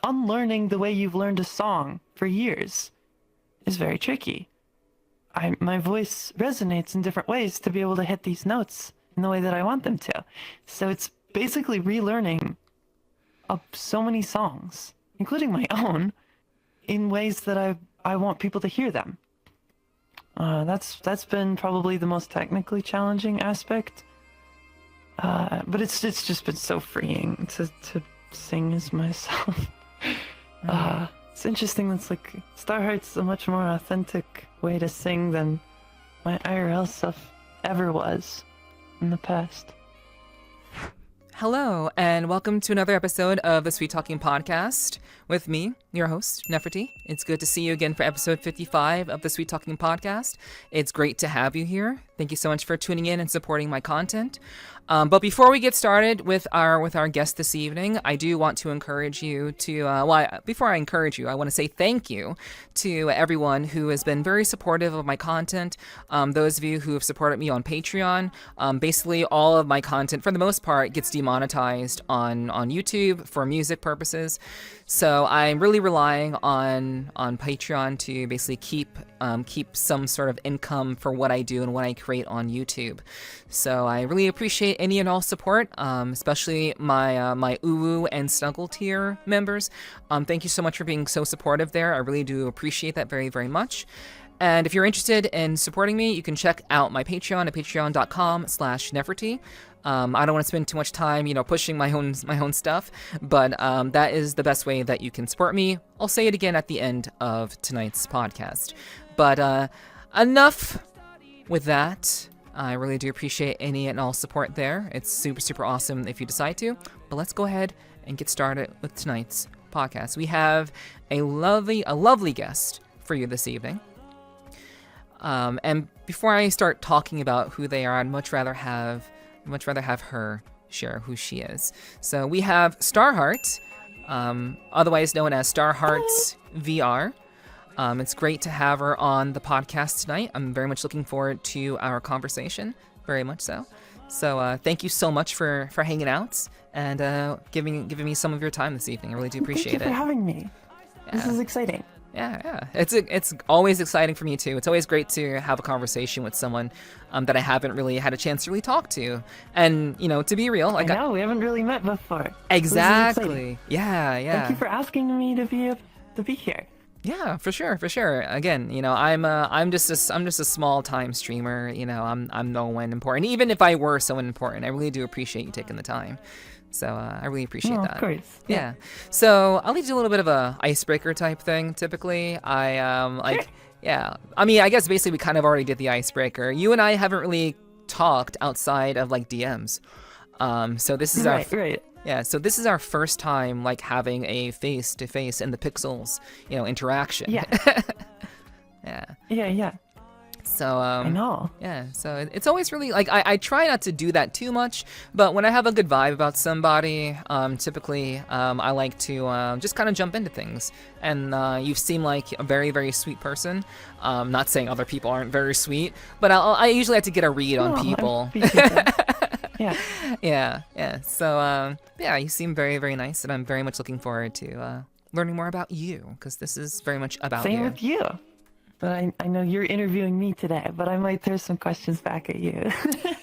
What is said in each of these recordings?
unlearning the way you've learned a song for years is very tricky. My voice resonates in different ways to be able to hit these notes in the way that I want them to. So it's basically relearning so many songs, including my own, in ways that I want people to hear them. That's been probably the most technically challenging aspect. But it's just been so freeing to sing as myself. It's interesting. It's like Starheart's a much more authentic way to sing than my IRL stuff ever was in the past. Hello, and welcome to another episode of the Sweet Talking Podcast with me, your host, Nepherti. It's good to see you again for episode 55 of the Sweet Talking Podcast. It's great to have you here. Thank you so much for tuning in and supporting my content. But before we get started with our guest this evening, I do want to encourage you to, before I encourage you, I want to say thank you to everyone who has been very supportive of my content. Those of you who have supported me on Patreon. Basically, all of my content, for the most part, gets demonetized on YouTube for music purposes. So I'm really relying on Patreon to basically keep some sort of income for what I do and what I create on YouTube. So I really appreciate any and all support, especially my Uwu and Snuggle tier members. Thank you so much for being so supportive there. I really do appreciate that very, very much. And if you're interested in supporting me, you can check out my Patreon at patreon.com/Nepherti. I don't want to spend too much time, pushing my own stuff, but that is the best way that you can support me. I'll say it again at the end of tonight's podcast. But enough with that. I really do appreciate any and all support there. It's super, super awesome if you decide to. But let's go ahead and get started with tonight's podcast. We have a lovely guest for you this evening. And before I start talking about who they are, I'd much rather have her share who she is. So we have Starheart, otherwise known as Starheart's VR. It's great to have her on the podcast tonight. I'm very much looking forward to our conversation, very much so. So thank you so much for hanging out and giving me some of your time this evening. I really do appreciate it. Thank you for having me. Yeah. This is exciting. Yeah. It's always exciting for me too. It's always great to have a conversation with someone that I haven't really had a chance to really talk to. And, to be real, I know, we haven't really met before. Exactly. Yeah. Thank you for asking me to be here. Yeah, for sure. Again, I'm just a small time streamer. I'm no one important. Even if I were someone important, I really do appreciate you taking the time. So I really appreciate that. Of course. Yeah. So I'll do a little bit of a icebreaker type thing. Typically, Sure. Yeah. I mean, I guess basically we kind of already did the icebreaker. You and I haven't really talked outside of DMs. So this is right. Yeah, so this is our first time having a face-to-face in the pixels, interaction. Yeah. Yeah. Yeah. So I know. Yeah, so it's always really I try not to do that too much, but when I have a good vibe about somebody, typically I like to just kind of jump into things. And you seem like a very, very sweet person. Not saying other people aren't very sweet, but I usually have to get a read on people. Yeah. So you seem very, very nice, and I'm very much looking forward to learning more about you, because this is very much about you. Same with you. But I know you're interviewing me today, but I might throw some questions back at you.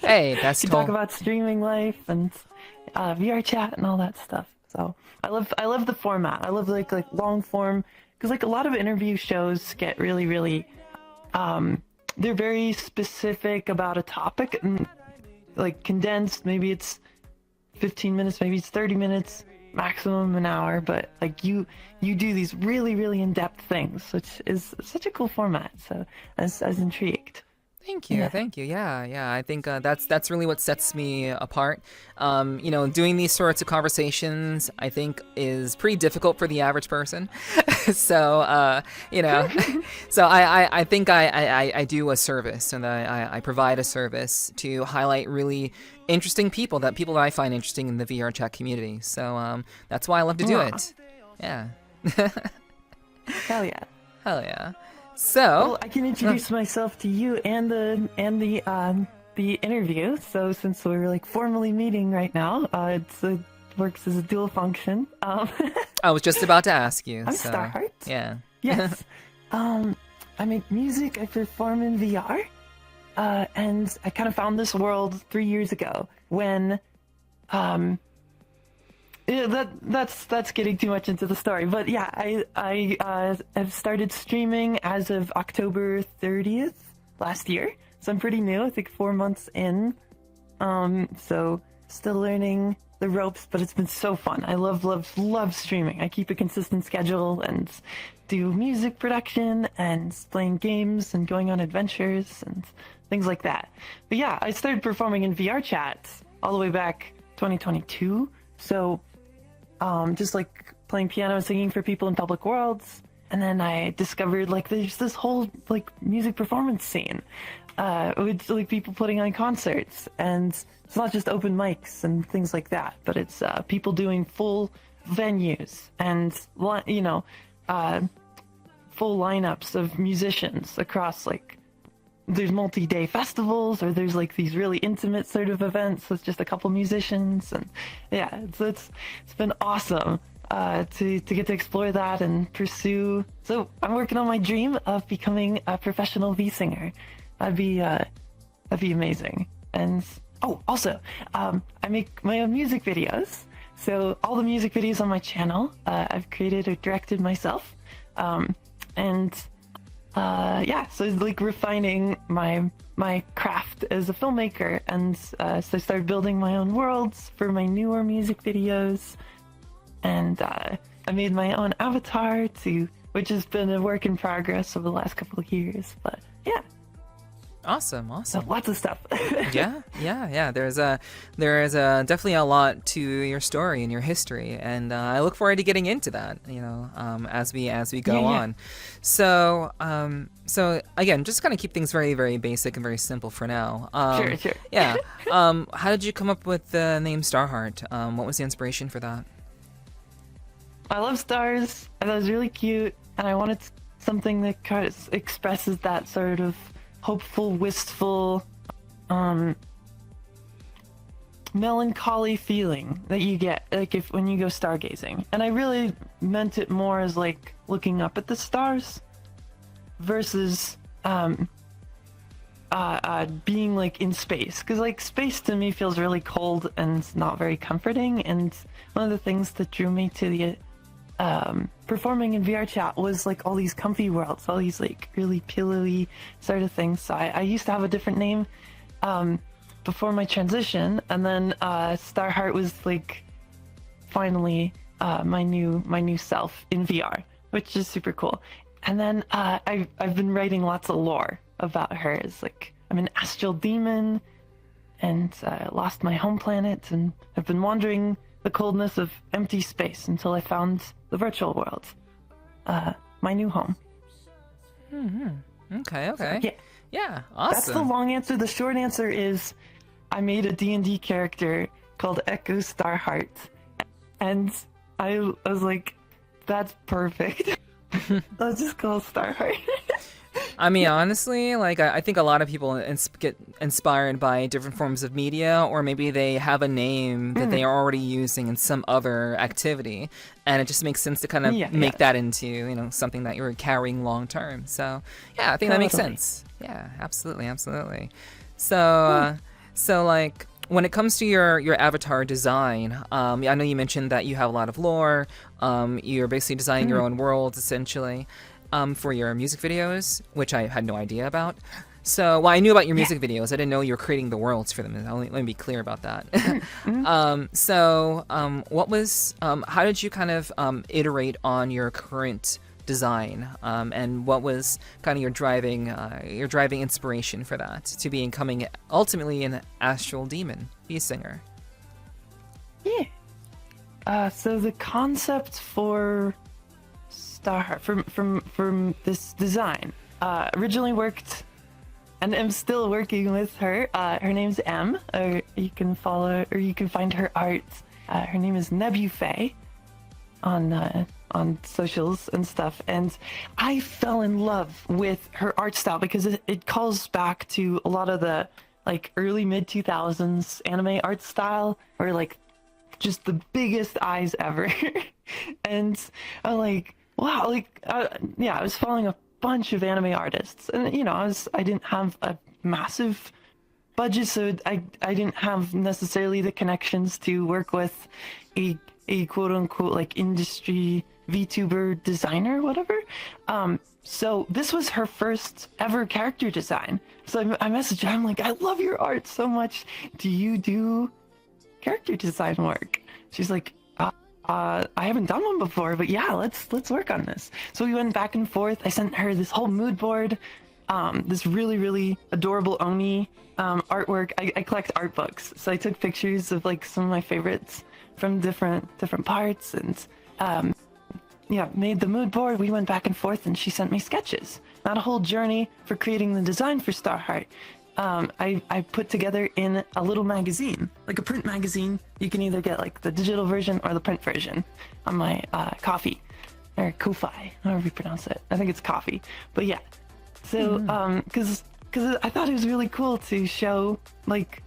Hey, that's talk about streaming life and VRChat and all that stuff. So I love the format. I love like long form, because a lot of interview shows get really, really they're very specific about a topic and condensed. Maybe it's 15 minutes, maybe it's 30 minutes, maximum an hour, but you do these really, really in-depth things, which is such a cool format. So I was intrigued. Thank you. Yeah. I think that's really what sets me apart. Doing these sorts of conversations, I think, is pretty difficult for the average person. So, so I think I do a service, and I provide a service to highlight really interesting people that I find interesting in the VRChat community. So that's why I love to do it. Yeah. Hell yeah. So well, I can introduce myself to you and the interview. So since we're formally meeting right now, it's works as a dual function. I was just about to ask you. I'm so, Starheart. Yeah. Yes. I make music, I perform in VR, and I kind of found this world 3 years ago when, yeah, that's getting too much into the story, but yeah, I have started streaming as of October 30th last year, so I'm pretty new. I think 4 months in, so still learning the ropes, but it's been so fun. I love streaming. I keep a consistent schedule and do music production and playing games and going on adventures and things like that. But yeah, I started performing in VRChat all the way back 2022. So just like playing piano and singing for people in public worlds. And then I discovered like there's this whole like music performance scene with like people putting on concerts, and it's not just open mics and things like that, but it's people doing full venues and full lineups of musicians across like there's multi-day festivals, or there's like these really intimate sort of events with just a couple musicians, and yeah, it's been awesome to get to explore that and pursue. So I'm working on my dream of becoming a professional V singer. That'd be amazing. And oh, also, I make my own music videos. So all the music videos on my channel, I've created or directed myself. Yeah, so it's like refining my craft as a filmmaker, and so I started building my own worlds for my newer music videos, and I made my own avatar too, which has been a work in progress over the last couple of years. But yeah. Awesome. So lots of stuff. yeah. There is definitely a lot to your story and your history, and I look forward to getting into that. As we go on. So again, just kind of keep things very, very basic and very simple for now. Sure. Yeah. How did you come up with the name Starheart? What was the inspiration for that? I love stars. I thought it was really cute, and I wanted something that kind of expresses that sort of hopeful, wistful, melancholy feeling that you get like when you go stargazing. And I really meant it more as like looking up at the stars versus being like in space, because like space to me feels really cold and not very comforting. And one of the things that drew me to the performing in VRChat was like all these comfy worlds, all these like really pillowy sort of things. So I used to have a different name before my transition, and then Starheart was like finally my new self in VR, which is super cool. And then I've been writing lots of lore about her. As like I'm an astral demon, and lost my home planet, and I've been wandering the coldness of empty space until I found the virtual world, my new home. Okay. So, Yeah, awesome. That's the long answer. The short answer is I made a D&D character called Echo Starheart, and I was like, that's perfect. Let's just call it Starheart. I mean, honestly, like I think a lot of people get inspired by different forms of media, or maybe they have a name that they are already using in some other activity, and it just makes sense to kind of make that into something that you're carrying long term. So yeah, I think that makes sense. Yeah, absolutely. So like when it comes to your avatar design, I know you mentioned that you have a lot of lore. You're basically designing your own worlds essentially. For your music videos, which I had no idea about. So, well, I knew about your music videos. I didn't know you were creating the worlds for them. Let me be clear about that. What was, how did you kind of iterate on your current design, and what was kind of your driving inspiration for that to becoming ultimately an astral demon bee singer? So the concept for Starheart from this design originally worked, and I'm still working with her. Her name's M, or you can find her art. Her name is Nebufae on socials and stuff, and I fell in love with her art style because it calls back to a lot of the like early mid 2000s anime art style, where like just the biggest eyes ever. And I'm like, wow, like, yeah, I was following a bunch of anime artists, and I didn't have a massive budget, so I didn't have necessarily the connections to work with a quote unquote like industry VTuber designer, whatever. So this was her first ever character design. So I messaged her. I'm like, I love your art so much. Do you do character design work? She's like, I haven't done one before, but yeah, let's work on this. So we went back and forth. I sent her this whole mood board, this really, really adorable Oni artwork. I collect art books, so I took pictures of like some of my favorites from different parts, and made the mood board. We went back and forth, and she sent me sketches. Not a whole journey for creating the design for Starheart. I put together in a little magazine, like a print magazine. You can either get like the digital version or the print version on my Coffee or Ko-Fi, however you pronounce it. I think it's Coffee, but yeah. So because I thought it was really cool to show like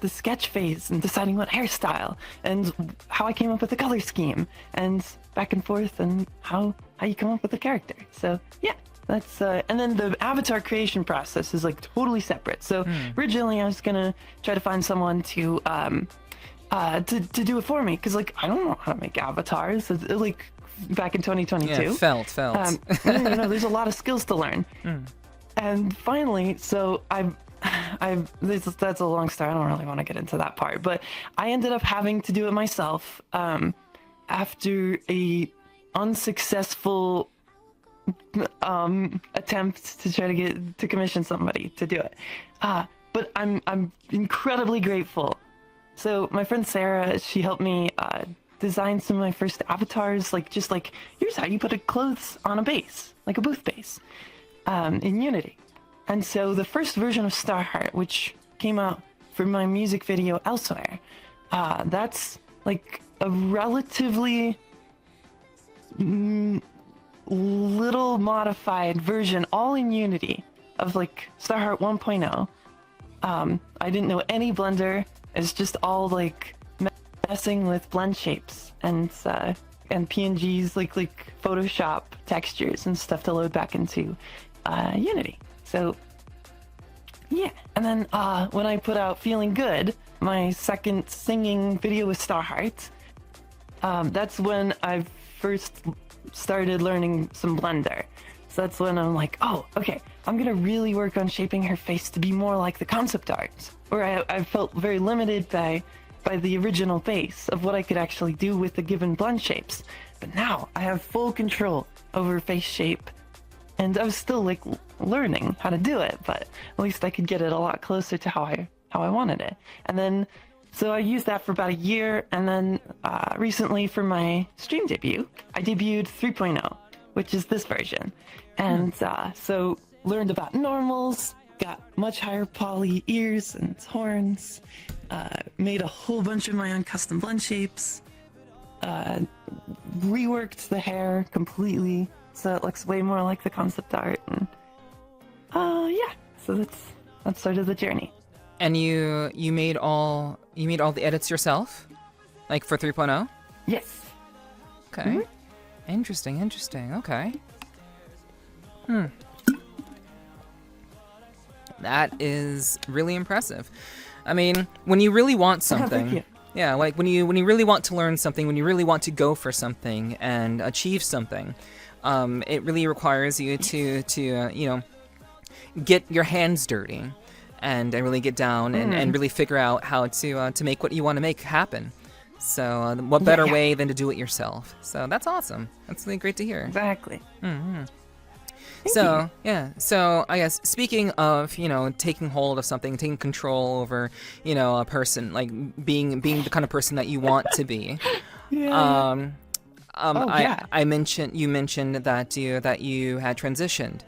the sketch phase and deciding what hairstyle and how I came up with the color scheme and back and forth and how you come up with a character. So yeah. That's and then the avatar creation process is like totally separate. So originally I was gonna try to find someone to do it for me, because like I don't know how to make avatars. Like back in 2022. Yeah, felt. There's a lot of skills to learn. And finally, so that's a long story. I don't really want to get into that part, but I ended up having to do it myself after a unsuccessful attempt to try to get to commission somebody to do it, but I'm incredibly grateful. So my friend Sarah, she helped me design some of my first avatars, like just like here's how you put a clothes on a base, like a booth base, in Unity. And so the first version of Starheart, which came out for my music video Elsewhere, that's like a relatively little modified version, all in Unity, of like Starheart 1.0. I didn't know any Blender. It's just all like messing with blend shapes and PNGs, like Photoshop textures and stuff to load back into Unity. So yeah, and then when I put out Feeling Good, my second singing video with Starheart, that's when I first started learning some Blender. So that's when I'm like, oh, okay, I'm gonna really work on shaping her face to be more like the concept art, where I felt very limited by the original base of what I could actually do with the given blend shapes. But now I have full control over face shape, and I was still like learning how to do it, but at least I could get it a lot closer to how I wanted it. And then so I used that for about a year, and then recently for my stream debut, I debuted 3.0, which is this version. And so learned about normals, got much higher poly ears and horns, made a whole bunch of my own custom blend shapes, reworked the hair completely so it looks way more like the concept art, and yeah, so that's sort of the journey. And you made all the edits yourself, like for 3.0? Yes. Okay. Mm-hmm. Interesting. Okay. That is really impressive. I mean, when you really want something, Thank you. Yeah, like when you really want to learn something, when you really want to go for something and achieve something, it really requires you to get your hands dirty and really get down and really figure out how to make what you want to make happen. So what better way than to do it yourself? So that's awesome. That's really great to hear. Exactly. Mm-hmm. Thank So you. yeah, so I guess speaking of taking hold of something, taking control over a person, like being the kind of person that you want to be. Yeah. I mentioned that you had transitioned.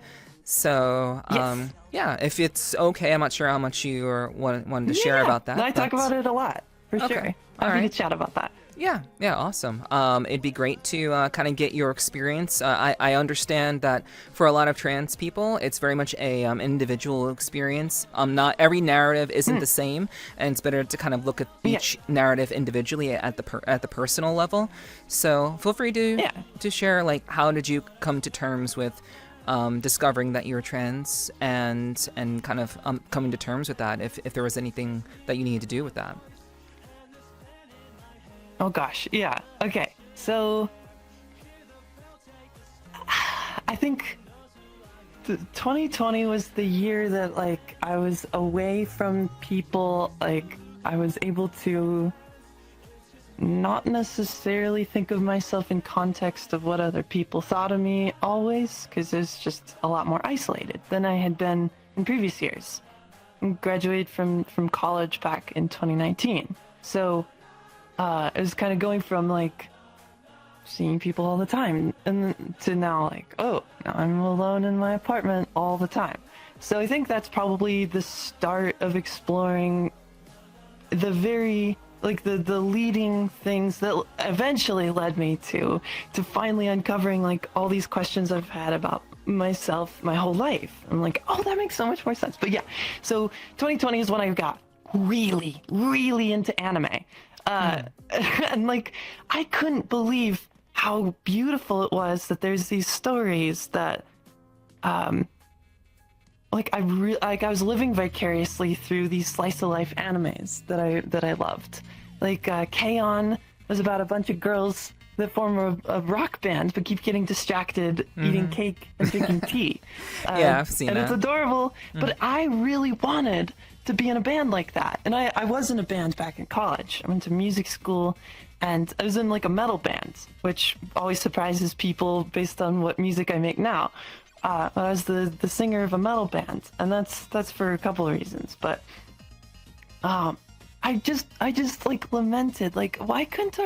So Yes. yeah, if it's okay, I'm not sure how much you wanted to share about that. I talk about it a lot, for sure. All Happy right. to chat about that. Yeah, awesome. It'd be great to kind of get your experience. I understand that for a lot of trans people, it's very much a individual experience. Not every narrative isn't the same, and it's better to kind of look at each narrative individually at the personal level. So feel free to share, like, how did you come to terms with discovering that you're trans, and kind of coming to terms with that, if there was anything that you needed to do with that. Oh gosh, yeah. Okay, so I think 2020 was the year that, like, I was away from people. Like, I was able to not necessarily think of myself in context of what other people thought of me always, because it was just a lot more isolated than I had been in previous years. I graduated from college back in 2019, so it was kind of going from, like, seeing people all the time and to now, like, oh, now I'm alone in my apartment all the time. So I think that's probably the start of exploring the very, like, the leading things that eventually led me to finally uncovering, like, all these questions I've had about myself my whole life. I'm like, oh, that makes so much more sense. But yeah, so 2020 is when I got really, really into anime. And, like, I couldn't believe how beautiful it was that there's these stories that, like, I was living vicariously through these slice of life animes that I loved. Like, K-On! Was about a bunch of girls that form a rock band but keep getting distracted eating cake and drinking tea. Yeah, I've seen and that. It's adorable, but I really wanted to be in a band like that. And I was in a band back in college. I went to music school, and I was in, like, a metal band, which always surprises people based on what music I make now. I was the singer of a metal band, and that's for a couple of reasons. But I just like lamented, like, why couldn't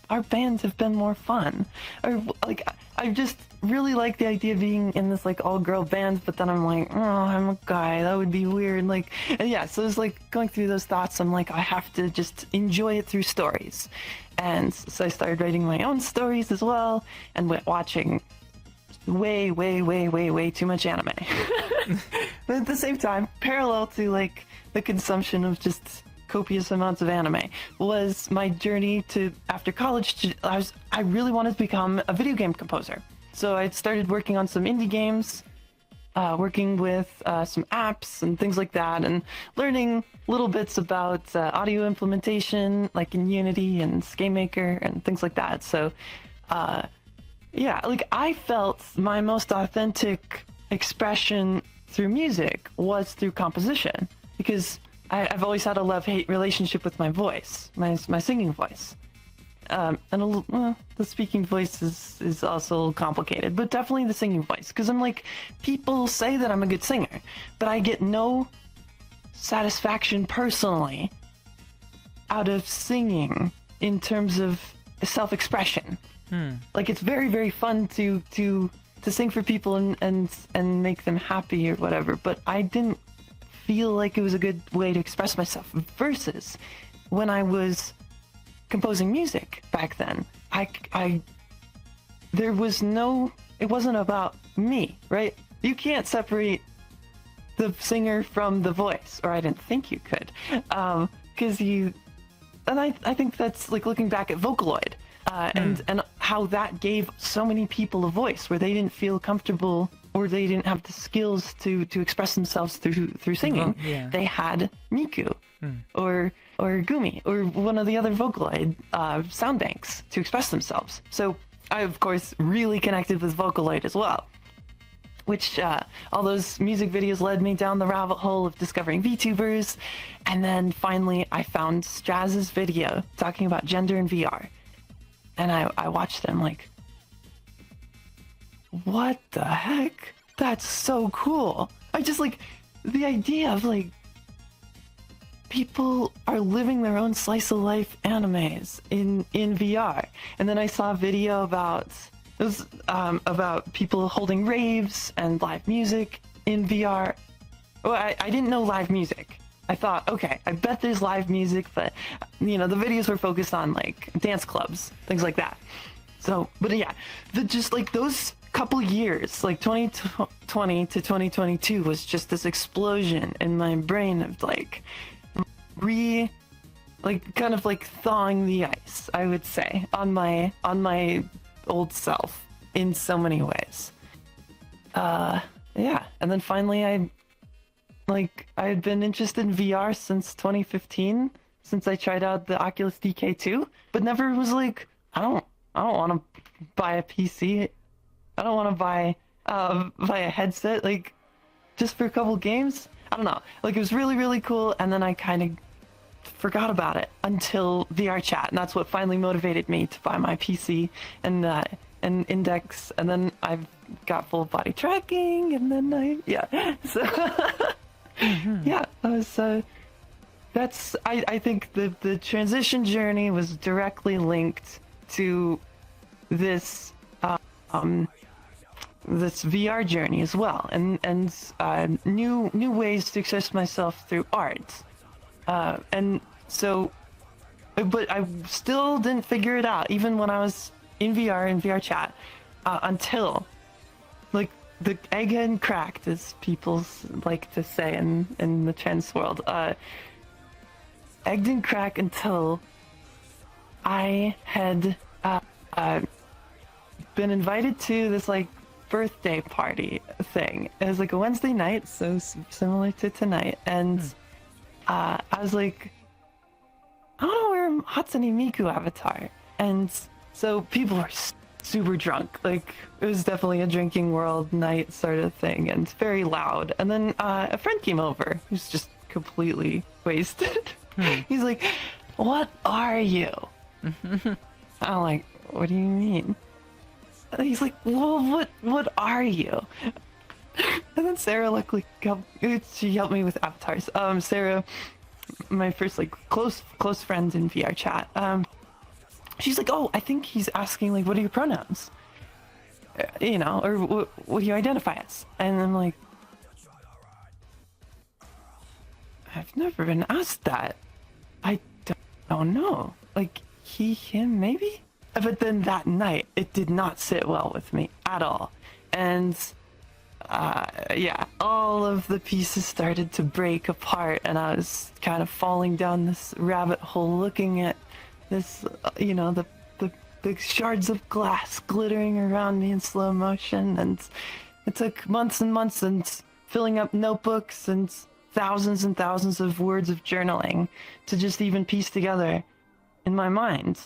our bands have been more fun? Or, like, I just really like the idea of being in this, like, all-girl band, but then I'm like, oh, I'm a guy, that would be weird. Like, and yeah, so it's like going through those thoughts. I'm like, I have to just enjoy it through stories. And so I started writing my own stories as well, and watching way too much anime. But at the same time, parallel to, like, the consumption of just copious amounts of anime was my journey to, after college, I really wanted to become a video game composer. So I started working on some indie games, working with some apps and things like that, and learning little bits about audio implementation, like in Unity and ScapeMaker and things like that. So yeah, like, I felt my most authentic expression through music was through composition, because I've always had a love-hate relationship with my voice, my singing voice. And the speaking voice is also a little complicated, but definitely the singing voice. Because I'm like, people say that I'm a good singer, but I get no satisfaction personally out of singing in terms of self-expression. Like, it's very, very fun to sing for people and make them happy or whatever, but I didn't feel like it was a good way to express myself. Versus when I was composing music back then, there was no, it wasn't about me, right? You can't separate the singer from the voice, or I didn't think you could, because I think that's, like, looking back at Vocaloid, and how that gave so many people a voice where they didn't feel comfortable, or they didn't have the skills to express themselves through singing. They had Miku, or Gumi, or one of the other Vocaloid sound banks to express themselves. So I, of course, really connected with Vocaloid as well, which all those music videos led me down the rabbit hole of discovering VTubers. And then finally I found Straz's video talking about gender in VR. And I watched them, like, what the heck? That's so cool. I just, like, the idea of, like, people are living their own slice of life animes in VR. And then I saw a video about, it was about people holding raves and live music in VR. Well, I didn't know live music I thought, okay, I bet there's live music, but the videos were focused on like dance clubs, things like that. So, but yeah, just like those couple years, like 2020 to 2022 was just this explosion in my brain of like kind of like thawing the ice, I would say, on my old self in so many ways. Yeah, and then finally I had been interested in VR since 2015, since I tried out the Oculus DK2, but never was like, I don't want to buy a PC. I don't want to buy a headset, like, just for a couple games. I don't know. Like, it was really, really cool, and then I kind of forgot about it until VRChat, and that's what finally motivated me to buy my PC and Index, and then I've got full body tracking, and then so yeah, I think the transition journey was directly linked to this this VR journey as well, and new ways to express myself through art, and so, but I still didn't figure it out even when I was in VRChat, until like the egg hadn't cracked, as people like to say in the trans world. Egg didn't crack until I had been invited to this like birthday party thing. It was like a Wednesday night, so similar to tonight, and I was like, I want to wear Hatsune Miku avatar, and so people were super drunk. Like, it was definitely a drinking world night sort of thing, and very loud. And then a friend came over who's just completely wasted. He's like, "What are you?" I'm like, "What do you mean?" And he's like, "Well, what are you?" And then Sarah luckily she helped me with avatars. Sarah, my first like close friend in VRChat. She's like, "Oh, I think he's asking like, what are your pronouns? Or what do you identify as?" And I'm like, "I've never been asked that. I don't know. Like, he, him, maybe?" But then that night, it did not sit well with me at all. And yeah, all of the pieces started to break apart, and I was kind of falling down this rabbit hole looking at this, the shards of glass glittering around me in slow motion. And it took months and months and filling up notebooks and thousands of words of journaling to just even piece together in my mind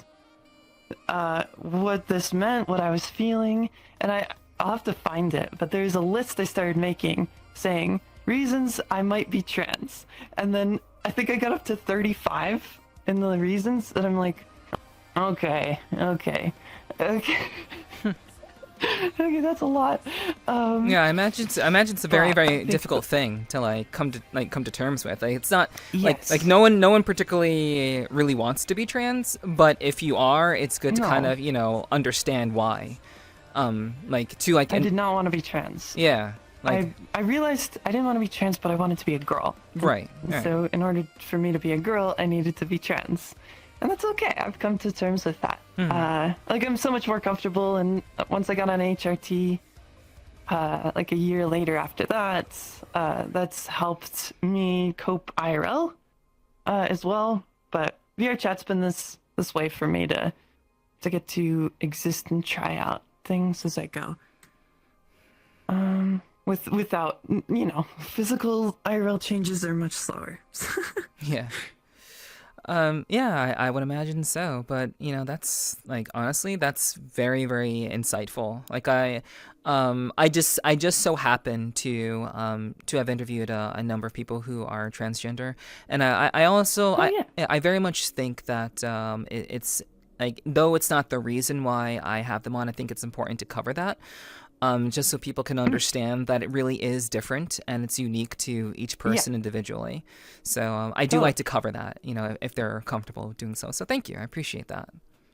what this meant, what I was feeling. And I'll have to find it, but there's a list I started making saying reasons I might be trans, and then I think I got up to 35 in the reasons, and I'm like, okay okay, that's a lot. Yeah, I imagine it's a very difficult thing to come to terms with. Like, it's not like no one particularly really wants to be trans, but if you are, it's good to kind of understand why. I did not want to be trans. Yeah. I realized I didn't want to be trans, but I wanted to be a girl. Right. So in order for me to be a girl, I needed to be trans. And that's okay. I've come to terms with that. I'm so much more comfortable, and once I got on HRT, like a year later after that, that's helped me cope IRL as well. But VRChat's been this way for me to get to exist and try out things as I go. Without physical IRL changes are much slower. Yeah. I would imagine so, but that's honestly, that's very, very insightful. Like I just so happen to have interviewed a number of people who are transgender, and I also I very much think that it's like, though it's not the reason why I have them on, I think it's important to cover that. Just so people can understand that it really is different and it's unique to each person individually. So I do like to cover that, if they're comfortable doing so. So thank you. I appreciate that.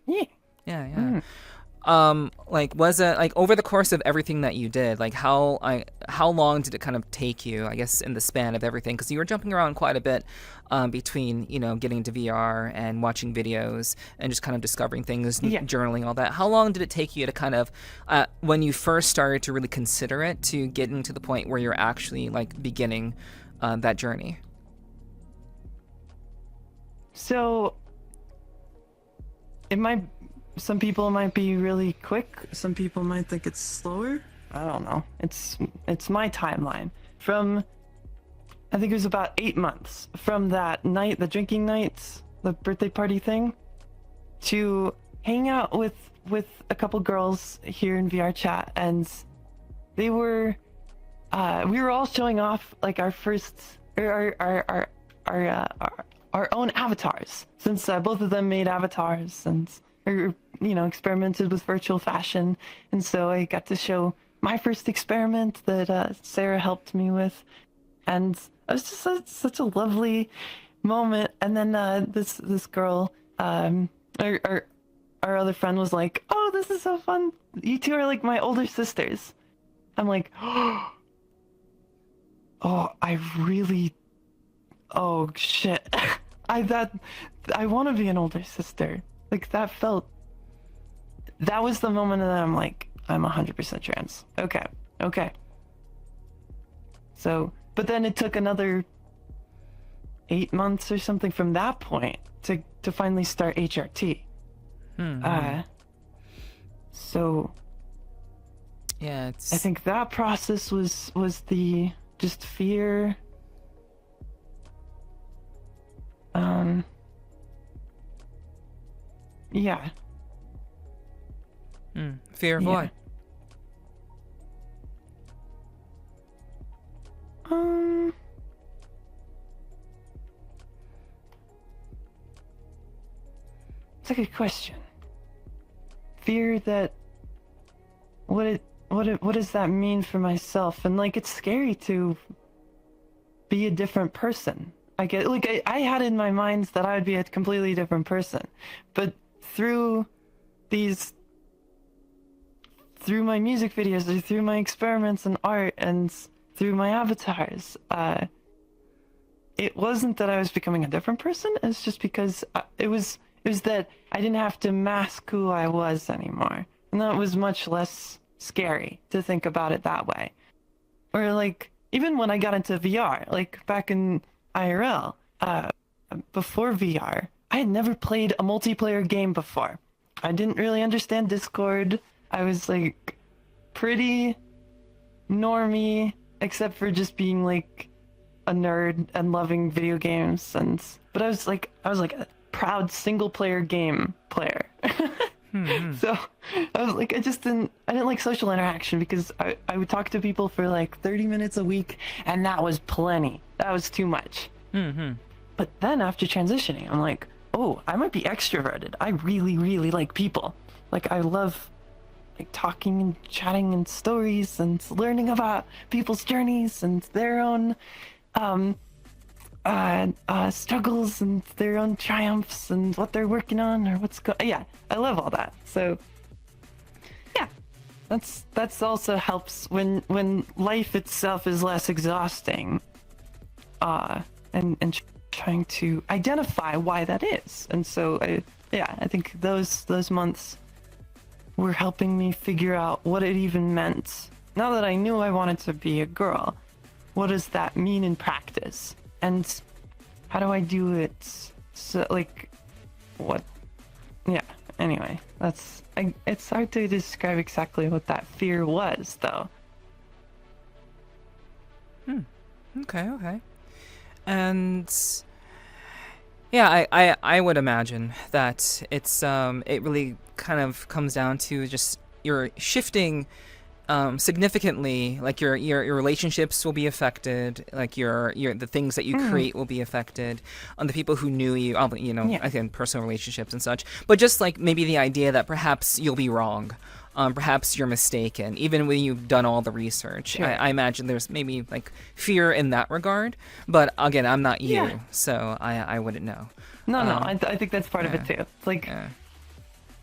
Yeah. Yeah. Like, was it like over the course of everything that you did, like how long did it kind of take you, I guess, in the span of everything? Because you were jumping around quite a bit, between, getting into VR and watching videos and just kind of discovering things, Yeah. journaling, all that. How long did it take you to kind of, when you first started to really consider it, to getting to the point where you're actually like beginning that journey? So some people might be really quick. Some people might think it's slower. I don't know. It's my timeline. From, I think it was about 8 months from that night, the drinking nights, the birthday party thing, to hang out with a couple girls here in VRChat, and they were, we were all showing off like our first, or our own avatars, since both of them made avatars and, or, experimented with virtual fashion. And so I got to show my first experiment that Sarah helped me with, and it was just such a lovely moment. And then this girl, our other friend was like, "Oh, this is so fun. You two are like my older sisters." I'm like, "Oh, oh shit." I want to be an older sister. Like, that was the moment that I'm like, I'm 100% trans. Okay. So, but then it took another 8 months or something from that point to finally start HRT. So Yeah, I think that process was the just fear. Yeah. Fear of what? It's a good question. Fear that what does that mean for myself? And like, it's scary to be a different person. I had in my mind that I would be a completely different person, but through my music videos, or through my experiments in art, and through my avatars, it wasn't that I was becoming a different person. It's just because it was that I didn't have to mask who I was anymore, and that was much less scary to think about it that way. Or like, even when I got into VR, like back in IRL, before VR, I had never played a multiplayer game before. I didn't really understand Discord. I was like pretty normie, except for just being like a nerd and loving video games. But I was like a proud single player game player. So I was like, I didn't like social interaction, because I would talk to people for like 30 minutes a week, and that was plenty. That was too much. But then after transitioning, I'm like, oh, I might be extroverted. I really, really like people. Like, I love like talking and chatting and stories and learning about people's journeys and their own struggles and their own triumphs and what they're working on or yeah, I love all that. So yeah, that's also helps when life itself is less exhausting, and trying to identify why that is. And so I think those months were helping me figure out what it even meant. Now that I knew I wanted to be a girl, what does that mean in practice? And how do I do it? So, like, what? Yeah, anyway, it's hard to describe exactly what that fear was, though. Okay. And yeah, I would imagine that it really kind of comes down to just you're shifting significantly. Like your relationships will be affected, like your the things that you create will be affected, on the people who knew you, again, personal relationships and such. But just like maybe the idea that perhaps you'll be wrong, perhaps you're mistaken, even when you've done all the research. Sure. I imagine there's maybe like fear in that regard. But again, I'm not you, so I wouldn't know. No, I think that's part of it too. It's like,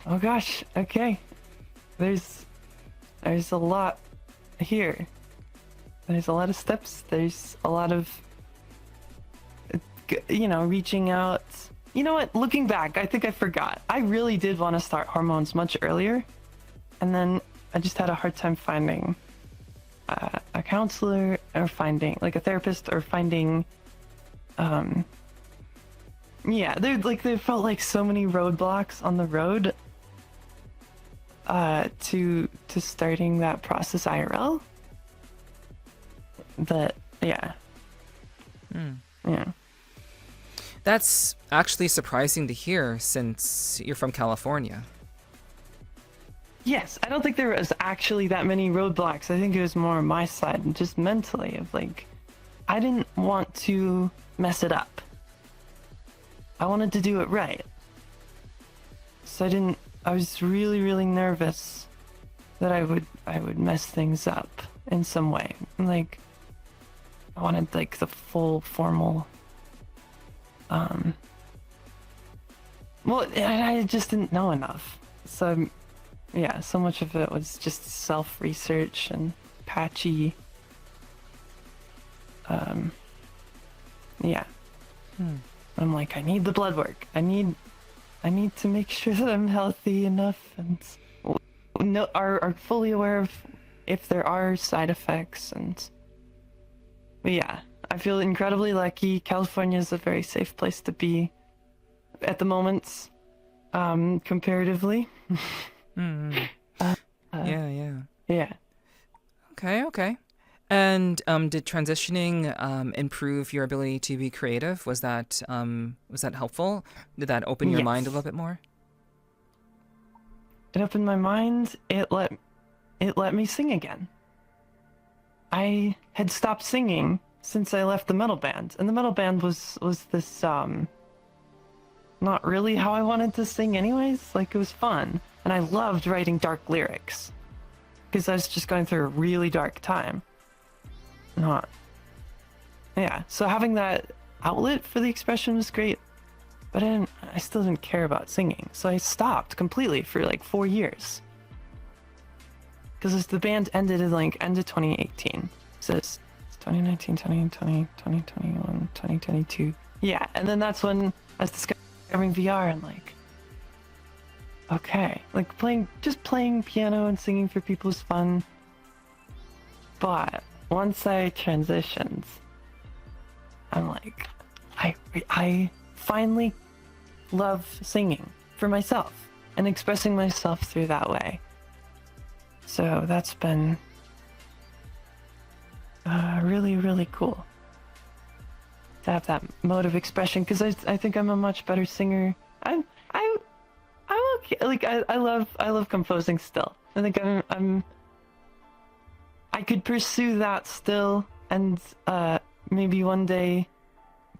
oh gosh, okay. there's a lot here. There's a lot of steps. There's a lot of, reaching out. You know what? Looking back, I think I forgot. I really did want to start hormones much earlier. And then I just had a hard time finding a counselor or finding like a therapist or finding, there felt like so many roadblocks on the road to starting that process IRL. That, yeah. Yeah. That's actually surprising to hear since you're from California. Yes, I don't think there was actually that many roadblocks. I think it was more on my side, and just mentally, of like, I didn't want to mess it up. I wanted to do it right. So I was really, really nervous that I would mess things up in some way. Like, I wanted like the full formal, I just didn't know enough. So, yeah, so much of it was just self-research and patchy. Yeah. I'm like, I need the blood work. I need to make sure that I'm healthy enough and are fully aware of if there are side effects. But yeah, I feel incredibly lucky. California is a very safe place to be at the moment, comparatively. Yeah. Okay. And did transitioning improve your ability to be creative? Was that helpful? Did that open your mind a little bit more? It opened my mind. It let me sing again. I had stopped singing since I left the metal band, and the metal band was this not really how I wanted to sing anyways. Like, it was fun, and I loved writing dark lyrics because I was just going through a really dark time. So having that outlet for the expression was great, but I still didn't care about singing, so I stopped completely for like 4 years. Because the band ended in like end of 2018, so it's 2019, 2020, 2021, 2022. Yeah, and then that's when I was discovering VR and like, okay, like playing piano and singing for people is fun, but once I transitioned, I'm like, I finally love singing for myself and expressing myself through that way. So that's been really, really cool to have that mode of expression, because I think I'm a much better singer. I'm okay. Like, I love composing still. I think I could pursue that still, and maybe one day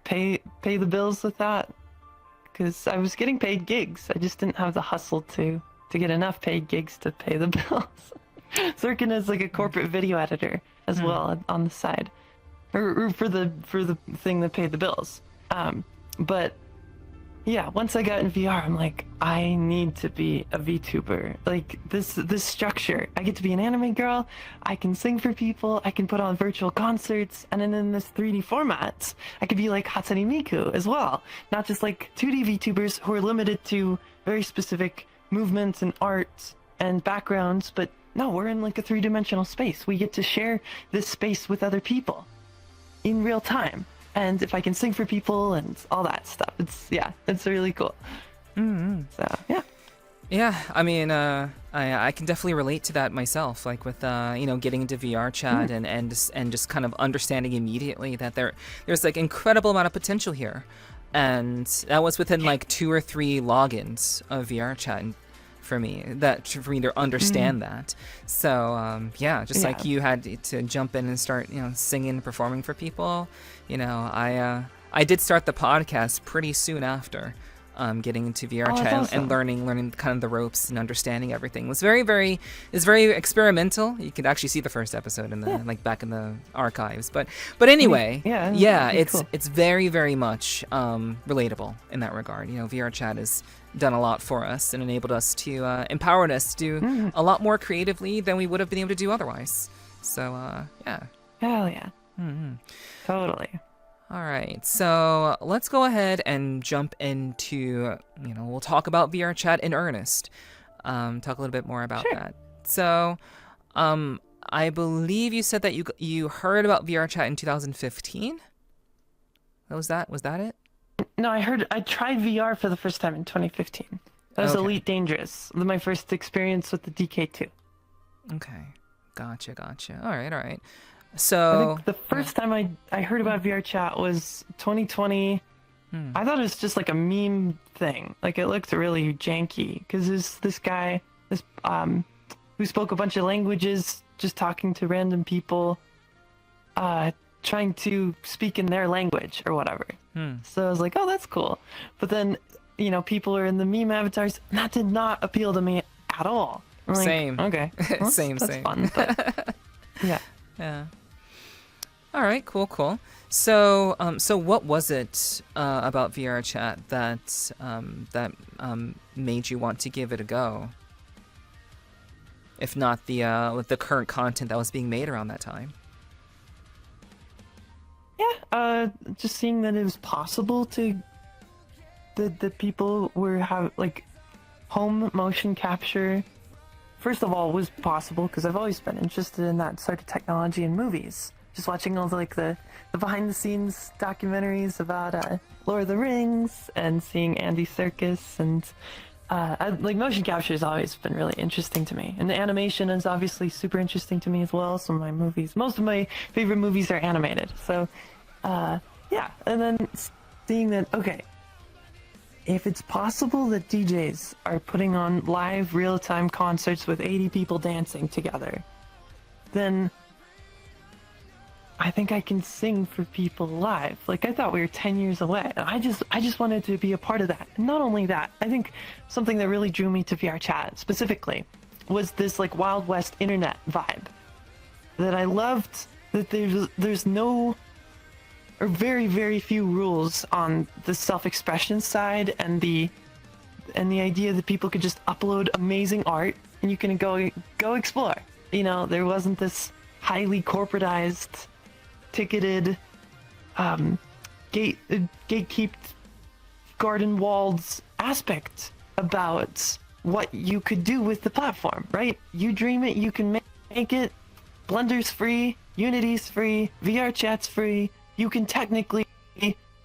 pay the bills with that, because I was getting paid gigs. I just didn't have the hustle to get enough paid gigs to pay the bills. Working as like a corporate video editor as well on the side, or for the thing that paid the bills. But yeah, once I got in VR, I'm like, I need to be a VTuber. Like, this structure, I get to be an anime girl, I can sing for people, I can put on virtual concerts, and then in this 3D format, I could be like Hatsune Miku as well. Not just like 2D VTubers who are limited to very specific movements and art and backgrounds, but no, we're in like a 3-dimensional space. We get to share this space with other people in real time. And if I can sing for people and all that stuff, it's really cool. So, yeah. Yeah, I mean, I can definitely relate to that myself. Like with getting into VRChat and just kind of understanding immediately that there's like incredible amount of potential here, and that was within like 2 or 3 logins of VRChat for me to understand that. So like you had to jump in and start singing and performing for people. I did start the podcast pretty soon after getting into VRChat awesome. and learning kind of the ropes and understanding everything. It was very experimental. You could actually see the first episode in the like back in the archives. But anyway, it's very much relatable in that regard. VRChat is done a lot for us and enabled us to empowered us to do a lot more creatively than we would have been able to do otherwise. So yeah. Hell yeah. Totally. All right, so let's go ahead and jump into, we'll talk about VRChat in earnest. Talk a little bit more about that. So, I believe you said that you heard about VRChat in 2015. Was that it? No, I tried VR for the first time in 2015. That was Elite Dangerous, my first experience with the DK2. Okay, gotcha. All right. So I think the first time I heard about VRChat was 2020. I thought it was just like a meme thing. Like, it looked really janky because there's this guy, who spoke a bunch of languages, just talking to random people, trying to speak in their language or whatever. So I was like, oh, that's cool. But then, people are in the meme avatars, and that did not appeal to me at all. I'm like, same. Okay. Well, same. That's fun, but yeah. Yeah. All right. Cool. So, what was it about VRChat that made you want to give it a go? If not the current content that was being made around that time. Yeah, just seeing that it was possible to that people were home motion capture. First of all, was possible because I've always been interested in that sort of technology in movies. Just watching all the behind the scenes documentaries about Lord of the Rings and seeing Andy Serkis and motion capture has always been really interesting to me, and the animation is obviously super interesting to me as well. Some of my movies, most of my favorite movies are animated, so yeah. And then seeing that, okay, if it's possible that DJs are putting on live real-time concerts with 80 people dancing together, then I think I can sing for people live. Like, I thought we were 10 years away. And I just wanted to be a part of that. And not only that, I think something that really drew me to VRChat specifically was this Wild West internet vibe. That I loved that there's no, or very, very few rules on the self-expression side and the idea that people could just upload amazing art and you can go explore. There wasn't this highly corporatized, ticketed, gatekeeped, garden walls aspect about what you could do with the platform, right? You dream it, you can make it. Blender's free, Unity's free, VRChat's free. You can technically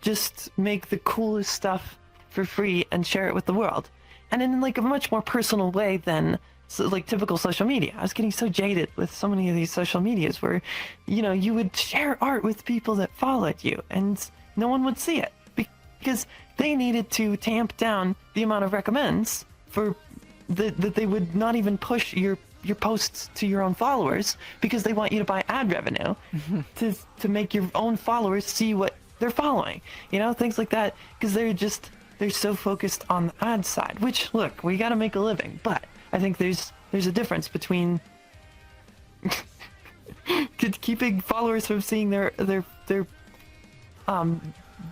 just make the coolest stuff for free and share it with the world. And in a much more personal way than typical social media. I was getting so jaded with so many of these social medias where, you would share art with people that followed you and no one would see it because they needed to tamp down the amount of recommends for that they would not even push your posts to your own followers because they want you to buy ad revenue to make your own followers see what they're following, things like that, because they're so focused on the ad side, which, look, we got to make a living, but I think there's a difference between keeping followers from seeing their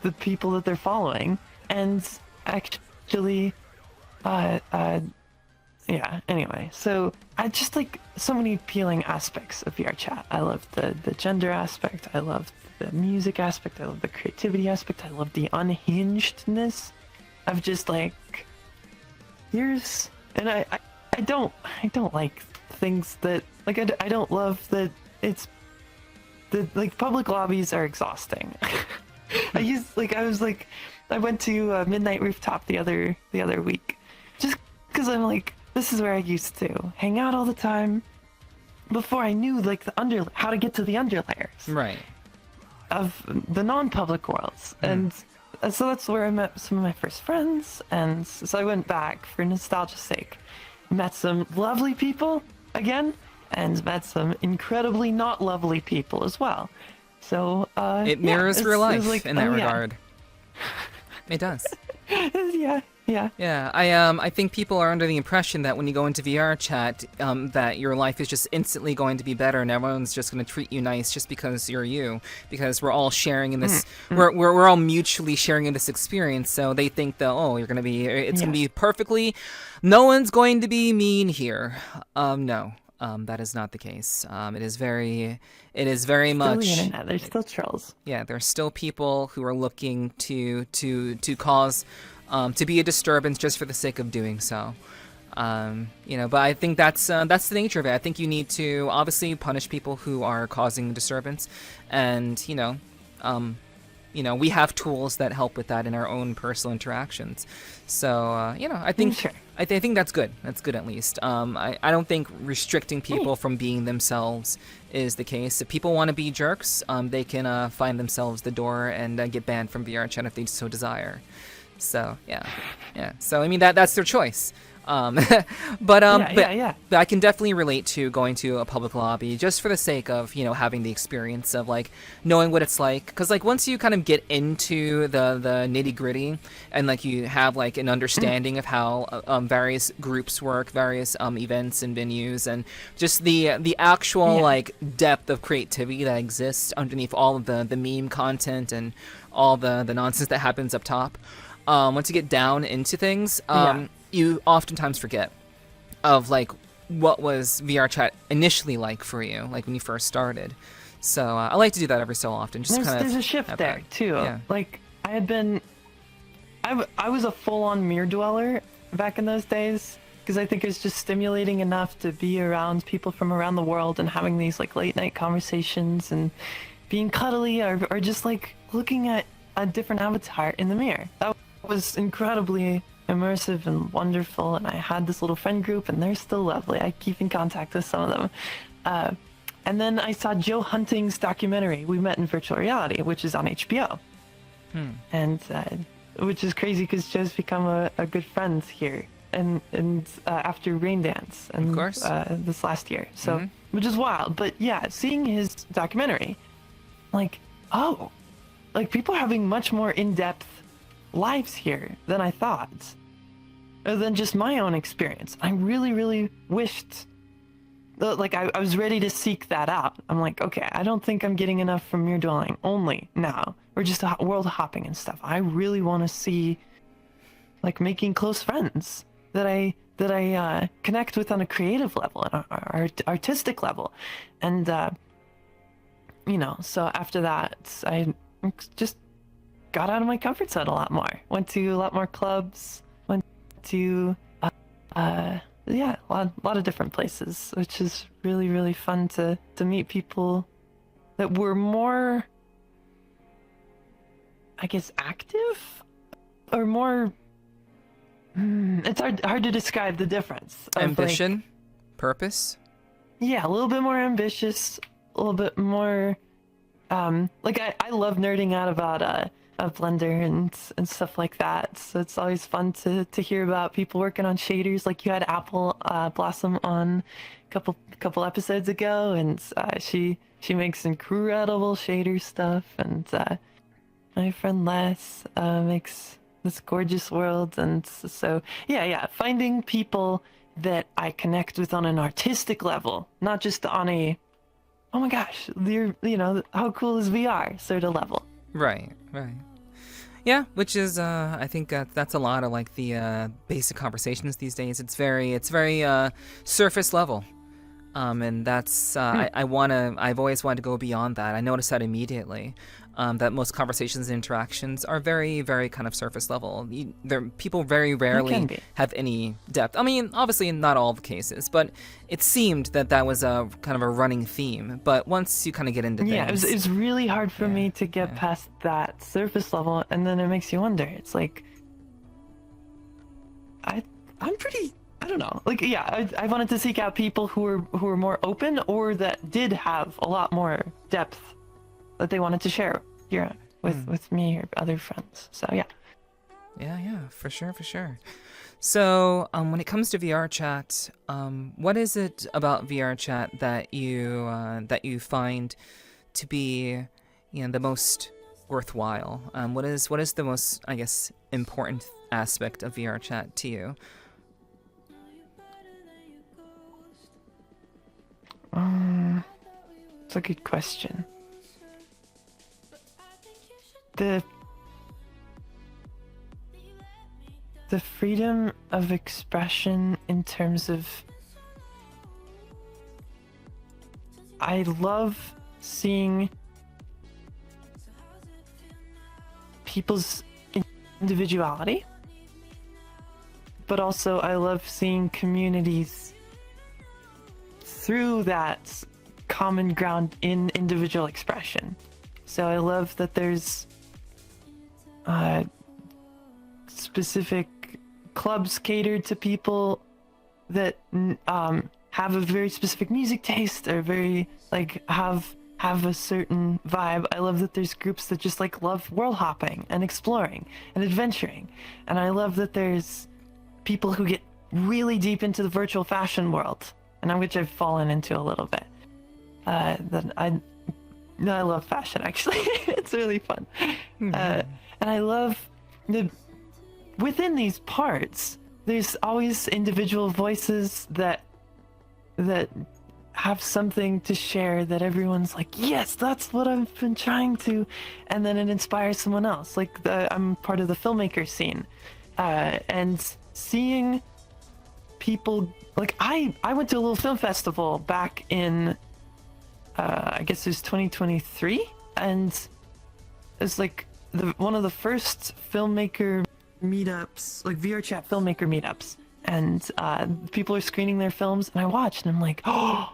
the people that they're following and actually yeah, anyway, so I just so many appealing aspects of VRChat. I love the gender aspect, I love the music aspect, I love the creativity aspect, I love the unhingedness of just here's, and I don't like things that I don't love that it's the public lobbies are exhausting. I went to Midnight Rooftop the other week just because I'm this is where I used to hang out all the time before I knew how to get to the underlayers right of the non-public worlds. And so that's where I met some of my first friends, and so I went back for nostalgia's sake. Met some lovely people again, and met some incredibly not lovely people as well. So it mirrors real life in that regard. It does. Yeah, Yeah. Yeah, I think people are under the impression that when you go into VRChat, that your life is just instantly going to be better, and everyone's just going to treat you nice just because you're you, because we're all sharing in this, we're all mutually sharing in this experience. So they think that you're going to be, it's going to be perfectly, no one's going to be mean here. No. That is not the case. It is very much. Still the internet. There's still trolls. Yeah, there's still people who are looking to cause, to be a disturbance just for the sake of doing so. But I think that's the nature of it. I think you need to obviously punish people who are causing disturbance, and we have tools that help with that in our own personal interactions. So, I think Sure. I think that's good. That's good at least. I don't think restricting people from being themselves is the case. If people want to be jerks, they can find themselves the door and get banned from VRChat if they so desire. So, yeah. So, I mean, that's their choice. But I can definitely relate to going to a public lobby just for the sake of, having the experience of like knowing what it's like. Cause like once you kind of get into the nitty gritty and like you have like an understanding of how various groups work, various events and venues, and just the actual like depth of creativity that exists underneath all of the meme content and all the nonsense that happens up top. Once you get down into things, you oftentimes forget of like what was VRChat initially like for you, like when you first started. So I like to do that every so often. Just There's a shift there too. Yeah. Like I was a full-on mirror dweller back in those days because I think it's just stimulating enough to be around people from around the world and having these like late night conversations and being cuddly or just like looking at a different avatar in the mirror. That was incredibly immersive and wonderful, and I had this little friend group, and they're still lovely. I keep in contact with some of them. And then I saw Joe Hunting's documentary, We Met in Virtual Reality, which is on HBO. And which is crazy because Joe's become a good friend here, and after Raindance, and of course, this last year. So, which is wild. But yeah, seeing his documentary, like, people are having much more in-depth lives here than I thought, than just my own experience. I really, really wished, like, I was ready to seek that out. I'm like, okay, I don't think I'm getting enough from mirror dwelling only now, or just world hopping and stuff. I really want to see, like, making close friends that I connect with on a creative level and artistic level, and so after that, I just got out of my comfort zone a lot more. Went to a lot more clubs. Went to a lot of different places, which is really, really fun to meet people that were more, I guess, active or more. It's hard to describe the difference. Ambition, purpose. Yeah, a little bit more ambitious, a little bit more. I love nerding out about a Blender and stuff like that. So it's always fun to hear about people working on shaders. Like you had Apple Blossom on a couple episodes ago, and she makes incredible shader stuff. And my friend Les makes this gorgeous world. And so finding people that I connect with on an artistic level, not just on a oh my gosh, how cool is VR sort of level. Right. Yeah, which is I think that's a lot of like the basic conversations these days. It's very surface level, and that's I've always wanted to go beyond that. I noticed that immediately. That most conversations and interactions are very, very kind of surface level. People very rarely have any depth. I mean, obviously not all the cases, but it seemed that was a kind of a running theme. But once you kind of get into things... it was really hard for me to get past that surface level, and then it makes you wonder. It's like... I'm pretty... I don't know. Like, I wanted to seek out people who were more open or that did have a lot more depth that they wanted to share here with me or other friends. So yeah, for sure. So when it comes to VRChat, what is it about VRChat that you find to be the most worthwhile? What is the most, I guess, important aspect of VRChat to you? It's a good question. The freedom of expression in terms of, I love seeing people's individuality, but also I love seeing communities through that common ground in individual expression. So I love that there's specific clubs catered to people that have a very specific music taste, or very like have a certain vibe. I love that there's groups that just like love world hopping and exploring and adventuring, and I love that there's people who get really deep into the virtual fashion world, and which I've fallen into a little bit. That I love fashion, actually. It's really fun. And I love within these parts, there's always individual voices that have something to share, that everyone's like, yes, that's what I've been trying to, and then it inspires someone else. Like I'm part of the filmmaker scene, and seeing people, like I went to a little film festival back in I guess it was 2023, and it's like one of the first filmmaker meetups, like VRChat filmmaker meetups, and people are screening their films, and I watched, and I'm like, oh,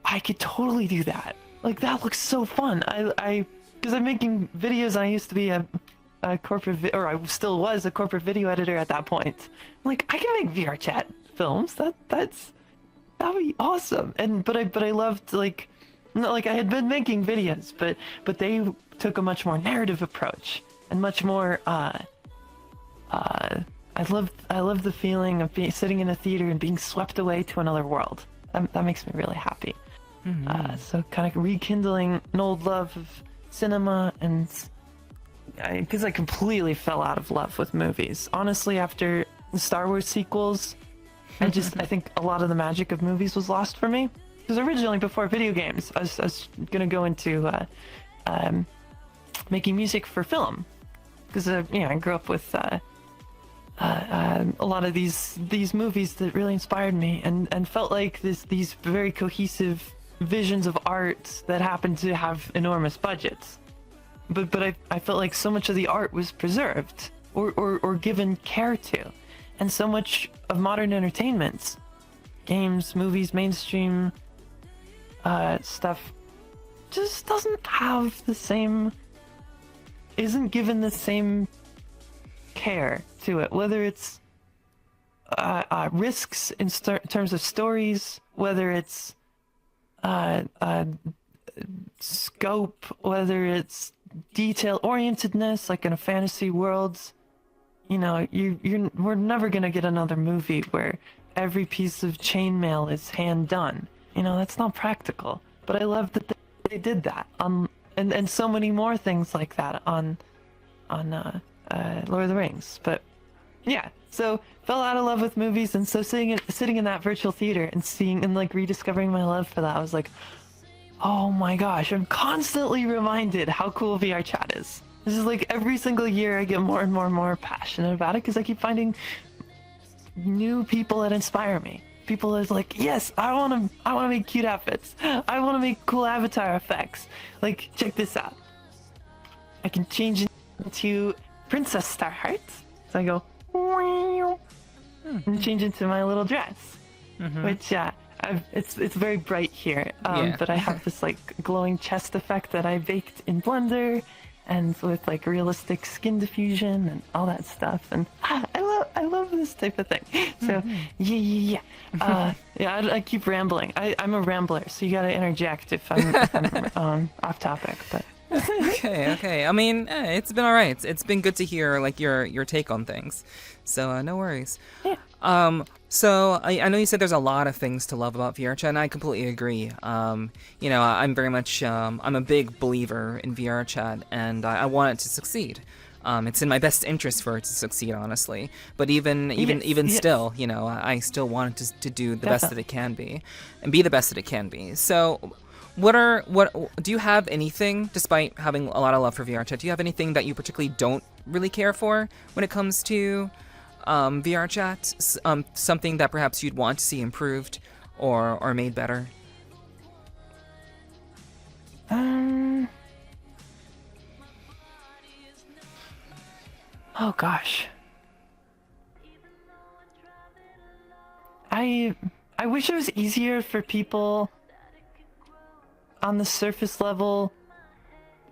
I could totally do that. Like that looks so fun. Because I'm making videos, and I used to be a corporate, or I still was a corporate video editor at that point. I'm like, I can make VRChat films. That'd be awesome. But I loved, like, not like I had been making videos, but they took a much more narrative approach, and much more I love the feeling of sitting in a theater and being swept away to another world. That makes me really happy. So kind of rekindling an old love of cinema, and because I completely fell out of love with movies. Honestly, after the Star Wars sequels, I think a lot of the magic of movies was lost for me. Because originally, before video games, I was gonna go into making music for film. Because I grew up with a lot of these movies that really inspired me, and felt like these very cohesive visions of art that happened to have enormous budgets. But I felt like so much of the art was preserved or given care to, and so much of modern entertainment, games, movies, mainstream stuff, just doesn't have the same, isn't given the same care to it, whether it's risks in terms of stories, whether it's scope, whether it's detail orientedness, like in a fantasy world. We're never gonna get another movie where every piece of chainmail is hand done. That's not practical. But I love that they did that and so many more things like that on Lord of the Rings. But yeah, so fell out of love with movies, and so sitting in that virtual theater and seeing and like rediscovering my love for that, I was like, oh my gosh, I'm constantly reminded how cool VRChat is. This is like every single year I get more and more and more passionate about it, because I keep finding new people that inspire me. People that's like, yes, I want to make cute outfits. I want to make cool avatar effects. Like, check this out. I can change into Princess Starheart. So I go, and change into my little dress, which it's very bright here. But I have this like glowing chest effect that I baked in Blender, and with like realistic skin diffusion and all that stuff. And I love this type of thing. So yeah. I keep rambling. I'm a rambler, so you gotta interject if I'm off topic. But okay. I mean, it's been all right. It's been good to hear like your take on things. So no worries. Yeah. So I know you said there's a lot of things to love about VRChat, and I completely agree. I'm very much I'm a big believer in VRChat, and I want it to succeed. It's in my best interest for it to succeed, honestly. But even Yes. still, I still want it to do the best that Definitely. it can be, and be the best that it can be. So, what do you have anything, despite having a lot of love for VRChat? Do you have anything that you particularly don't really care for when it comes to VRChat? Something that perhaps you'd want to see improved or made better? Oh gosh. I I wish it was easier for people on the surface level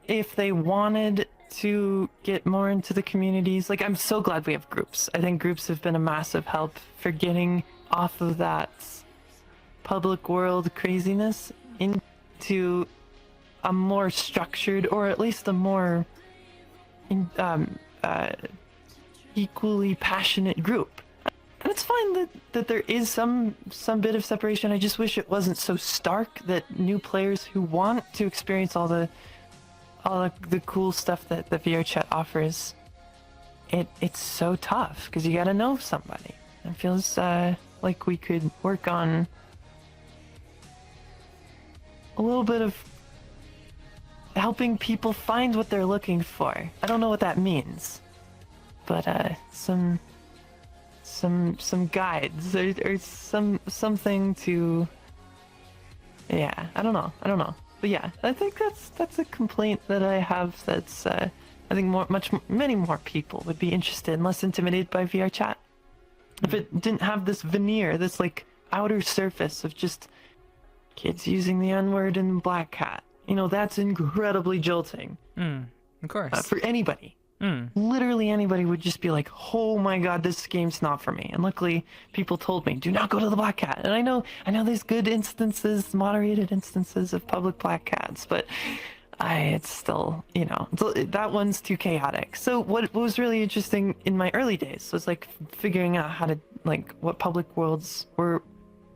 if they wanted to get more into the communities. Like, I'm so glad we have groups. I think groups have been a massive help for getting off of that public world craziness into a more structured, or at least a more in, equally passionate group. And it's fine that there is some bit of separation. I just wish it wasn't so stark that new players who want to experience all the cool stuff that the VRChat offers, it's so tough because you gotta know somebody. It feels like we could work on a little bit of helping people find what they're looking for. I don't know what that means, but some guides or something to, yeah, I don't know. But yeah, I think that's a complaint that I have. That's I think many more people would be interested and less intimidated by VRChat if it didn't have this veneer, this like outer surface of just kids using the N-word and Black Cat. That's incredibly jolting. Of course. For anybody. Literally anybody would just be like, oh my god, this game's not for me. And luckily people told me, do not go to the Black Cat. And I know there's good instances, moderated instances of public Black Cats, but it's still, that one's too chaotic. So what was really interesting in my early days was like figuring out how to, like, what public worlds were.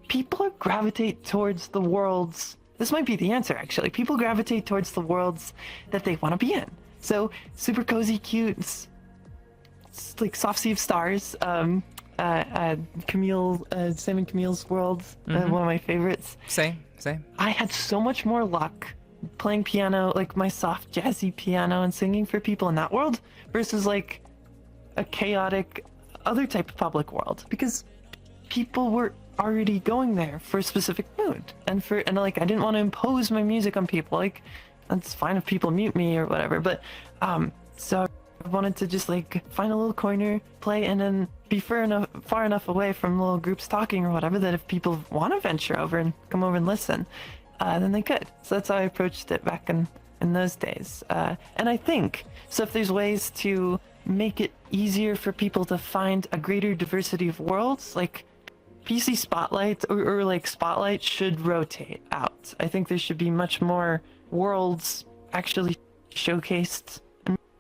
People gravitate towards the worlds. This might be the answer, actually. People gravitate towards the worlds that they want to be in. So, super cozy, cute, it's like Soft Sea of Stars, Camille, Sam and Camille's World, one of my favorites. Same. I had so much more luck playing piano, like my soft, jazzy piano, and singing for people in that world versus like a chaotic other type of public world, because people were already going there for a specific mood, and like I didn't want to impose my music on people. Like, it's fine if people mute me or whatever, but so I wanted to just like find a little corner, play, and then be far enough away from little groups talking or whatever that if people want to venture over and come over and listen, then they could. So that's how I approached it back in those days. And I think so if there's ways to make it easier for people to find a greater diversity of worlds, like PC Spotlight or like Spotlight should rotate out. I think there should be much more worlds actually showcased,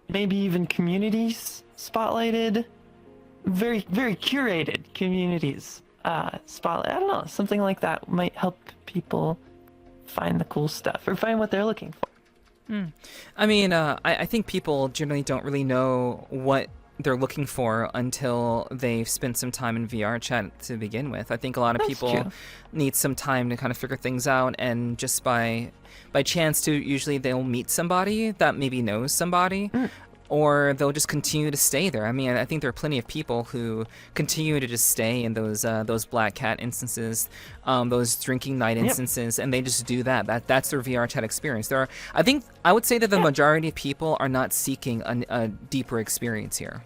maybe even communities spotlighted, very very curated communities spotlight. I don't know, something like that might help people find the cool stuff or find what they're looking for. I mean, I think people generally don't really know what they're looking for until they've spent some time in VRChat to begin with. I think a lot of people need some time to kind of figure things out, and just by chance too, usually they'll meet somebody that maybe knows somebody, or they'll just continue to stay there. I mean, I think there are plenty of people who continue to just stay in those Black Cat instances, those drinking night instances, and they just do that. That's their VRChat experience. I would say that the majority of people are not seeking a deeper experience here.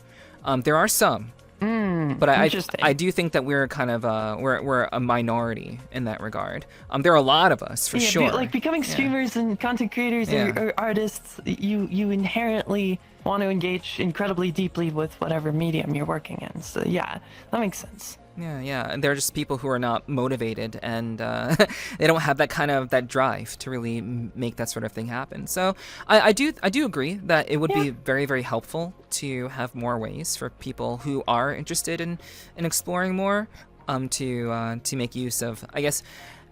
There are some, but I do think that we're kind of we're a minority in that regard. There are a lot of us for sure. Like becoming streamers and content creators or artists, you inherently want to engage incredibly deeply with whatever medium you're working in. So yeah, that makes sense. Yeah, and they're just people who are not motivated, and they don't have that drive to really make that sort of thing happen. So I do agree that it would be very, very helpful to have more ways for people who are interested in exploring more, to make use of, I guess,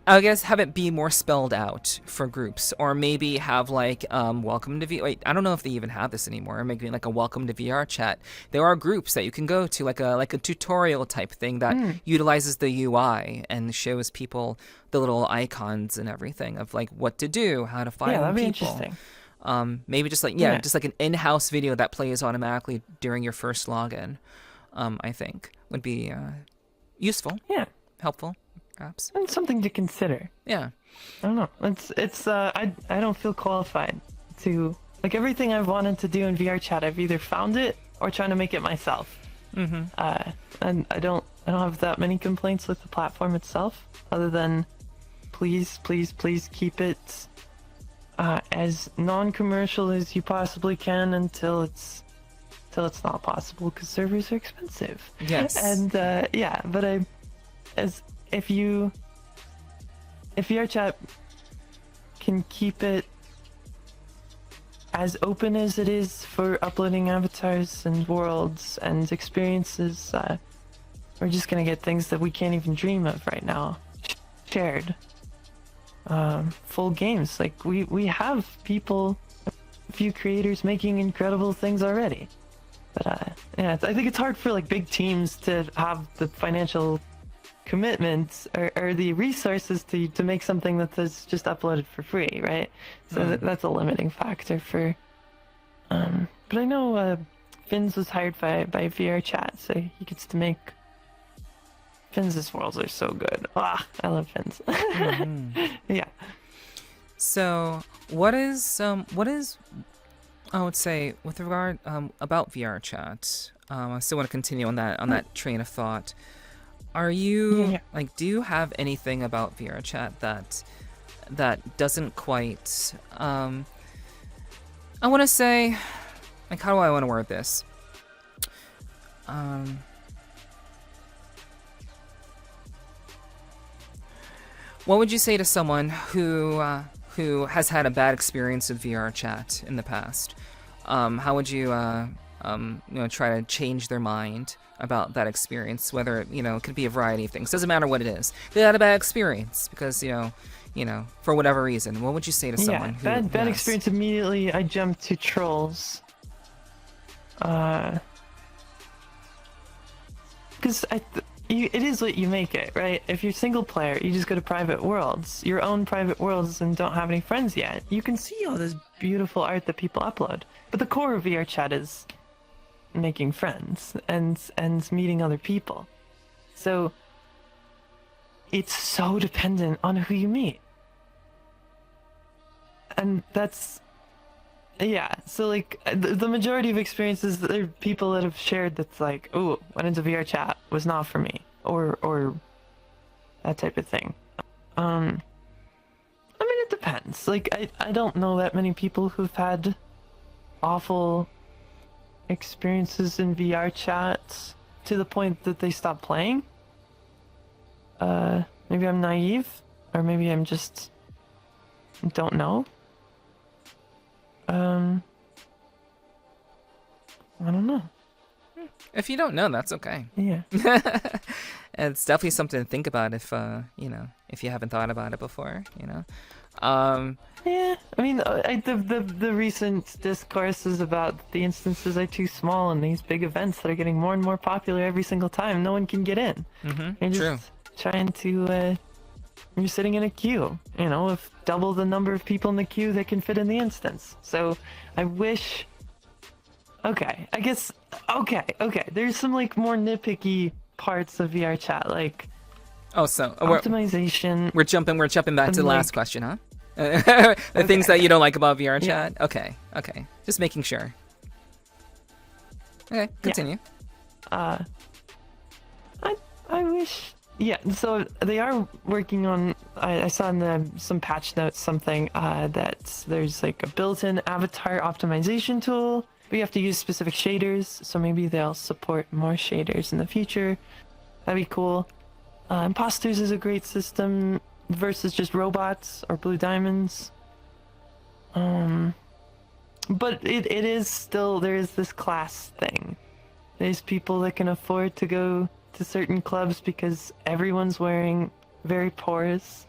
I guess have it be more spelled out for groups, or maybe have like welcome to Wait, I don't know if they even have this anymore. Or maybe like a welcome to VRChat. There are groups that you can go to, like a tutorial type thing that utilizes the UI and shows people the little icons and everything of like what to do, how to find Yeah, that'd be people. interesting. Maybe just like just like an in-house video that plays automatically during your first login. I think would be useful. Yeah. Helpful. Perhaps. And something to consider. Yeah. I don't know. I don't feel qualified to, like, everything I've wanted to do in VRChat, I've either found it or trying to make it myself. And I don't have that many complaints with the platform itself, other than please keep it as non-commercial as you possibly can until it's not possible, because servers are expensive. Yes. And but if VRChat can keep it as open as it is for uploading avatars and worlds and experiences, we're just gonna get things that we can't even dream of right now. Shared. Full games. Like, we have people, a few creators making incredible things already. But I think it's hard for like big teams to have the financial commitments or the resources to make something that's just uploaded for free, right? So that's a limiting factor for. But I know Finns was hired by VRChat, so he gets to make. Finns' worlds are so good. I love Finns. Yeah. So what is I would say with regard about VRChat, I still want to continue on that train of thought. Are you like, do you have anything about VRChat that doesn't quite I want to say, like, how do I want to word this? What would you say to someone who has had a bad experience with VRChat in the past? How would you try to change their mind about that experience? Whether it could be a variety of things. Doesn't matter what it is. They had a bad experience because for whatever reason. What would you say to someone who bad experience? Immediately, I jumped to trolls. Because it is what you make it, right? If you're single player, you just go to private worlds, your own private worlds, and don't have any friends yet. You can see all this beautiful art that people upload, but the core of VRChat is making friends and meeting other people. So it's so dependent on who you meet, and that's. Yeah, so like the majority of experiences, there are people that have shared that's like, oh, went into VRChat, was not for me, or that type of thing. I mean, it depends. Like, I don't know that many people who've had awful experiences in VRChat to the point that they stop playing. Maybe I'm naive, or maybe I'm just don't know. I don't know. If you don't know, that's okay. Yeah. It's definitely something to think about if you haven't thought about it before. Yeah, I mean, the recent discourses about the instances are too small and these big events that are getting more and more popular every single time. No one can get in. You're just True. trying to. You're sitting in a queue, with double the number of people in the queue that can fit in the instance. So I wish. Okay, I guess. Okay. There's some like more nitpicky parts of VRChat, like. Oh, so optimization. We're jumping back to the last question, huh? The things that you don't like about VRChat. Yeah. Okay. Just making sure. Okay, continue. Yeah. I wish. Yeah, so they are working on. I saw in some patch notes something that there's like a built-in avatar optimization tool. But you have to use specific shaders, so maybe they'll support more shaders in the future. That'd be cool. Imposters is a great system versus just robots or blue diamonds. But it is still, there is this class thing. There's people that can afford to go to certain clubs because everyone's wearing very porous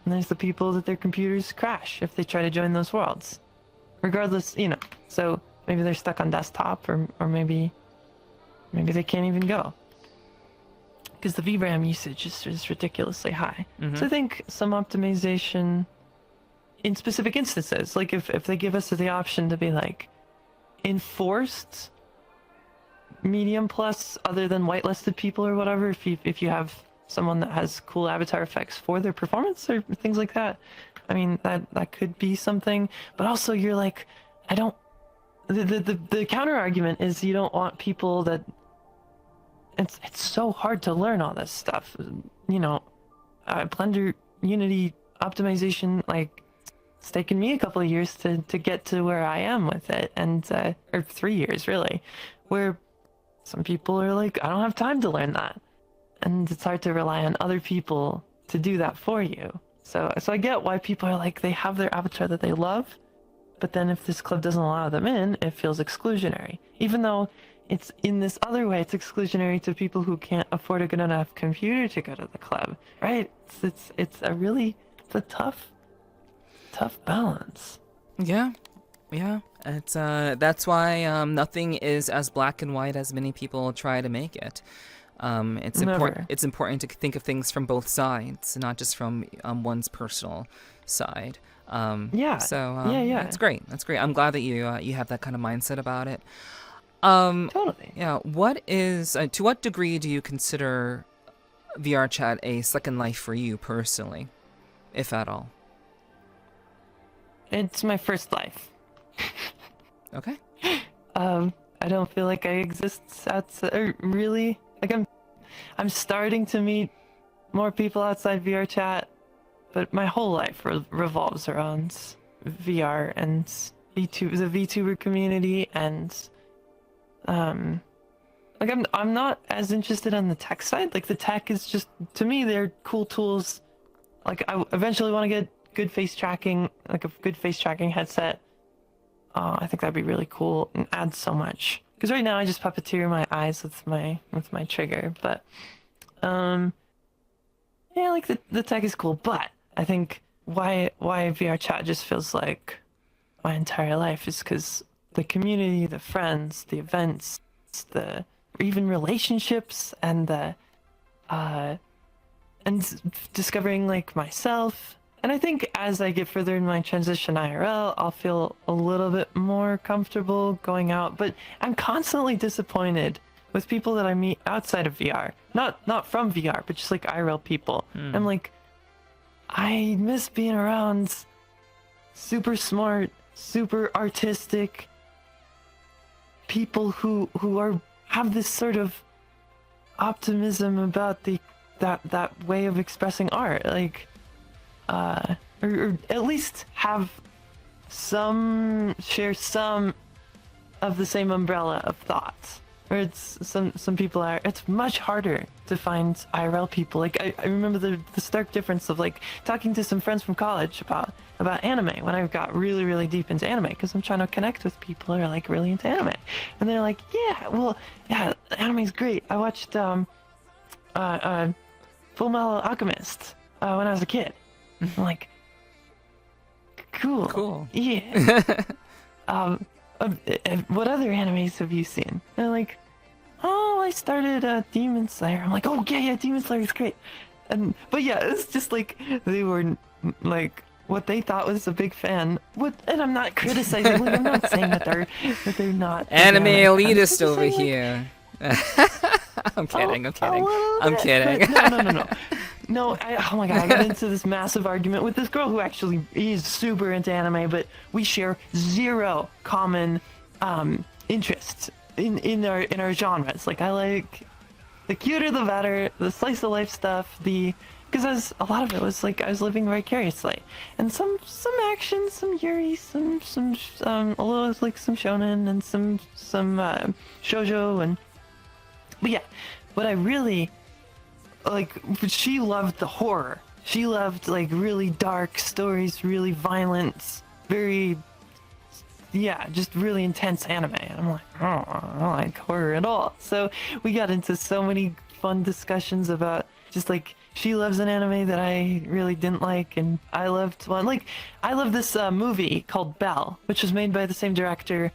And there's the people that their computers crash if they try to join those worlds. Regardless, so maybe they're stuck on desktop, or maybe they can't even go. Because the VRAM usage is ridiculously high. So I think some optimization in specific instances, like if they give us the option to be like enforced medium plus other than whitelisted people or whatever, if you have someone that has cool avatar effects for their performance or things like that, I mean that could be something. But also you're like, I don't, the counter argument is you don't want people that it's so hard to learn all this stuff, Blender Unity optimization, like it's taken me a couple of years to get to where I am with it, and or 3 years really, where some people are like, I don't have time to learn that, and it's hard to rely on other people to do that for you. So I get why people are like, they have their avatar that they love, but then if this club doesn't allow them in, it feels exclusionary, even though it's in this other way, it's exclusionary to people who can't afford a good enough computer to go to the club, right? It's a tough balance. Yeah. It's that's why nothing is as black and white as many people try to make it. It's important. It's important to think of things from both sides, not just from one's personal side. It's great. That's great. I'm glad that you have that kind of mindset about it. Totally. Yeah. What is to what degree do you consider VRChat a second life for you personally, if at all? It's my first life. Okay. I don't feel like I exist outside, really. Like I'm starting to meet more people outside VRChat, but my whole life revolves around VR and the VTuber community, and like I'm not as interested on the tech side. Like the tech is just, to me, they're cool tools. Like I eventually want to get good face tracking, like a good face tracking headset. I think that'd be really cool and add so much. Because right now I just puppeteer my eyes with my trigger. But like the tech is cool. But I think why VRChat just feels like my entire life is because the community, the friends, the events, the even relationships, and and discovering like myself. And I think as I get further in my transition IRL, I'll feel a little bit more comfortable going out. But I'm constantly disappointed with people that I meet outside of VR. Not from VR, but just like IRL people. I'm like, I miss being around super smart, super artistic people who have this sort of optimism about that way of expressing art. Like, or at least share some of the same umbrella of thoughts. Or it's some people it's much harder to find IRL people. Like I remember the stark difference of like talking to some friends from college about anime when I got really, really deep into anime, because I'm trying to connect with people who are like really into anime. And they're like, yeah, anime's great. I watched Full Metal Alchemist when I was a kid. I'm like, cool. Yeah. What other animes have you seen? And they're like, I started Demon Slayer. I'm like, oh yeah, Demon Slayer is great. But yeah, it's just like they were like what they thought was a big fan. And I'm not criticizing. Like, I'm not saying that they're not anime elitist over here. I'm kidding. I'm kidding. No. No, oh my god, I got into this massive argument with this girl who actually is super into anime, but we share zero common interests in our genres. Like, I like the cuter the better, the slice of life stuff, because a lot of it was like I was living vicariously, and some action, some yuri, some a little like some shonen and some shoujo, but yeah, what I really like, she loved the horror. She loved like really dark stories, really violent, just really intense anime. And I'm like, I don't like horror at all. So we got into so many fun discussions about just like she loves an anime that I really didn't like, and I loved one. Like, I love this movie called Belle, which was made by the same director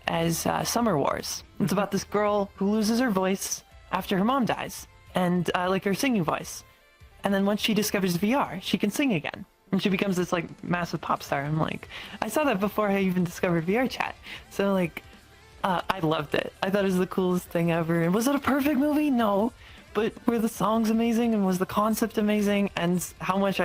as Summer Wars. It's about this girl who loses her voice after her mom dies, and like her singing voice. And then once she discovers VR, she can sing again. And she becomes this like massive pop star. I'm like, I saw that before I even discovered VRChat. So like, I loved it. I thought it was the coolest thing ever. And was it a perfect movie? No. But were the songs amazing, and was the concept amazing, and how much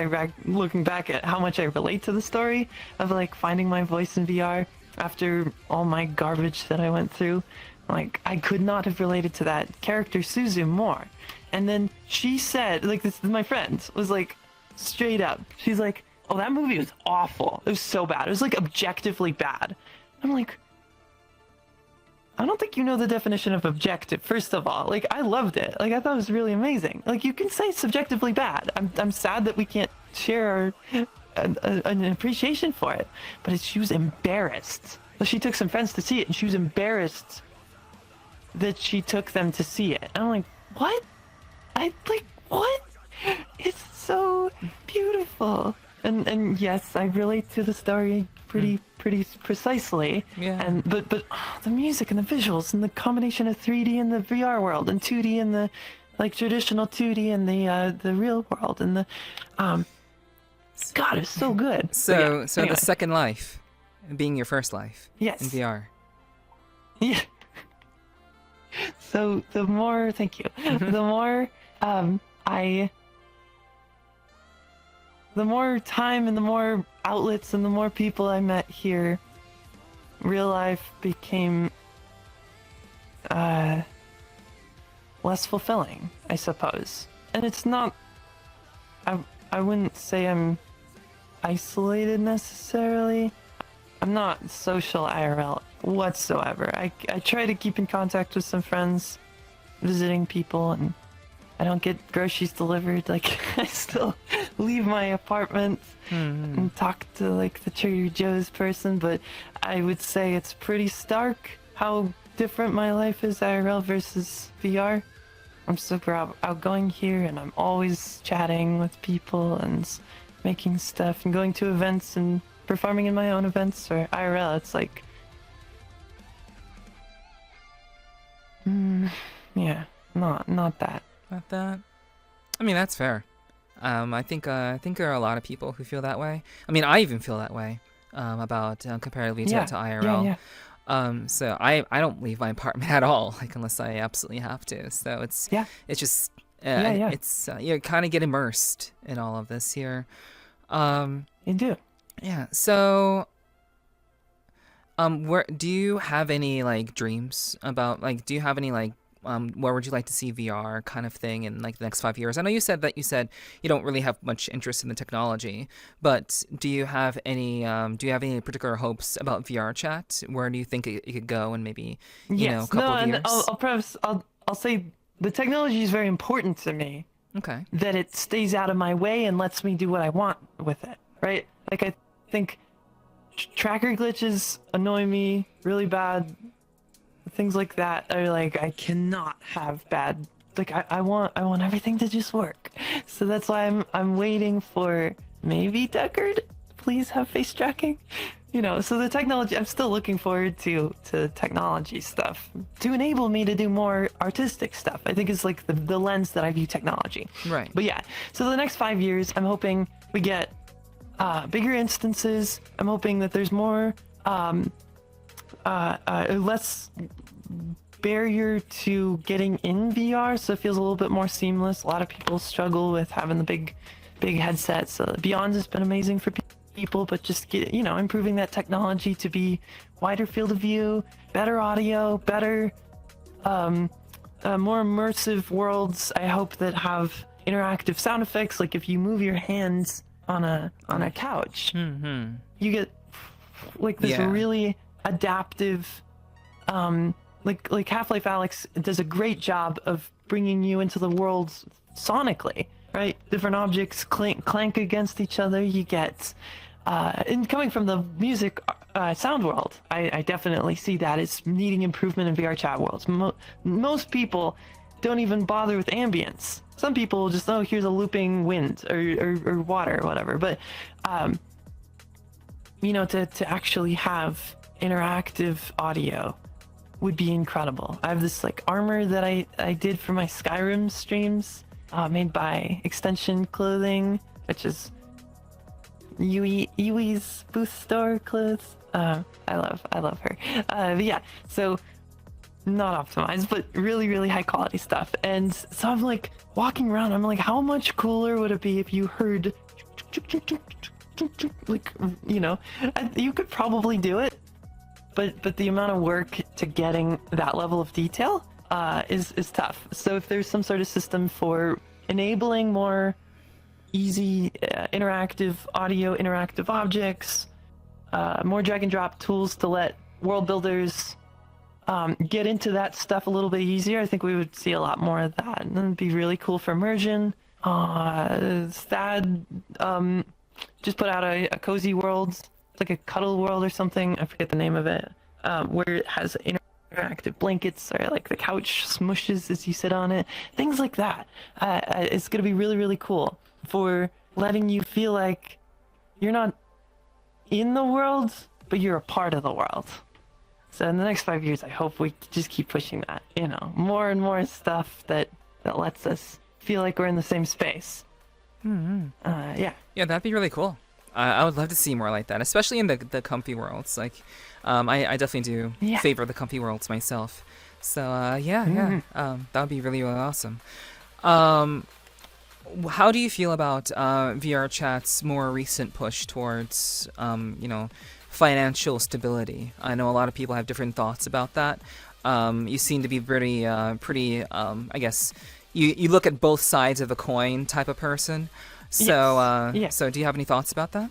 looking back at how much I relate to the story of like finding my voice in VR after all my garbage that I went through. Like, I could not have related to that character Suzu more. And then she said, like, this my friend was like, straight up, she's like, oh, that movie was awful. It was so bad. It was like objectively bad. I'm like, I don't think you know the definition of objective, first of all. Like, I loved it. Like, I thought it was really amazing. Like, you can say subjectively bad. I'm sad that we can't share an appreciation for it. But she was embarrassed. So she took some friends to see it, and she was embarrassed that she took them to see it. And I'm like, what? What? It's so beautiful. And yes, I relate to the story pretty precisely. Yeah. And but the music and the visuals and the combination of 3D in the VR world and 2D in the like traditional 2D in the real world, and the God, it's so good. So anyway. The second life being your first life. Yes. In VR. Yeah. So the more, thank you. The more the more time and the more outlets and the more people I met here, real life became less fulfilling, I suppose. And it's not, I wouldn't say I'm isolated necessarily. I'm not social IRL whatsoever. I try to keep in contact with some friends, visiting people, and I don't get groceries delivered. Like, I still leave my apartment and talk to like the Trader Joe's person, but I would say it's pretty stark how different my life is IRL versus VR. I'm super outgoing here, and I'm always chatting with people and making stuff and going to events and performing in my own events. Or IRL, it's like, yeah, not that. Not that. I mean, that's fair. I think there are a lot of people who feel that way. I mean, I even feel that way about comparatively to IRL. Yeah. So I don't leave my apartment at all, like unless I absolutely have to. So it's just it's you kind of get immersed in all of this here. You do. Yeah. So where do you have any like dreams about, like, do you have any like where would you like to see VR kind of thing in like the next 5 years? I know you said you don't really have much interest in the technology, but do you have any particular hopes about VRChat? Where do you think it could go in maybe a couple of years? I'll say the technology is very important to me. Okay. That it stays out of my way and lets me do what I want with it, right? Like, I think tracker glitches annoy me really bad. Things like that are like, I cannot have bad, like, I want everything to just work. So that's why I'm waiting for maybe Deckard, please have face tracking. So the technology, I'm still looking forward to technology stuff to enable me to do more artistic stuff. I think is like the lens that I view technology. Right. But yeah, so the next 5 years, I'm hoping we get bigger instances. I'm hoping that there's more less barrier to getting in VR, so it feels a little bit more seamless. A lot of people struggle with having the big headsets. So Beyond has been amazing for people, but just improving that technology to be wider field of view, better audio, better more immersive worlds. I hope that have interactive sound effects, like if you move your hands on a couch, you get like this really adaptive, like Half-Life Alyx does a great job of bringing you into the world sonically, right? Different objects clank against each other. You get, and coming from the music sound world, I definitely see that as needing improvement in VRChat worlds. Most people don't even bother with ambience. some people just, oh, here's a looping wind or water or whatever. But, you know, to actually have interactive audio would be incredible. I have this like armor that I did for my Skyrim streams, made by Extension Clothing, which is Yui's booth store clothes. I love her. But yeah, so not optimized, but really, really high quality stuff. And so I'm like walking around, I'm like, how much cooler would it be if you heard like, you know, you could probably do it, but the amount of work to getting that level of detail is tough. So if there's some sort of system for enabling more easy interactive audio, interactive objects, more drag and drop tools to let world builders get into that stuff a little bit easier, I think we would see a lot more of that. And it'd be really cool for immersion. Thad just put out a cozy world, like a cuddle world or something. I forget the name of it, where it has interactive blankets or like the couch smushes as you sit on it. Things like that. It's going to be really, really cool for letting you feel like you're not in the world, but you're a part of the world. So in the next 5 years, I hope we just keep pushing that, you know, more and more stuff that lets us feel like we're in the same space. Yeah. Yeah, that'd be really cool. I would love to see more like that, especially in the comfy worlds. Like, I definitely do favor the comfy worlds myself. So that would be really, really awesome. How do you feel about VRChat's more recent push towards, financial stability? I know a lot of people have different thoughts about that. You seem to be pretty, I guess, you look at both sides of the coin type of person. So, so do you have any thoughts about that?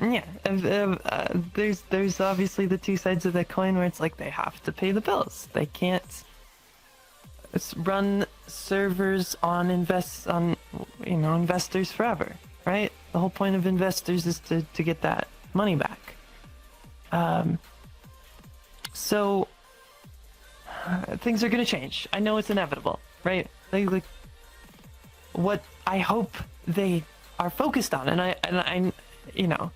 Yeah, there's obviously the two sides of the coin where it's like they have to pay the bills. They can't run servers on investors forever, right? The whole point of investors is to get that money back. So things are gonna change. I know it's inevitable, right? Like what I hope they are focused on, and I you know,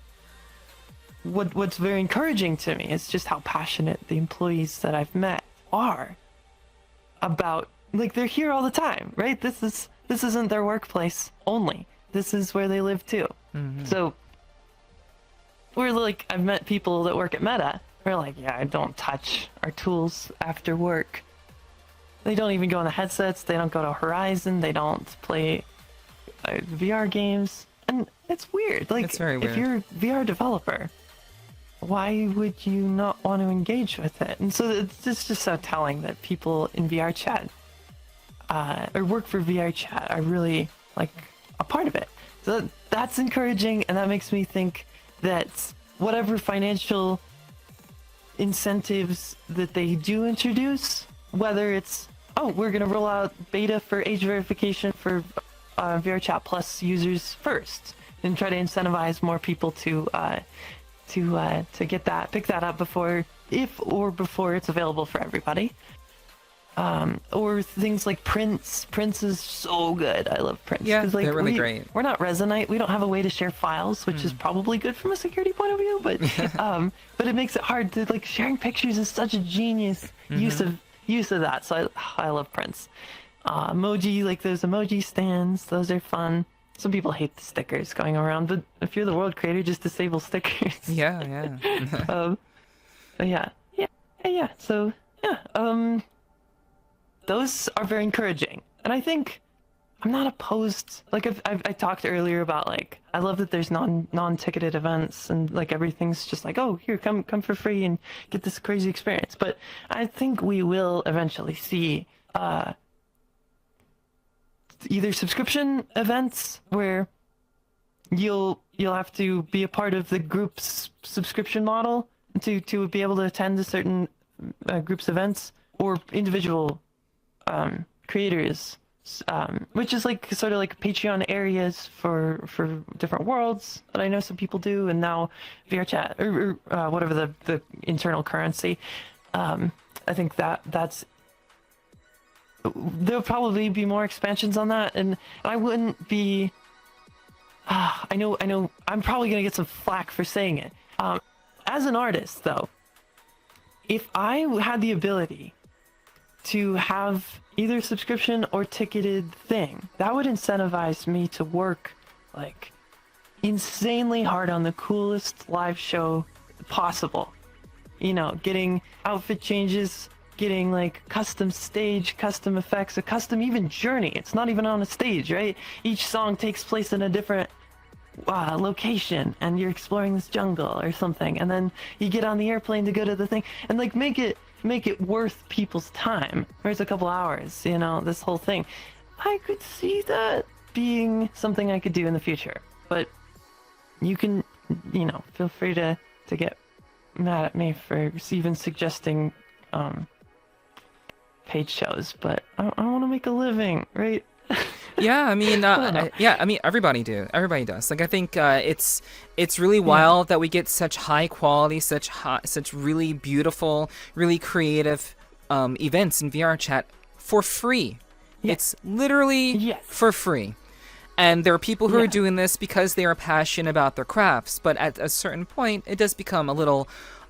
what's very encouraging to me is just how passionate the employees that I've met are about, like, they're here all the time, right? This isn't their workplace only. This is where they live too. So we're like, I've met people that work at Meta. We're like, yeah, I don't touch our tools after work. They don't even go on the headsets. They don't go to Horizon. They don't play VR games. And it's weird. Like, it's very weird. If you're a VR developer, why would you not want to engage with it? And so it's just so telling that people in VRChat or work for VRChat are really like a part of it. So that's encouraging, and that makes me think that whatever financial incentives that they do introduce, whether it's, oh, we're going to roll out beta for age verification for VRChat Plus users first, and try to incentivize more people to get that, pick that up before it's available for everybody. Or things like Prince. Prince is so good. I love Prince. Yeah, like, they're really great. We're not Resonite. We don't have a way to share files, which is probably good from a security point of view. But it makes it hard to, like, sharing pictures is such a genius use of that. So I love Prince. Emoji, like those emoji stands, those are fun. Some people hate the stickers going around, but if you're the world creator, just disable stickers. Yeah. So those are very encouraging, and I think I'm not opposed. Like I talked earlier about, like, I love that there's non-ticketed events, and like everything's just like, oh, here, come for free and get this crazy experience. But I think we will eventually see either subscription events where you'll have to be a part of the group's subscription model to be able to attend a certain group's events, or individual creators, which is like sort of like Patreon areas for different worlds that I know some people do, and now VRChat or whatever the internal currency. I think that's there'll probably be more expansions on that, and I wouldn't be. I know. I'm probably gonna get some flack for saying it. As an artist, though, if I had the ability to have either subscription or ticketed thing, that would incentivize me to work like insanely hard on the coolest live show possible. You know, getting outfit changes, getting like custom stage, custom effects, a custom even journey. It's not even on a stage, right? Each song takes place in a different location, and you're exploring this jungle or something, and then you get on the airplane to go to the thing, and like make it worth people's time. Whereas a couple hours, you know, this whole thing. I could see that being something I could do in the future, but you can, you know, feel free to get mad at me for even suggesting paid shows, but I want to make a living, right? Yeah, I mean, everybody does. Like, I think it's really wild that we get such high quality, such really beautiful, really creative events in VRChat for free. Yeah. It's literally for free. And there are people who are doing this because they are passionate about their crafts, but at a certain point, it does become a little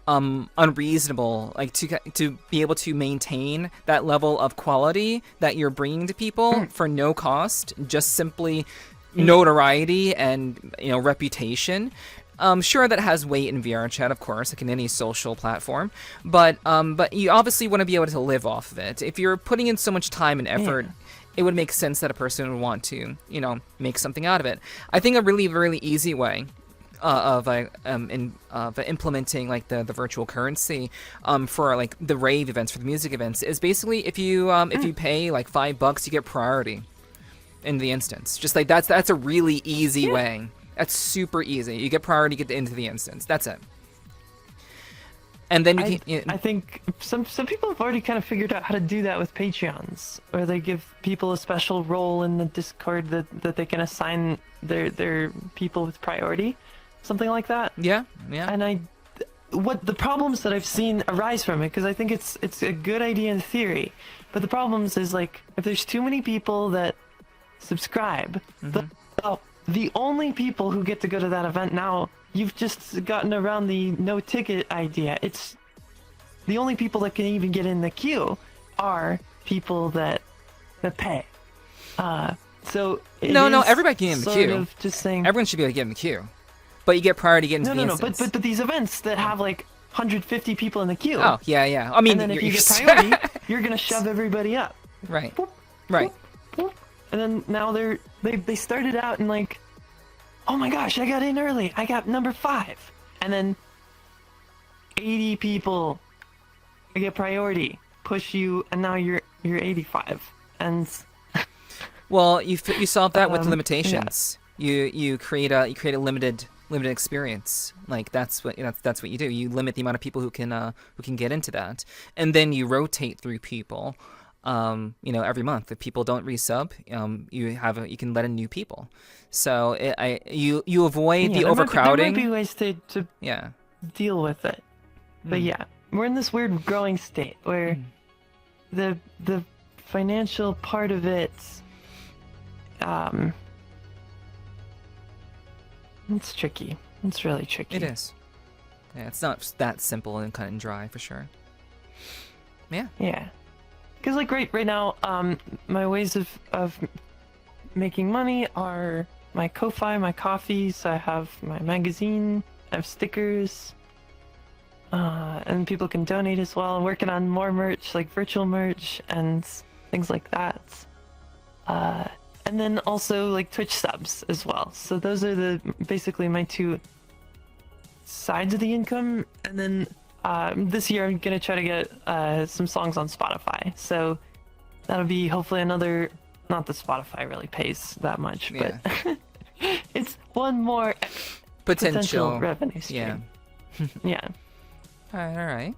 unreasonable, like to be able to maintain that level of quality that you're bringing to people for no cost, just simply notoriety and, you know, reputation. Sure, that has weight in VRChat, of course, like in any social platform, but you obviously want to be able to live off of it. If you're putting in so much time and effort, it would make sense that a person would want to, you know, make something out of it. I think a really, really easy way of implementing like the virtual currency for like the rave events, for the music events, is basically if you pay like $5, you get priority in the instance. Just like that's a really easy way. That's super easy. You get priority, get into the instance. That's it. And then I think some people have already kind of figured out how to do that with Patreons, where they give people a special role in the Discord that they can assign their people with priority, something like that. Yeah. And what the problems that I've seen arise from it, because I think it's a good idea in theory, but the problems is like if there's too many people that subscribe, the only people who get to go to that event now. You've just gotten around the no ticket idea. It's the only people that can even get in the queue are people that pay. So no, everybody can get in the queue. Just saying, everyone should be able to get in the queue, but you get priority to get into the instance. But these events that have like 150 people in the queue. Oh yeah. I mean, and then if you get priority, you're gonna shove everybody up. Right. Boop, right. Boop, boop. And then now they started out in like, oh my gosh, I got in early. I got number 5. And then 80 people get priority, push you, and now you're 85. And well, you solve that with limitations. Yeah. You create a limited experience. Like that's what you do. You limit the amount of people who can get into that, and then you rotate through people. Every month. If people don't resub, you can let in new people. So you avoid the overcrowding. There might be ways to deal with it. But we're in this weird growing state where the financial part of it, it's tricky. It's really tricky. It is. Yeah, it's not that simple and cut and dry for sure. Yeah. Yeah. Because like right now, my ways of making money are my Ko-Fi, my coffees. I have my magazine. I have stickers, and people can donate as well. I'm working on more merch, like virtual merch and things like that. And then also like Twitch subs as well. So those are basically my 2 sides of the income, and then. This year I'm gonna try to get some songs on Spotify, so that'll be hopefully another. Not that Spotify really pays that much, but it's one more potential revenue stream. Yeah. All right.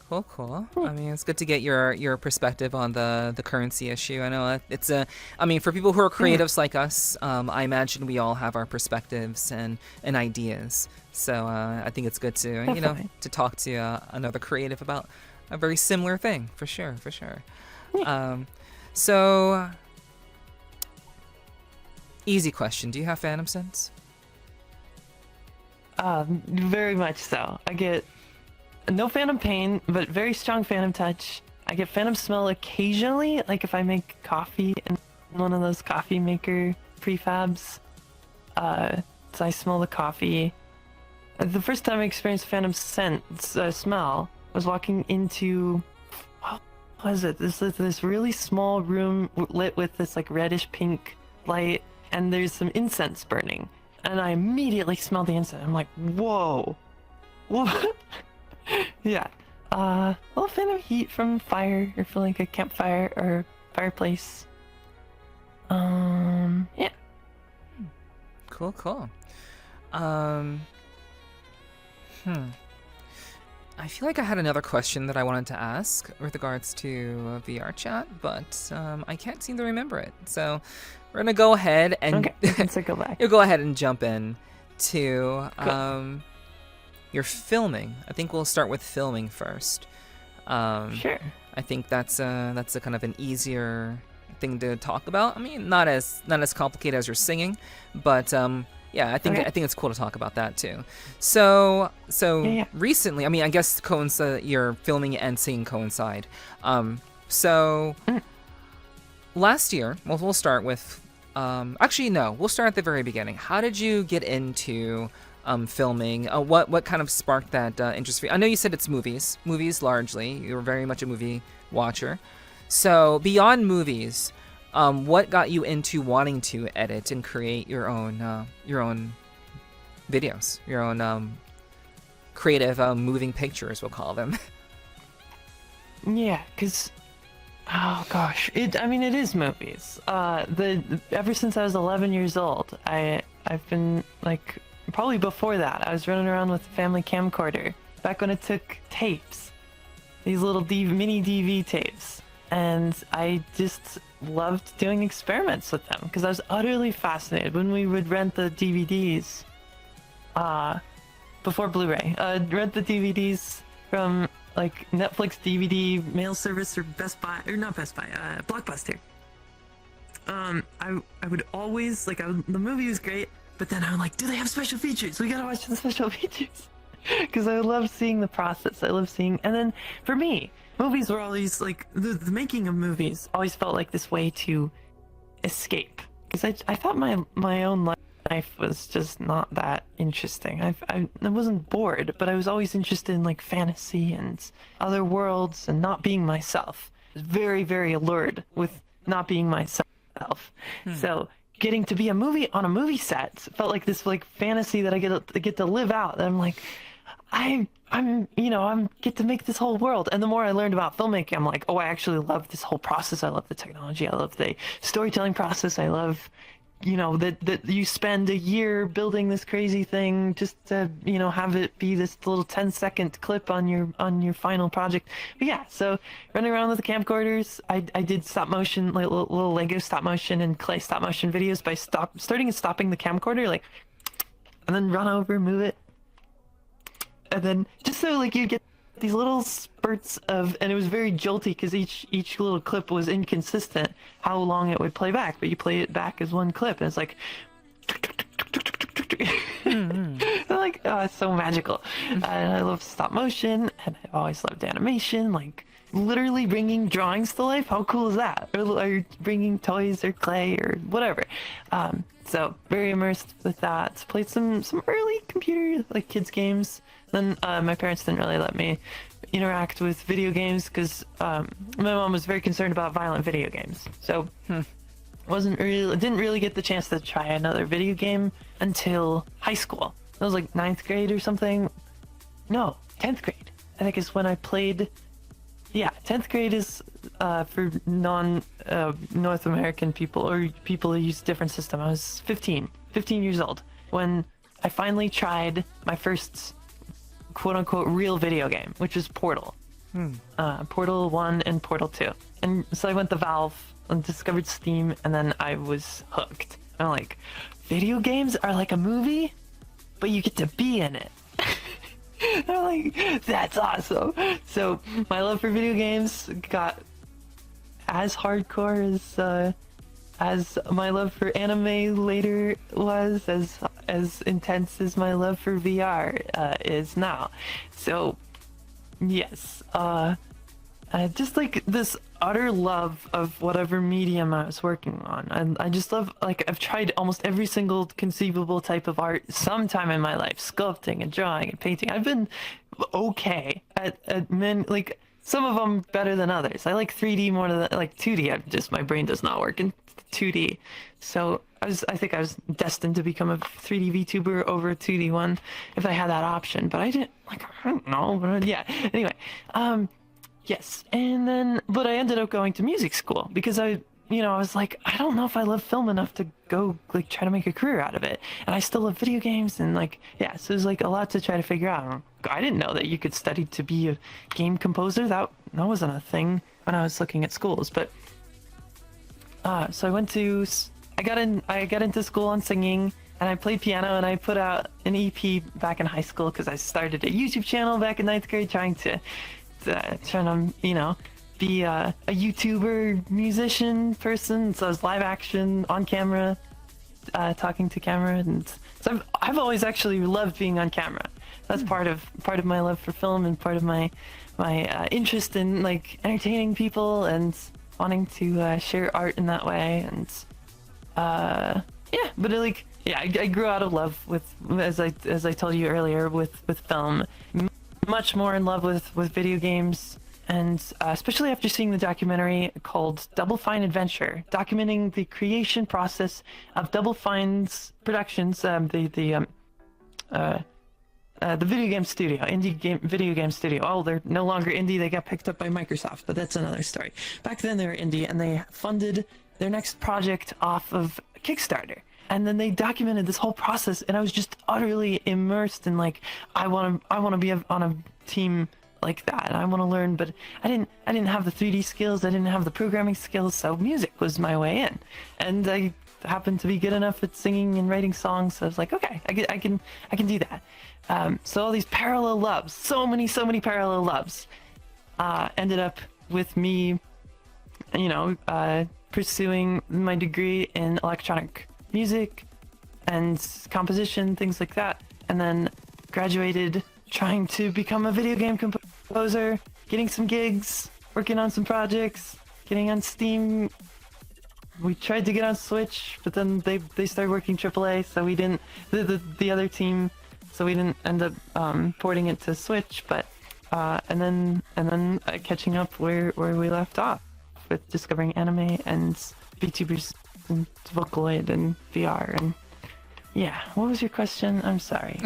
Cool. I mean, it's good to get your perspective on the currency issue. I know it's for people who are creatives like us, I imagine we all have our perspectives and ideas. So I think it's good to to talk to another creative about a very similar thing, for sure. So, easy question. Do you have Phantom Sense? Very much so. I get no phantom pain, but very strong phantom touch. I get phantom smell occasionally, like if I make coffee in one of those coffee maker prefabs. So I smell the coffee. The first time I experienced phantom scent smell was walking into, what was it? This really small room lit with this like reddish pink light, and there's some incense burning. And I immediately smelled the incense. I'm like, whoa. What? Yeah. A little fan of heat from fire, or from like a campfire or fireplace. Yeah. Cool. I feel like I had another question that I wanted to ask with regards to VRChat, but I can't seem to remember it. So we're gonna go ahead and Go back. you'll go ahead and jump in to your filming. I think we'll start with filming first. Sure. I think that's a kind of an easier thing to talk about. I mean, not as complicated as your singing, but yeah, I think it's cool to talk about that too. So Yeah. recently, I mean, I guess your filming and singing coincide. Last year, well, we'll start with. Actually, no, we'll start at the very beginning. How did you get into filming? What kind of sparked that interest for you? I know you said it's movies largely. You're very much a movie watcher. So beyond movies, what got you into wanting to edit and create your own videos, your own creative moving pictures, we'll call them? Yeah, because oh gosh, it is movies. Ever since I was 11 years old, I've been like, probably before that, I was running around with a family camcorder back when it took tapes, these little mini DV tapes, and I just loved doing experiments with them because I was utterly fascinated when we would rent the DVDs before Blu-ray. Rent the DVDs from like Netflix DVD mail service or Best Buy, or not Best Buy, Blockbuster. I would always like, the movie was great, but then I would like, do they have special features? We gotta watch the special features because I love seeing the process. I love seeing, and then for me, movies were always like, the making of movies always felt like this way to escape, because I thought my own life was just not that interesting. I wasn't bored, but I was always interested in like fantasy and other worlds and not being myself. I was very, very allured with not being myself. So getting to be on a movie set felt like this like fantasy that I get to live out. And I'm like, I'm get to make this whole world. And the more I learned about filmmaking, I'm like, oh, I actually love this whole process. I love the technology. I love the storytelling process. I love, that you spend a year building this crazy thing just to, have it be this little 10-second clip on your final project. But yeah, so running around with the camcorders, I did stop motion, like little Lego stop motion and clay stop motion videos by starting and stopping the camcorder, and then run over, move it. And then just so like you get these little spurts of, and it was very jolty because each little clip was inconsistent how long it would play back, but you play it back as one clip and it's like like, oh, it's so magical. And I love stop motion, and I've always loved animation, like literally bringing drawings to life. How cool is that? Or bringing toys or clay or whatever. So very immersed with that. Played some early computer, like kids games. Then my parents didn't really let me interact with video games because my mom was very concerned about violent video games. So didn't really get the chance to try another video game until high school. It was like 9th grade or something. No, 10th grade. I think is when I played. Yeah, 10th grade is for North American people or people who use a different system. I was 15 years old when I finally tried my first quote-unquote real video game, which is Portal. Portal 1 and Portal 2. And so I went to Valve and discovered Steam, and then I was hooked. And I'm like, video games are like a movie, but you get to be in it. I'm like, that's awesome. So my love for video games got as hardcore as my love for anime later was, as intense as my love for VR is now. So yes, just like this utter love of whatever medium I was working on. And I just love, like, I've tried almost every single conceivable type of art sometime in my life, sculpting and drawing and painting. I've been okay at like, some of them better than others. I like 3D more than like 2D. My brain does not work in 2D. So I think I was destined to become a 3D VTuber over a 2D one if I had that option, but I didn't, like, I don't know, but yeah. Anyway, yes, and then, but I ended up going to music school because I was like, I don't know if I love film enough to go, like, try to make a career out of it. And I still love video games, and, like, yeah, so there's, like, a lot to try to figure out. I didn't know that you could study to be a game composer. That wasn't a thing when I was looking at schools, but, so I got into school on singing, and I played piano, and I put out an EP back in high school because I started a YouTube channel back in 9th grade trying to be a YouTuber musician person. So I was live action on camera, talking to camera, and so I've always actually loved being on camera. That's part of my love for film and part of my interest in, like, entertaining people and wanting to share art in that way. And yeah, but I grew out of love with, as I told you earlier, with film. Much more in love with video games, and especially after seeing the documentary called Double Fine Adventure, documenting the creation process of Double Fine's productions, the video game studio, video game studio. Oh, they're no longer indie, they got picked up by Microsoft, but that's another story. Back then they were indie, and they funded their next project off of Kickstarter. And then they documented this whole process, and I was just utterly immersed in, like, I want to be on a team like that, and I want to learn, but I didn't have the 3D skills, I didn't have the programming skills, so music was my way in. And I happened to be good enough at singing and writing songs, so I was like, okay, I can do that. So all these parallel loves, so many parallel loves, ended up with me, pursuing my degree in electronic music and composition, things like that, and then graduated trying to become a video game composer, getting some gigs, working on some projects, getting on Steam. We tried to get on Switch, but then they started working AAA, so we didn't, the other team, so we didn't end up porting it to Switch, but and then catching up where we left off with discovering anime and VTubers and Vocaloid and VR. And yeah, what was your question? I'm sorry.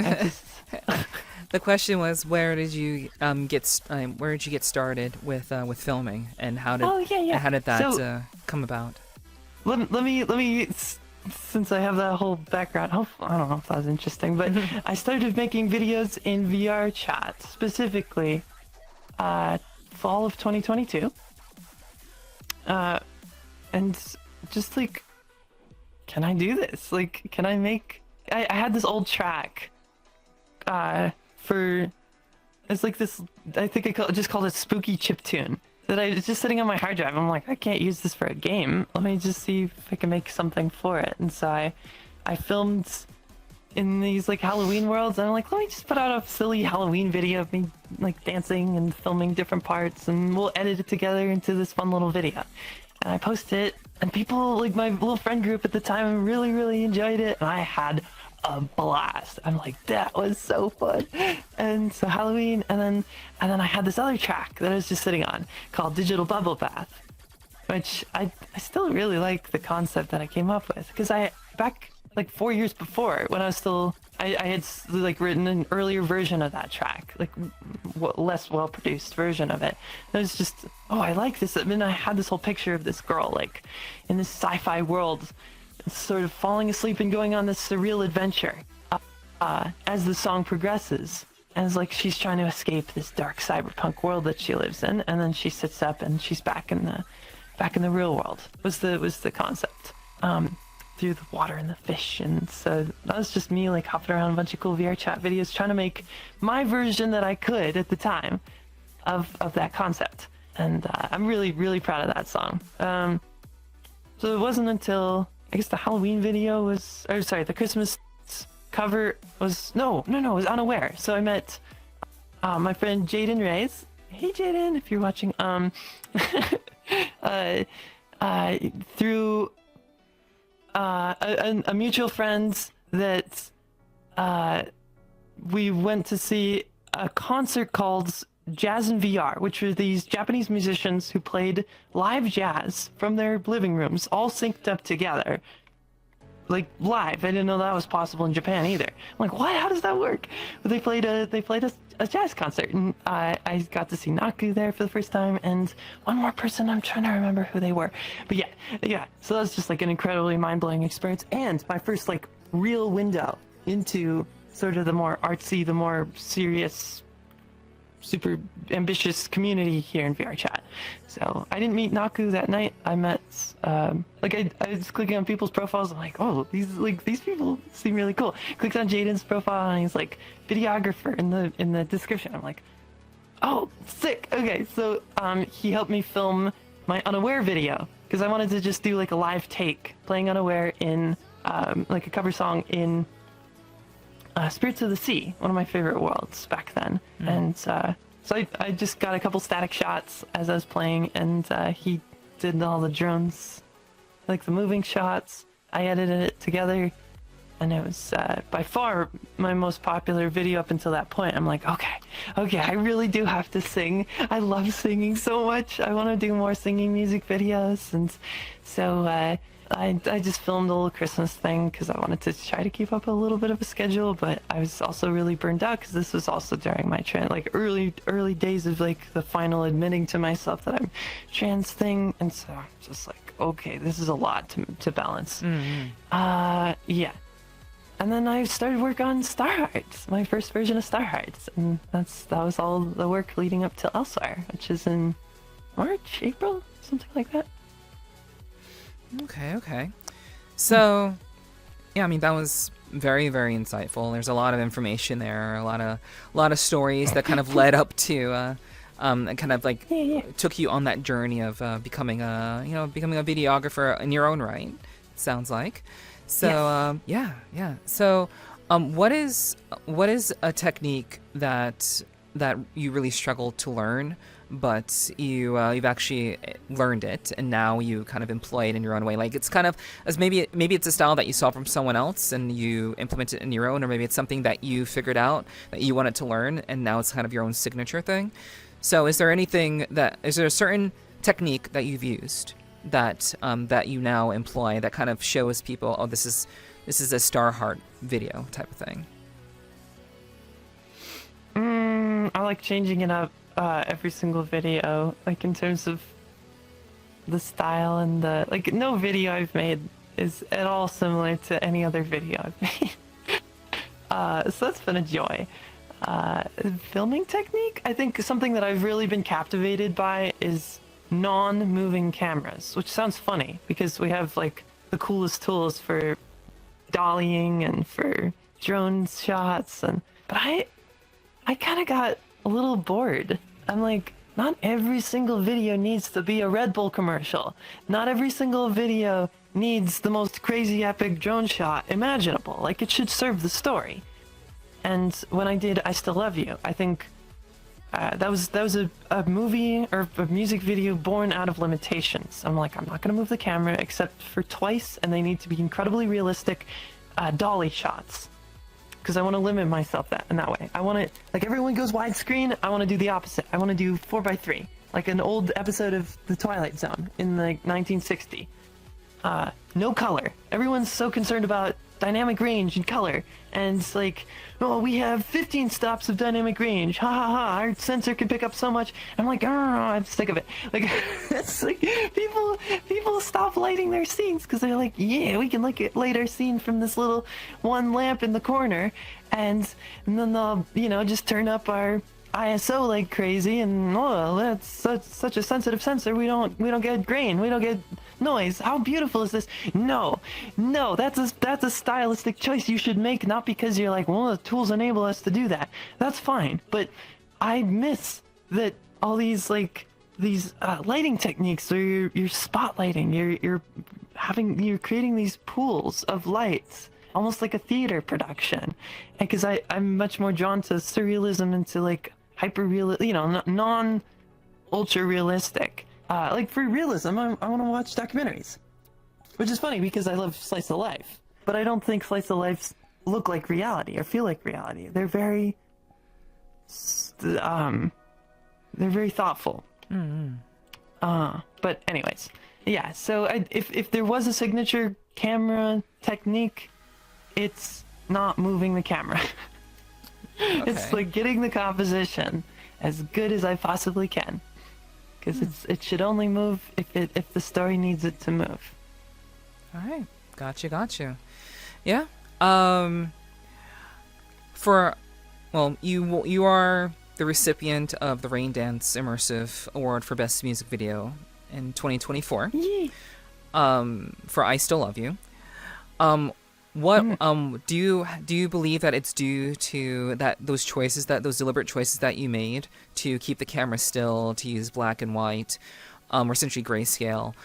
The question was, where did you get started with filming, and how did that come about? Let me since I have that whole background, I don't know if that was interesting, but I started making videos in VRChat, specifically fall of 2022, and just like, can I do this? Like, can I make... I had this old track it's like this, I think I just called it Spooky Chiptune, that I was just sitting on my hard drive. I'm like, I can't use this for a game. Let me just see if I can make something for it. And so I filmed in these, like, Halloween worlds, and I'm like, let me just put out a silly Halloween video of me, like, dancing and filming different parts, and we'll edit it together into this fun little video. And I posted it, and people, like, my little friend group at the time really enjoyed it, and I had a blast. I'm like, that was so fun. And so Halloween, and then I had this other track that I was just sitting on called Digital Bubble Bath, which I still really like the concept that I came up with, because back like 4 years before, when I was still, I had, like, written an earlier version of that track, like, less well produced version of it. And it was just, oh, I like this. I mean, I had this whole picture of this girl, like, in this sci-fi world, sort of falling asleep and going on this surreal adventure as the song progresses. And it's like she's trying to escape this dark cyberpunk world that she lives in, and then she sits up and she's back in the real world. Was the concept through the water and the fish. And so that was just me, like, hopping around a bunch of cool VRChat videos, trying to make my version that I could at the time of that concept. and I'm really, really proud of that song. So it wasn't until I guess the Halloween video was, or sorry, the Christmas cover was it was Unaware. So I met my friend Jaden Reyes. Hey Jaden, if you're watching, through a mutual friend that we went to see a concert called Jazz in VR, which were these Japanese musicians who played live jazz from their living rooms, all synced up together. Like live. I didn't know that was possible in Japan either. I'm like, what? How does that work? But they played a jazz concert, and I got to see Naku there for the first time, and one more person. I'm trying to remember who they were, but yeah. So that was just like an incredibly mind-blowing experience, and my first like real window into sort of the more artsy, the more serious, super ambitious community here in VRChat. So I didn't meet Naku that night. I met I was clicking on people's profiles. I'm like, oh, these people seem really cool. Clicked on Jaden's profile and he's like videographer in the description. I'm like, oh, sick. Okay, so he helped me film my Unaware video because I wanted to just do like a live take playing Unaware in like a cover song in Spirits of the Sea, one of my favorite worlds back then. And so I just got a couple static shots as I was playing, and he did all the drones, like the moving shots. I edited it together, and it was by far my most popular video up until that point. I'm like, okay, I really do have to sing. I love singing so much. I want to do more singing music videos, and so I just filmed a little Christmas thing because I wanted to try to keep up a little bit of a schedule, but I was also really burned out because this was also during my early days of like the final admitting to myself that I'm trans thing, and so I'm just like, okay, this is a lot to balance. Yeah. And then I started work on Starheart, my first version of Starheart, and that was all the work leading up to Elsewhere, which is in March, April, something like that. Okay. So, yeah, I mean, that was very, very insightful. There's a lot of information there, a lot of stories that kind of led up to, and kind of like took you on that journey of becoming a videographer in your own right. It sounds like. So, yes. Yeah. So, what is a technique that you really struggled to learn, but you've actually learned it, and now you kind of employ it in your own way? Like, it's kind of as maybe it's a style that you saw from someone else and you implement it in your own, or maybe it's something that you figured out that you wanted to learn, and now it's kind of your own signature thing. So is there a certain technique that you've used that you now employ that kind of shows people, oh, this is a Starheart video type of thing? I like changing it up every single video, like in terms of the style and the like. No video I've made is at all similar to any other video I've made. So that's been a joy. Filming technique, I think something that I've really been captivated by is non-moving cameras, which sounds funny because we have like the coolest tools for dollying and for drone shots, but I kind of got a little bored. I'm like, not every single video needs to be a Red Bull commercial. Not every single video needs the most crazy epic drone shot imaginable. Like, it should serve the story. And when I did I Still Love You, I think that was a movie or a music video born out of limitations. I'm like, I'm not gonna move the camera except for twice, and they need to be incredibly realistic dolly shots, because I want to limit myself in that way. I want to, like, everyone goes widescreen, I want to do the opposite. I want to do 4:3, like an old episode of The Twilight Zone in like 1960. No color. Everyone's so concerned about dynamic range and color, and it's like, oh, we have 15 stops of dynamic range. Ha ha ha! Our sensor can pick up so much. I'm like, oh, I'm sick of it. Like, it's like people stop lighting their scenes because they're like, yeah, we can light our scene from this little one lamp in the corner, and then they'll just turn up our ISO like crazy, and oh, that's such a sensitive sensor. We don't get grain. We don't get noise. How beautiful is this? No, that's a stylistic choice you should make, not because you're like, well, the tools enable us to do that. That's fine, but I miss that all these like these lighting techniques where you're spotlighting, you're creating these pools of lights, almost like a theater production. And because I'm much more drawn to surrealism and to like hyper real, non ultra realistic. Like for realism, I want to watch documentaries, which is funny because I love slice of life, but I don't think slice of lives look like reality or feel like reality. They're very thoughtful. But anyways, yeah. So if there was a signature camera technique, it's not moving the camera. Okay. It's like getting the composition as good as I possibly can, because it should only move if the story needs it to move. All right, got you. Yeah. You are the recipient of the Raindance Immersive Award for Best Music Video in 2024. Yay. For I Still Love You. Do you believe that it's due to those deliberate choices that you made to keep the camera still, to use black and white, or essentially grayscale,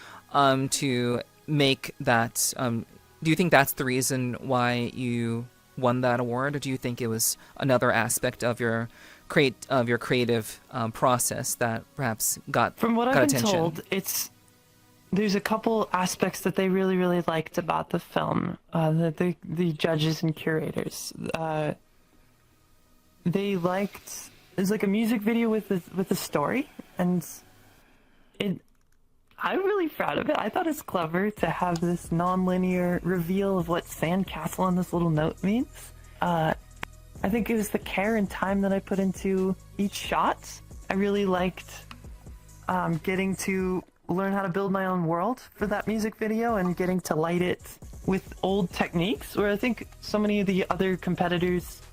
to make that? Do you think that's the reason why you won that award, or do you think it was another aspect of your creative process that perhaps got From what got I've been attention? told, there's a couple aspects that they really, really liked about the film, that the judges and curators. They liked, it's like a music video with a story, and I'm really proud of it. I thought it's clever to have this non-linear reveal of what sandcastle on this little note means. I think it was the care and time that I put into each shot. I really liked getting to learn how to build my own world for that music video and getting to light it with old techniques, where I think so many of the other competitors,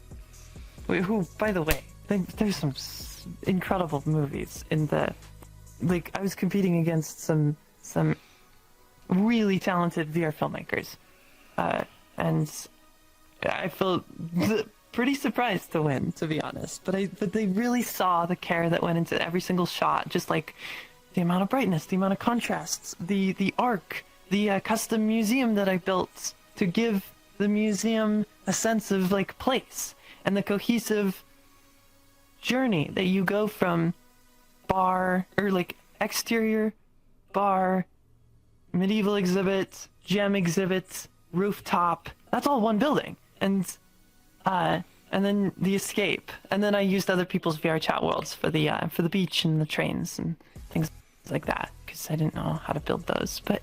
who, by the way, there's some incredible movies in the, like, I was competing against some really talented VR filmmakers, and I felt pretty surprised to win, to be honest. But they really saw the care that went into every single shot, just like the amount of brightness, the amount of contrasts, the arc, the custom museum that I built to give the museum a sense of like place, and the cohesive journey that you go from bar, or like exterior bar, medieval exhibit, gem exhibit, rooftop. That's all one building, and then the escape, and then I used other people's VRChat worlds for the beach and the trains and things like that, because I didn't know how to build those. But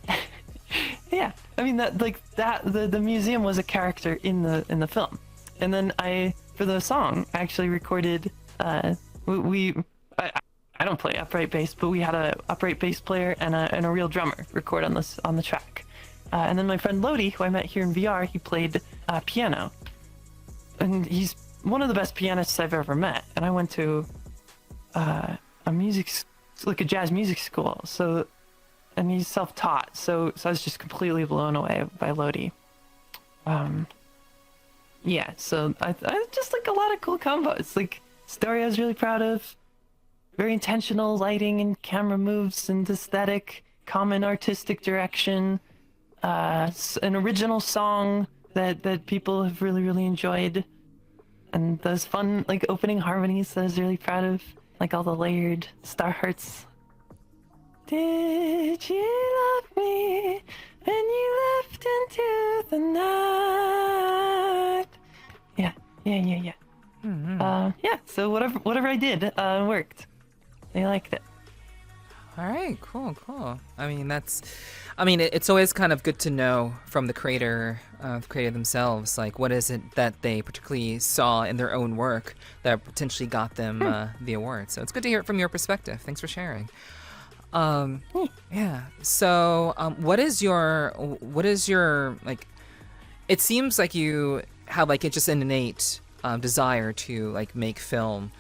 yeah, I mean the museum was a character in the film. And then for the song, I actually recorded. I don't play upright bass, but we had a upright bass player and a real drummer record on the track. And then my friend Lodi, who I met here in VR, he played piano, and he's one of the best pianists I've ever met. And I went to a jazz music school, and he's self-taught, so I was just completely blown away by Lodi. Yeah, so I just like a lot of cool combos. Like, story I was really proud of, very intentional lighting and camera moves and aesthetic, common artistic direction, an original song that people have really, really enjoyed, and those fun like opening harmonies that I was really proud of, like all the layered Starhearts. Did you love me when you left into the night? Yeah. Mm-hmm. Yeah, so whatever I did worked. They liked it. All right, cool. I mean, it's always kind of good to know from the creator themselves, like what is it that they particularly saw in their own work that potentially got them the award. So it's good to hear it from your perspective. Thanks for sharing. Yeah. So, what is your like? It seems like you have like just an innate desire to like make film,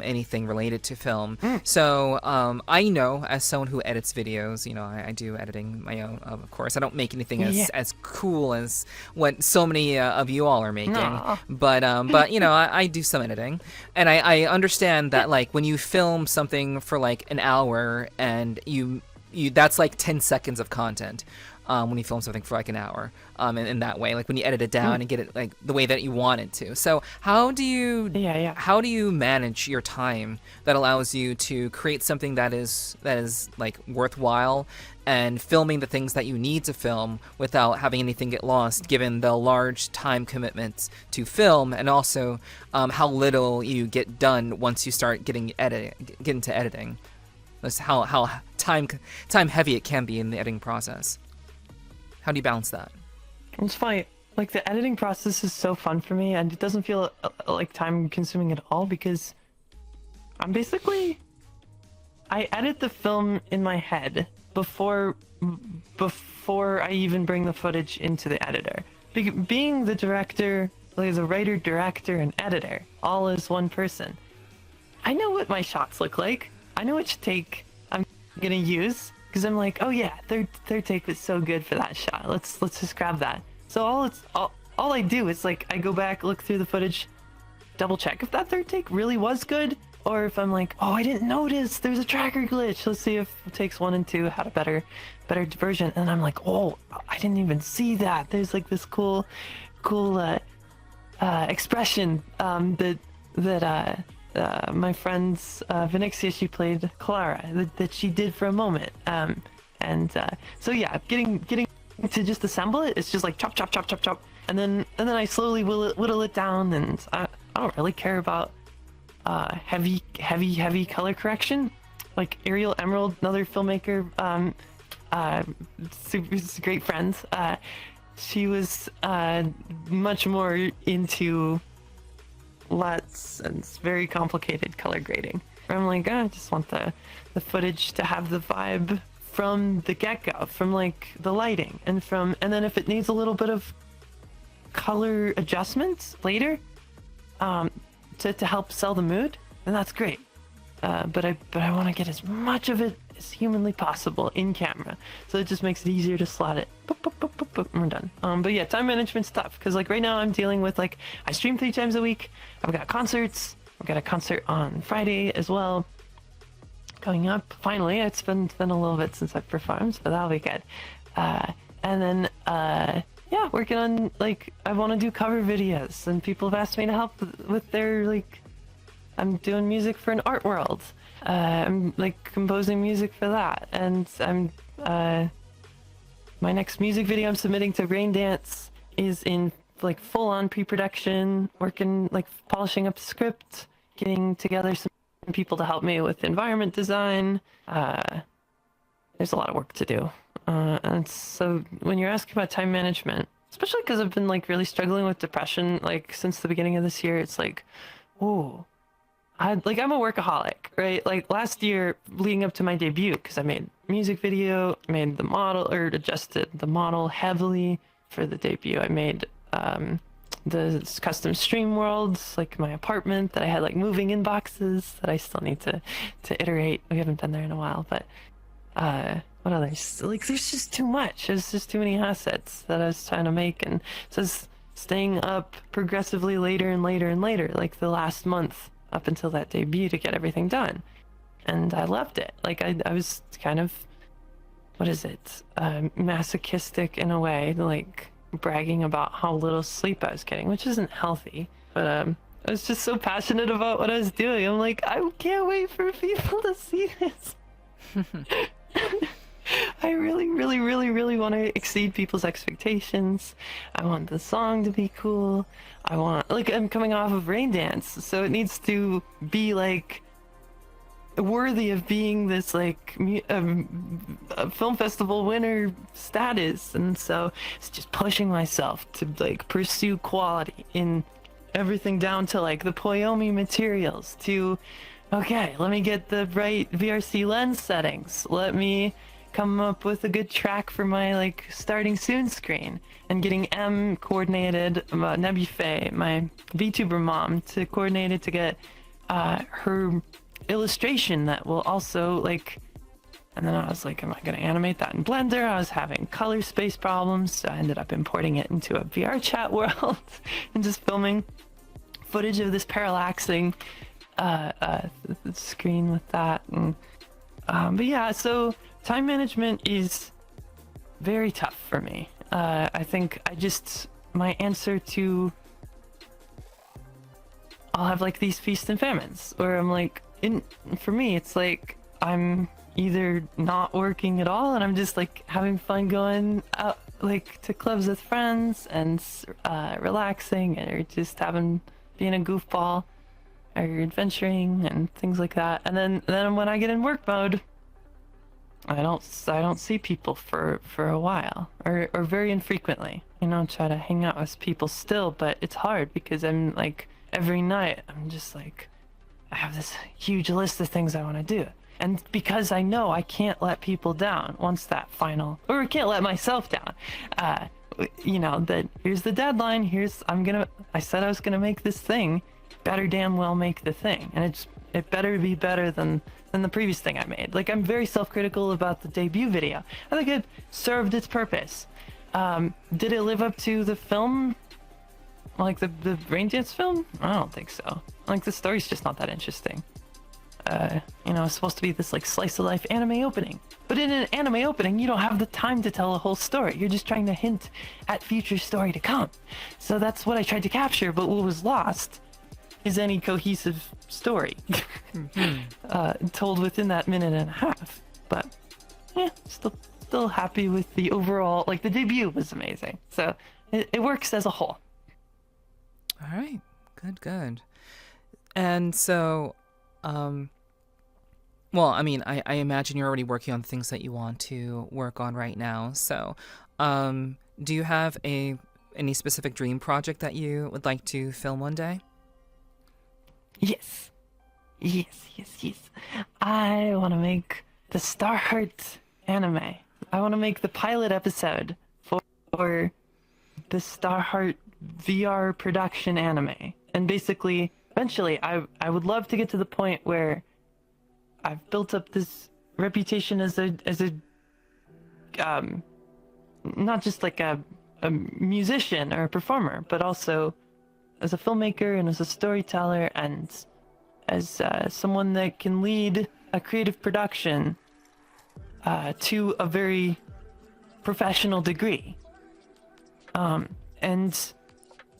anything related to film. So I know, as someone who edits videos, I do editing my own. Of course, I don't make anything as cool as what so many of you all are making. Nah. But I do some editing, and I understand that like when you film something for like an hour and you that's like 10 seconds of content. When you film something for like an hour, in that way, like when you edit it down and get it like the way that you want it to. So how do you manage your time that allows you to create something that is like worthwhile and filming the things that you need to film without having anything get lost, given the large time commitments to film, and also how little you get done once you start get into editing. That's how time heavy it can be in the editing process. How do you balance that? It's funny. Like, the editing process is so fun for me, and it doesn't feel like time consuming at all, because I edit the film in my head before I even bring the footage into the editor. Being the director, like the writer, director, and editor, all as one person, I know what my shots look like. I know which take I'm gonna use. Because I'm like, oh yeah, third take was so good for that shot. Let's just grab that. So all I do is like I go back, look through the footage, double check if that third take really was good, or if I'm like, oh, I didn't notice there's a tracker glitch. Let's see if takes 1 and 2 had a better version. And I'm like, oh, I didn't even see that. There's like this cool expression that my friend's Vinixia, she played Clara, that she did for a moment. So yeah, getting to just assemble it, it's just like chop, chop, chop, chop, chop. And then I slowly whittle it down, and I don't really care about heavy color correction. Like Ariel Emerald, another filmmaker, super great friends, she was much more into LUTs and very complicated color grading. I'm like, I just want the footage to have the vibe from the get-go, from like the lighting, and then if it needs a little bit of color adjustments later, to help sell the mood, then that's great. But I want to get as much of it as humanly possible in camera, so it just makes it easier to slot it. Boop, boop, boop, boop, boop, and we're done. But yeah, time management's tough, because like right now I'm dealing with like, I stream 3 times a week. I've got concerts. I've got a concert on Friday as well coming up. Finally, it's been a little bit since I've performed, but that'll be good. And then yeah, working on like, I want to do cover videos, and people have asked me to help with their like, I'm doing music for an art world. I'm like composing music for that, and I'm my next music video I'm submitting to Raindance is in like full-on pre-production, working like polishing up the script, getting together some people to help me with environment design. There's a lot of work to do, and so when you're asking about time management, especially because I've been like really struggling with depression like since the beginning of this year, it's like, ooh, I'm a workaholic, right? Like last year leading up to my debut, because I made music video, made the model, or adjusted the model heavily for the debut. I made the custom stream worlds, like my apartment that I had like moving in boxes that I still need to iterate. We haven't been there in a while, but what others? Like there's just too much. There's just too many assets that I was trying to make, and so it's staying up progressively later and later and later, like the last month up until that debut to get everything done. And I loved it. Like I was kind of, what is it, masochistic in a way, like bragging about how little sleep I was getting, which isn't healthy, but I was just so passionate about what I was doing. I'm like, I can't wait for people to see this. I really, really, really, really want to exceed people's expectations. I want the song to be cool. I want, like, I'm coming off of Raindance, so it needs to be like worthy of being this like a film festival winner status, and so it's just pushing myself to like pursue quality in everything, down to like the Poyomi materials, to okay, let me get the right VRC lens settings, let me come up with a good track for my like starting soon screen, and getting M coordinated, Nebufae, my VTuber mom, to coordinate it to get her illustration that will also like. And then I was like, am I going to animate that in Blender? I was having color space problems, so I ended up importing it into a VRChat world and just filming footage of this parallaxing screen with that. And but yeah, so time management is very tough for me. I think my answer to, I'll have like these feasts and famines, or I'm like, for me, it's like I'm either not working at all and I'm just like having fun going out like to clubs with friends and relaxing, or just being a goofball or adventuring and things like that. And then when I get in work mode, I don't see people for a while, or very infrequently. Try to hang out with people still, but it's hard because I'm like every night I'm just like, I have this huge list of things I want to do. And because I know I can't let people down once that final, or I can't let myself down, that here's the deadline, I said I was gonna make this thing, better damn well make the thing. And it better be better than the previous thing I made. Like, I'm very self-critical about the debut video. I think it served its purpose. Did it live up to the film? Like the Raindance film? I don't think so. Like, the story's just not that interesting. It's supposed to be this like slice of life anime opening, but in an anime opening you don't have the time to tell a whole story. You're just trying to hint at future story to come. So that's what I tried to capture, but what was lost is any cohesive story told within that minute and a half. But yeah, still happy with the overall, like the debut was amazing, so it works as a whole. All right, good. And so well, I mean, I imagine you're already working on things that you want to work on right now. So, do you have any specific dream project that you would like to film one day? Yes. I want to make the Starheart anime. I want to make the pilot episode for the Starheart VR production anime. And basically, eventually, I would love to get to the point where I've built up this reputation as a not just like a musician or a performer, but also as a filmmaker and as a storyteller and as someone that can lead a creative production to a very professional degree. And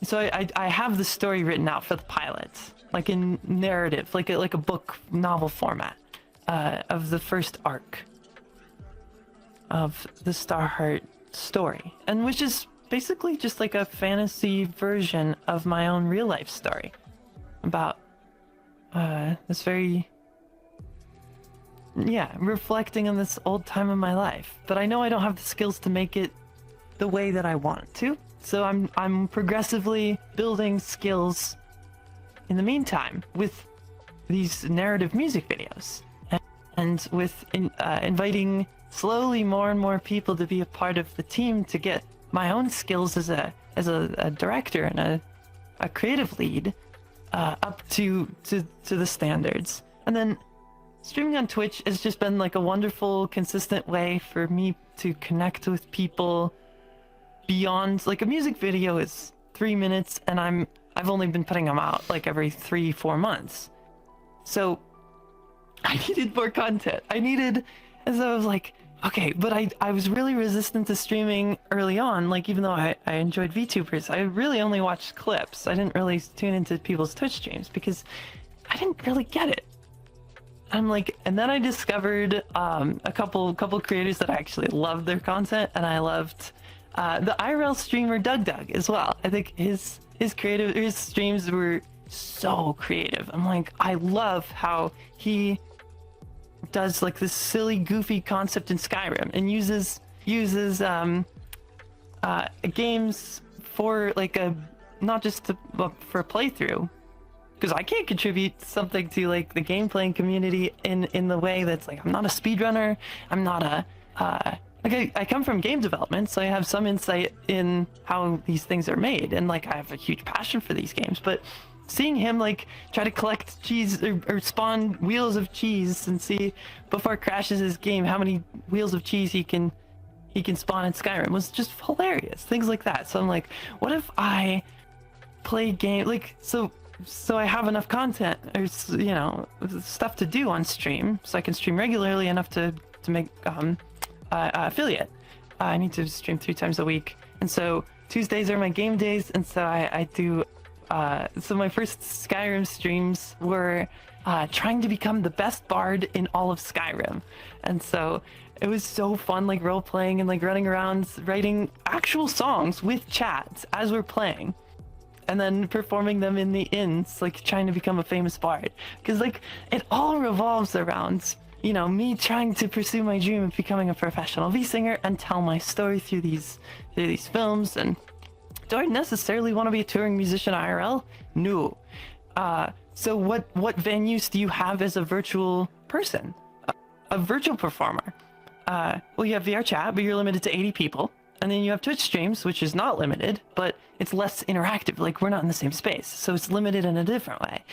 so I have the story written out for the pilot, like in narrative, like a book novel format, of the first arc of the Starheart story, and which is basically just like a fantasy version of my own real life story about this very, reflecting on this old time in my life. But I know I don't have the skills to make it the way that I want it to, so I'm progressively building skills in the meantime with these narrative music videos, and with inviting slowly more and more people to be a part of the team to get my own skills as a director and a creative lead up to the standards. And then streaming on Twitch has just been like a wonderful, consistent way for me to connect with people beyond, like, a music video is 3 minutes and I've only been putting them out like every 3-4 months. So I needed more content. And so I was like, okay, but I was really resistant to streaming early on. Like, even though I enjoyed VTubers, I really only watched clips. I didn't really tune into people's Twitch streams because I didn't really get it. I'm like, and then I discovered a couple creators that I actually loved their content, and I loved the IRL streamer Doug as well. I think his streams were so creative. I'm like, I love how he does like this silly, goofy concept in Skyrim and uses games for like not just for a playthrough, because I can't contribute something to like the game playing community in the way that's like, I'm not a speedrunner, I'm not I come from game development, so I have some insight in how these things are made, and like I have a huge passion for these games. But seeing him like try to collect cheese or spawn wheels of cheese and see before it crashes his game how many wheels of cheese he can spawn in Skyrim was just hilarious. Things like that. So I'm like, what if I play game like so I have enough content or stuff to do on stream, so I can stream regularly enough to make affiliate. I need to stream 3 times a week, and so Tuesdays are my game days, and so I do. So my first Skyrim streams were trying to become the best bard in all of Skyrim, and so it was so fun, like role playing and like running around writing actual songs with chat as we're playing, and then performing them in the inns, like trying to become a famous bard. Because like it all revolves around me trying to pursue my dream of becoming a professional V-singer and tell my story through these films. And do I necessarily want to be a touring musician IRL? No. So what venues do you have as a virtual person, a virtual performer? Well, you have VRChat, but you're limited to 80 people. And then you have Twitch streams, which is not limited, but it's less interactive. Like, we're not in the same space, so it's limited in a different way.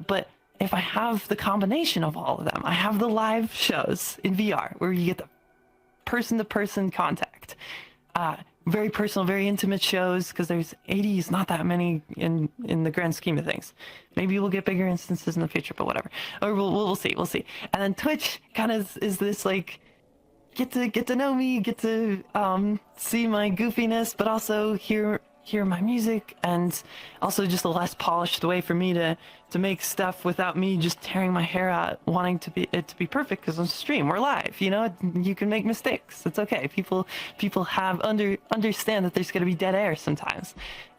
But if I have the combination of all of them, I have the live shows in VR where you get the person-to-person contact. Very personal, very intimate shows, because there's 80 is not that many in the grand scheme of things. Maybe we'll get bigger instances in the future, but whatever. Or we'll see. And then Twitch kind of is this like get to know me, get to see my goofiness, but also hear my music, and also just a less polished way for me to make stuff without me just tearing my hair out wanting it to be perfect, because on stream we're live, you can make mistakes. It's okay. People have understand that there's going to be dead air sometimes,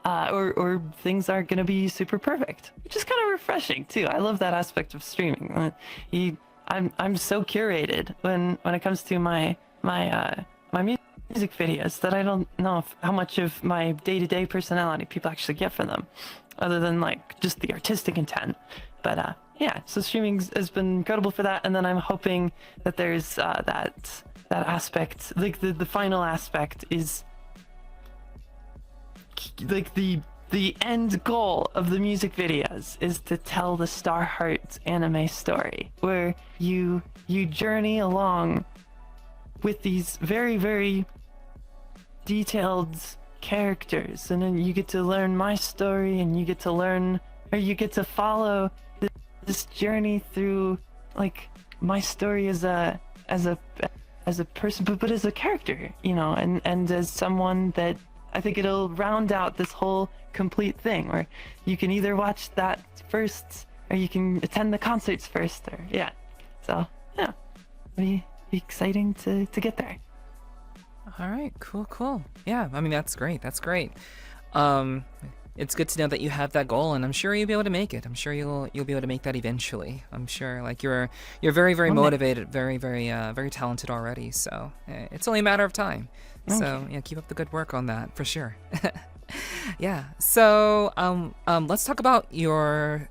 or things aren't going to be super perfect, which is kind of refreshing too. I love that aspect of streaming. I'm so curated when it comes to my music videos that I don't know how much of my day-to-day personality people actually get from them, other than like just the artistic intent. But yeah, so streaming has been incredible for that, and then I'm hoping that there's that aspect, like the final aspect is like the end goal of the music videos is to tell the Starheart anime story, where you journey along with these very, very detailed characters, and then you get to learn my story, and you get to follow this journey through like my story as a person, but as a character, and as someone that I think it'll round out this whole complete thing, where you can either watch that first or you can attend the concerts first, or yeah. So yeah, it'll be exciting to get there. All right, cool. Yeah, I mean, that's great. It's good to know that you have that goal, and I'm sure you'll be able to make it. I'm sure you'll be able to make that eventually. I'm sure, like you're very, very motivated, very, very, very talented already. So it's only a matter of time. So yeah, keep up the good work on that for sure. Yeah. So let's talk about your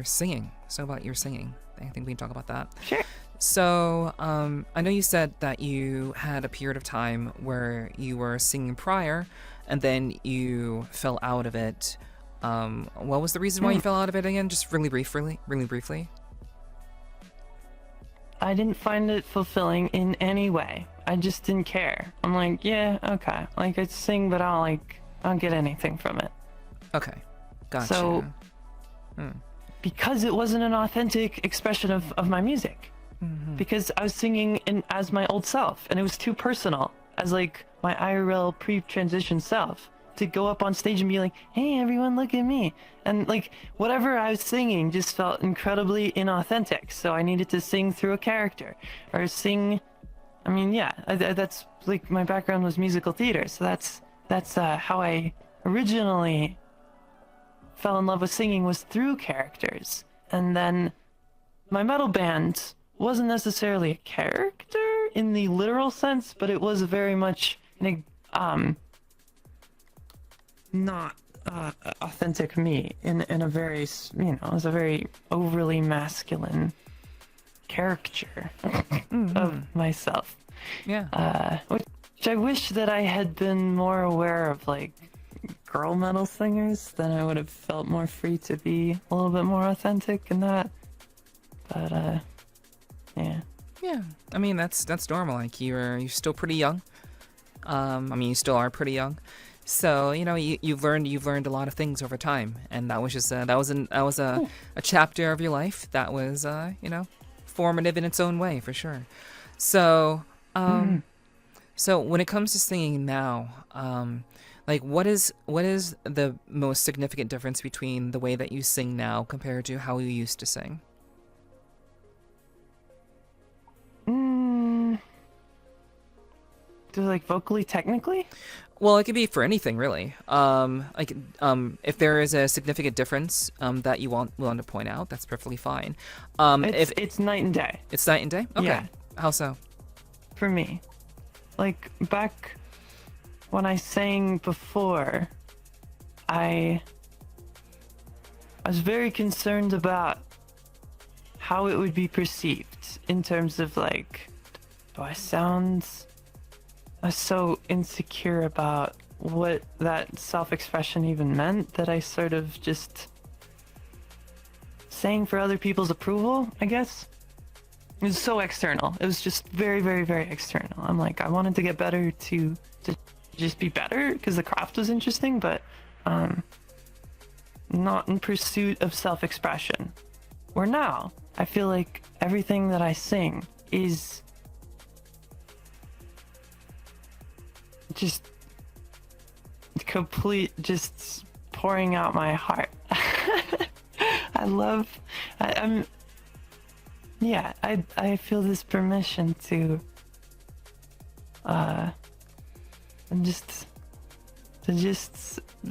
singing. I think we can talk about that. Sure. So I know you said that you had a period of time where you were singing prior, and then you fell out of it. What was the reason why you fell out of it again? Just really briefly. I didn't find it fulfilling in any way. I just didn't care. I'm like, yeah, okay. Like, I sing, but I don't get anything from it. Okay, gotcha. So, because it wasn't an authentic expression of my music. Mm-hmm. Because I was singing as my old self, and it was too personal, as like my IRL pre-transition self, to go up on stage and be like, hey everyone, look at me. And like whatever I was singing just felt incredibly inauthentic, so I needed to sing through a character, or sing. I mean, yeah, that's like my background was musical theater, so that's how I originally fell in love with singing, was through characters. And then my metal band wasn't necessarily a character in the literal sense, but it was very much not authentic me in a very, it was a very overly masculine caricature Mm-hmm. of myself. Which I wish that I had been more aware of, like, girl metal singers. Then I would have felt more free to be a little bit more authentic in that. But yeah. Yeah, I mean that's normal. Like you're still pretty young. I mean you still are pretty young. So you've learned a lot of things over time, and that was just that was a chapter of your life that was formative in its own way for sure. So so when it comes to singing now, like what is the most significant difference between the way that you sing now compared to how you used to sing? Do like vocally, technically? Well, it could be for anything really. If there is a significant difference that you want to point out, that's perfectly fine. It's night and day. It's night and day. Okay. Yeah. How so? For me, like back when I sang before, I was very concerned about how it would be perceived in terms of like, do I sound? I was so insecure about what that self-expression even meant that I sort of just sang for other people's approval, I guess. It was so external. It was just very, very, very external. I'm like, I wanted to get better to just be better because the craft was interesting, but not in pursuit of self-expression. Where now, I feel like everything that I sing is just just pouring out my heart. I feel this permission to just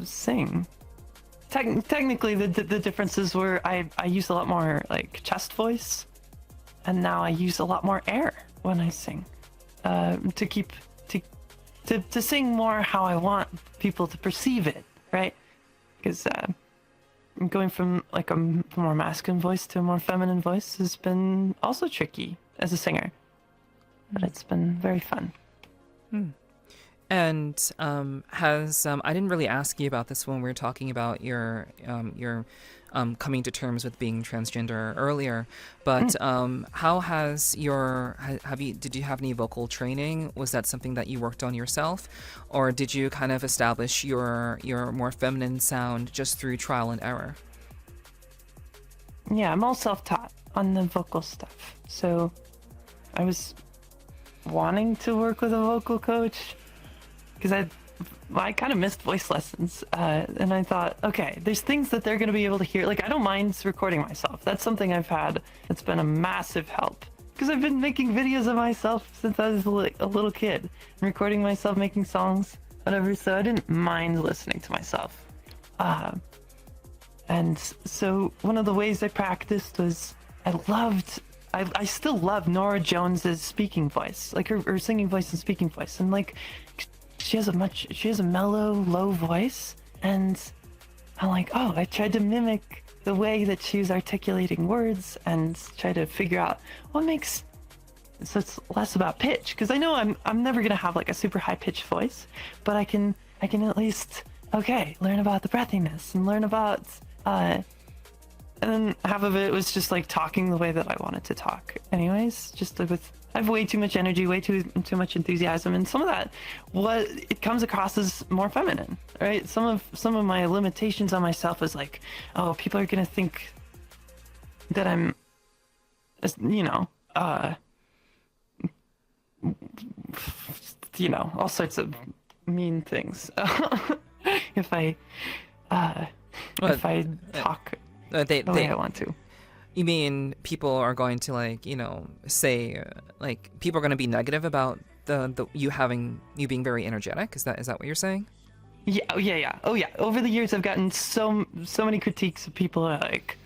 sing. Technically the differences were I use a lot more like chest voice, and now I use a lot more air when I sing to sing more how I want people to perceive it, right? Because going from like a more masculine voice to a more feminine voice has been also tricky as a singer, but it's been very fun. And has I didn't really ask you about this when we were talking about your coming to terms with being transgender earlier, but how has did you have any vocal training? Was that something that you worked on yourself, or did you kind of establish your more feminine sound just through trial and error? Yeah, I'm all self-taught on the vocal stuff, so I was wanting to work with a vocal coach because I kind of missed voice lessons, and I thought, okay, there's things that they're going to be able to hear. Like, I don't mind recording myself. That's something I've had that's been a massive help, because I've been making videos of myself since I was a little kid, and recording myself making songs, whatever, so I didn't mind listening to myself. And so one of the ways I practiced was I still love Nora Jones's speaking voice, like her singing voice and speaking voice, and like she has a mellow, low voice, and I'm like, oh, I tried to mimic the way that she was articulating words and try to figure out what makes so it's less about pitch, because I know I'm never gonna have like a super high pitched voice, but I can at least learn about the breathiness and learn about and then half of it was just like talking the way that I wanted to talk anyways, just like I have way too much energy, way too much enthusiasm, and some of that, it comes across as more feminine, right? Some of my limitations on myself is like, oh, people are gonna think that I'm, all sorts of mean things if I talk the way I want to. You mean people are going to say people are going to be negative about the you being very energetic? Is that what you're saying? Yeah. Oh yeah. Over the years, I've gotten so many critiques of people are like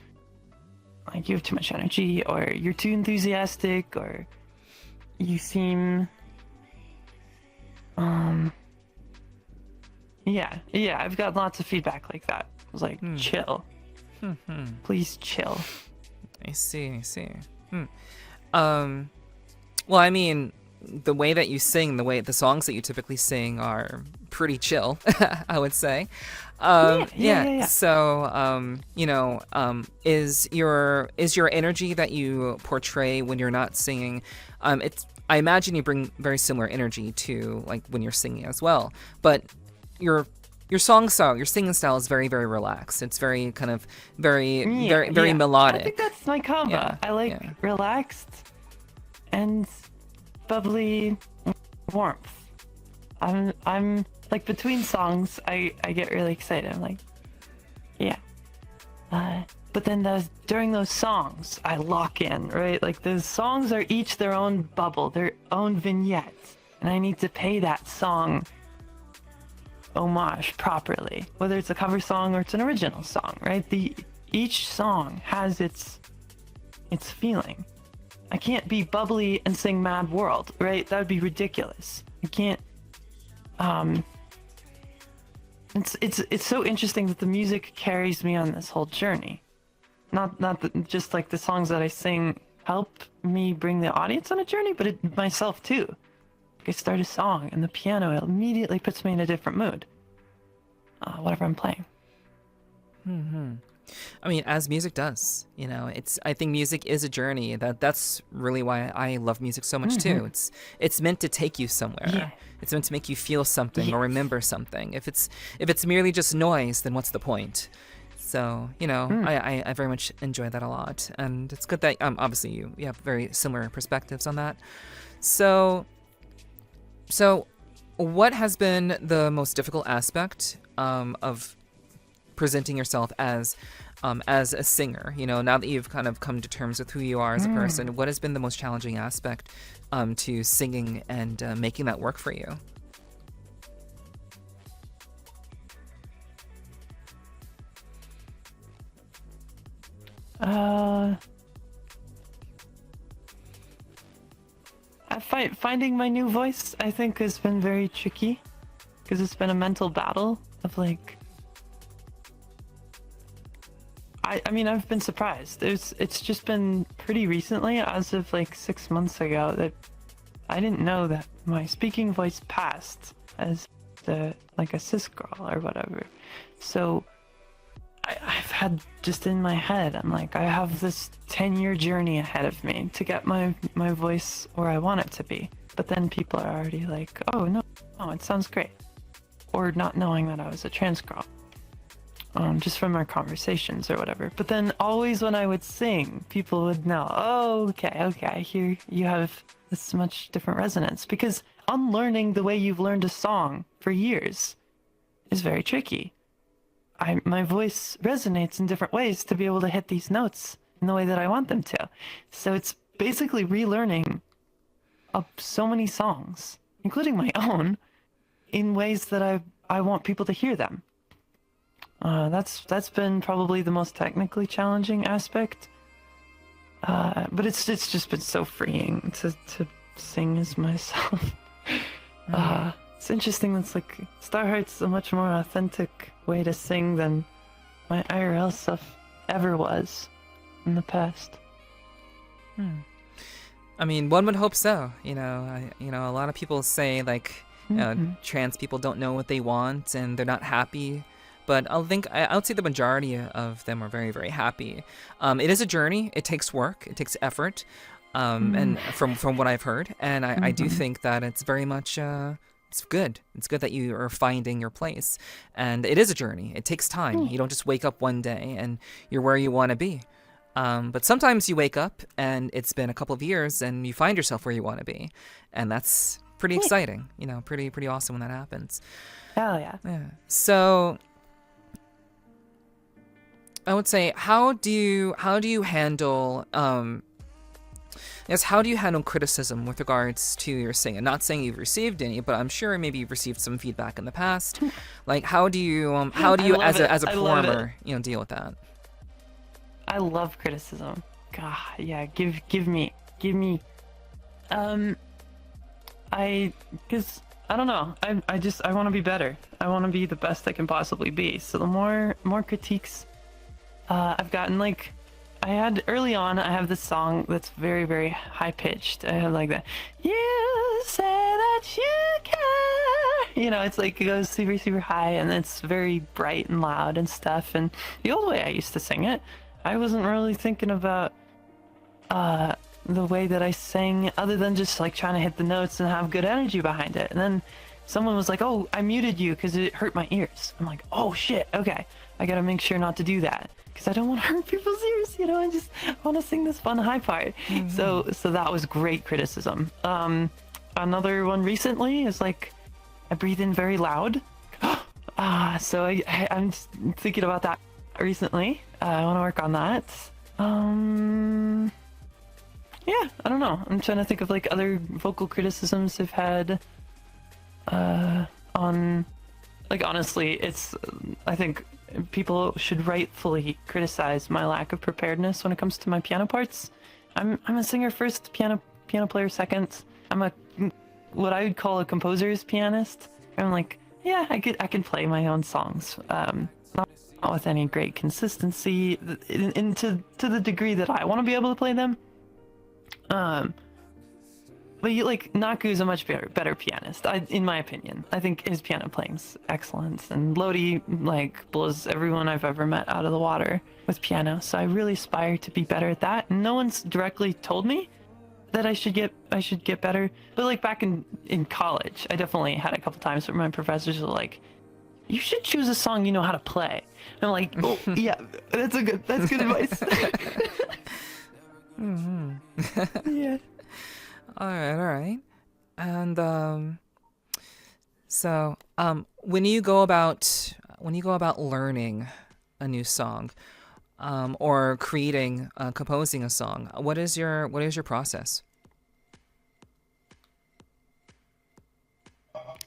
you have too much energy, or you're too enthusiastic, or you seem yeah. I've got lots of feedback like that. I was like, chill. Please chill. I see. Well, I mean, the way that you sing, the songs that you typically sing are pretty chill, I would say. Yeah. So, is your energy that you portray when you're not singing, I imagine you bring very similar energy to like when you're singing as well. But your song style, your singing style is very, very relaxed. It's very kind of very melodic. I think that's my combo. Yeah, I like yeah. relaxed and bubbly warmth. I'm like between songs, I get really excited. I'm like, yeah. But then during those songs, I lock in, right? Like the songs are each their own bubble, their own vignette, and I need to pay that song homage properly, whether it's a cover song or it's an original song, right? Each song has its feeling. I can't be bubbly and sing Mad World, right? That would be ridiculous. I can't. It's so interesting that the music carries me on this whole journey. Not that just like the songs that I sing help me bring the audience on a journey, but myself too. Like I start a song and the piano immediately puts me in a different mood. Whatever I'm playing. I mean, as music does, I think music is a journey. That's really why I love music so much too. It's meant to take you somewhere. Yeah. It's meant to make you feel something or remember something. If it's merely just noise, then what's the point? So, I very much enjoy that a lot. And it's good that obviously you have very similar perspectives on that. So what has been the most difficult aspect of presenting yourself as a singer? Now that you've kind of come to terms with who you are as a person, what has been the most challenging aspect to singing and making that work for you? Finding my new voice, I think, has been very tricky because it's been a mental battle of like. I mean, I've been surprised. It's just been pretty recently, as of like 6 months ago, that I didn't know that my speaking voice passed as like a cis girl or whatever. So I've had just in my head, I'm like, I have this 10-year journey ahead of me to get my voice where I want it to be. But then people are already like, oh no, it sounds great. Or not knowing that I was a trans girl. Just from our conversations or whatever. But then always when I would sing, people would know, oh, okay, I hear you have this much different resonance. Because unlearning the way you've learned a song for years is very tricky. My voice resonates in different ways to be able to hit these notes in the way that I want them to. So it's basically relearning so many songs, including my own, in ways that I want people to hear them. That's been probably the most technically challenging aspect. But it's just been so freeing to sing as myself. It's interesting. That's like Starheart's a much more authentic way to sing than my IRL stuff ever was in the past. I mean, one would hope so. A lot of people say like trans people don't know what they want and they're not happy. But I would say the majority of them are very, very happy. It is a journey. It takes work. It takes effort. And from what I've heard, and I do think that it's very much it's good. It's good that you are finding your place, and it is a journey. It takes time. You don't just wake up one day and you're where you want to be. But sometimes you wake up and it's been a couple of years and you find yourself where you want to be, and that's pretty exciting. Pretty awesome when that happens. Hell yeah. Yeah. So I would say, how do you handle how do you handle criticism with regards to your singing? Not saying you've received any, but I'm sure maybe you've received some feedback in the past. Like, how do you as a performer, deal with that? I love criticism. God, yeah, give me. Because I don't know. I want to be better. I want to be the best I can possibly be. So the more critiques I've gotten, like, I had early on. I have this song that's very, very high pitched. I have like that. You say that you care. You know, it's like it goes super, super high, and it's very bright and loud and stuff. And the old way I used to sing it, I wasn't really thinking about the way that I sang, other than just like trying to hit the notes and have good energy behind it. And then someone was like, "Oh, I muted you because it hurt my ears." I'm like, "Oh shit, okay, I gotta make sure not to do that because I don't want to hurt people's ears. You know, I just want to sing this fun high part." So that was great criticism. Another one recently is like, I breathe in very loud. So I'm just thinking about that recently. I want to work on that. Yeah, I don't know. I'm trying to think of like other vocal criticisms I've had on, like, honestly, it's, I think people should rightfully criticize my lack of preparedness when it comes to my piano parts. I'm a singer first, piano player second. I'm what I would call a composer's pianist. I'm like, yeah, I can play my own songs. Not with any great consistency, to the degree that I want to be able to play them. But Naku's a much better pianist, in my opinion. I think his piano playing's excellent, and Lodi like blows everyone I've ever met out of the water with piano. So I really aspire to be better at that. And no one's directly told me that I should get better. But like back in college, I definitely had a couple times where my professors were like, "You should choose a song you know how to play." And I'm like, "Oh yeah, that's good advice." Yeah. All right. And so when you go about learning a new song, or creating, composing a song, what is your process?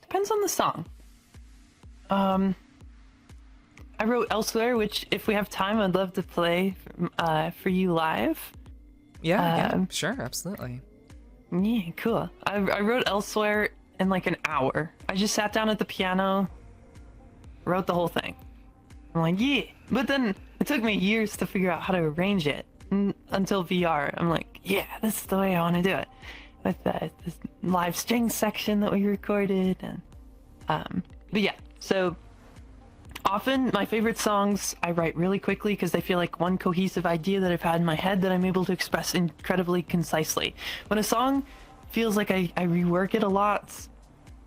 Depends on the song. I wrote Elsewhere, which if we have time, I'd love to play for you live. Yeah, sure, absolutely. Yeah, cool. I wrote Elsewhere in like an hour. I just sat down at the piano, wrote the whole thing. I'm like, yeah. But then it took me years to figure out how to arrange it until VR. I'm like, yeah, this is the way I want to do it. With this live string section that we recorded. And but yeah, so often my favorite songs I write really quickly because they feel like one cohesive idea that I've had in my head that I'm able to express incredibly concisely. When a song feels like I rework it a lot,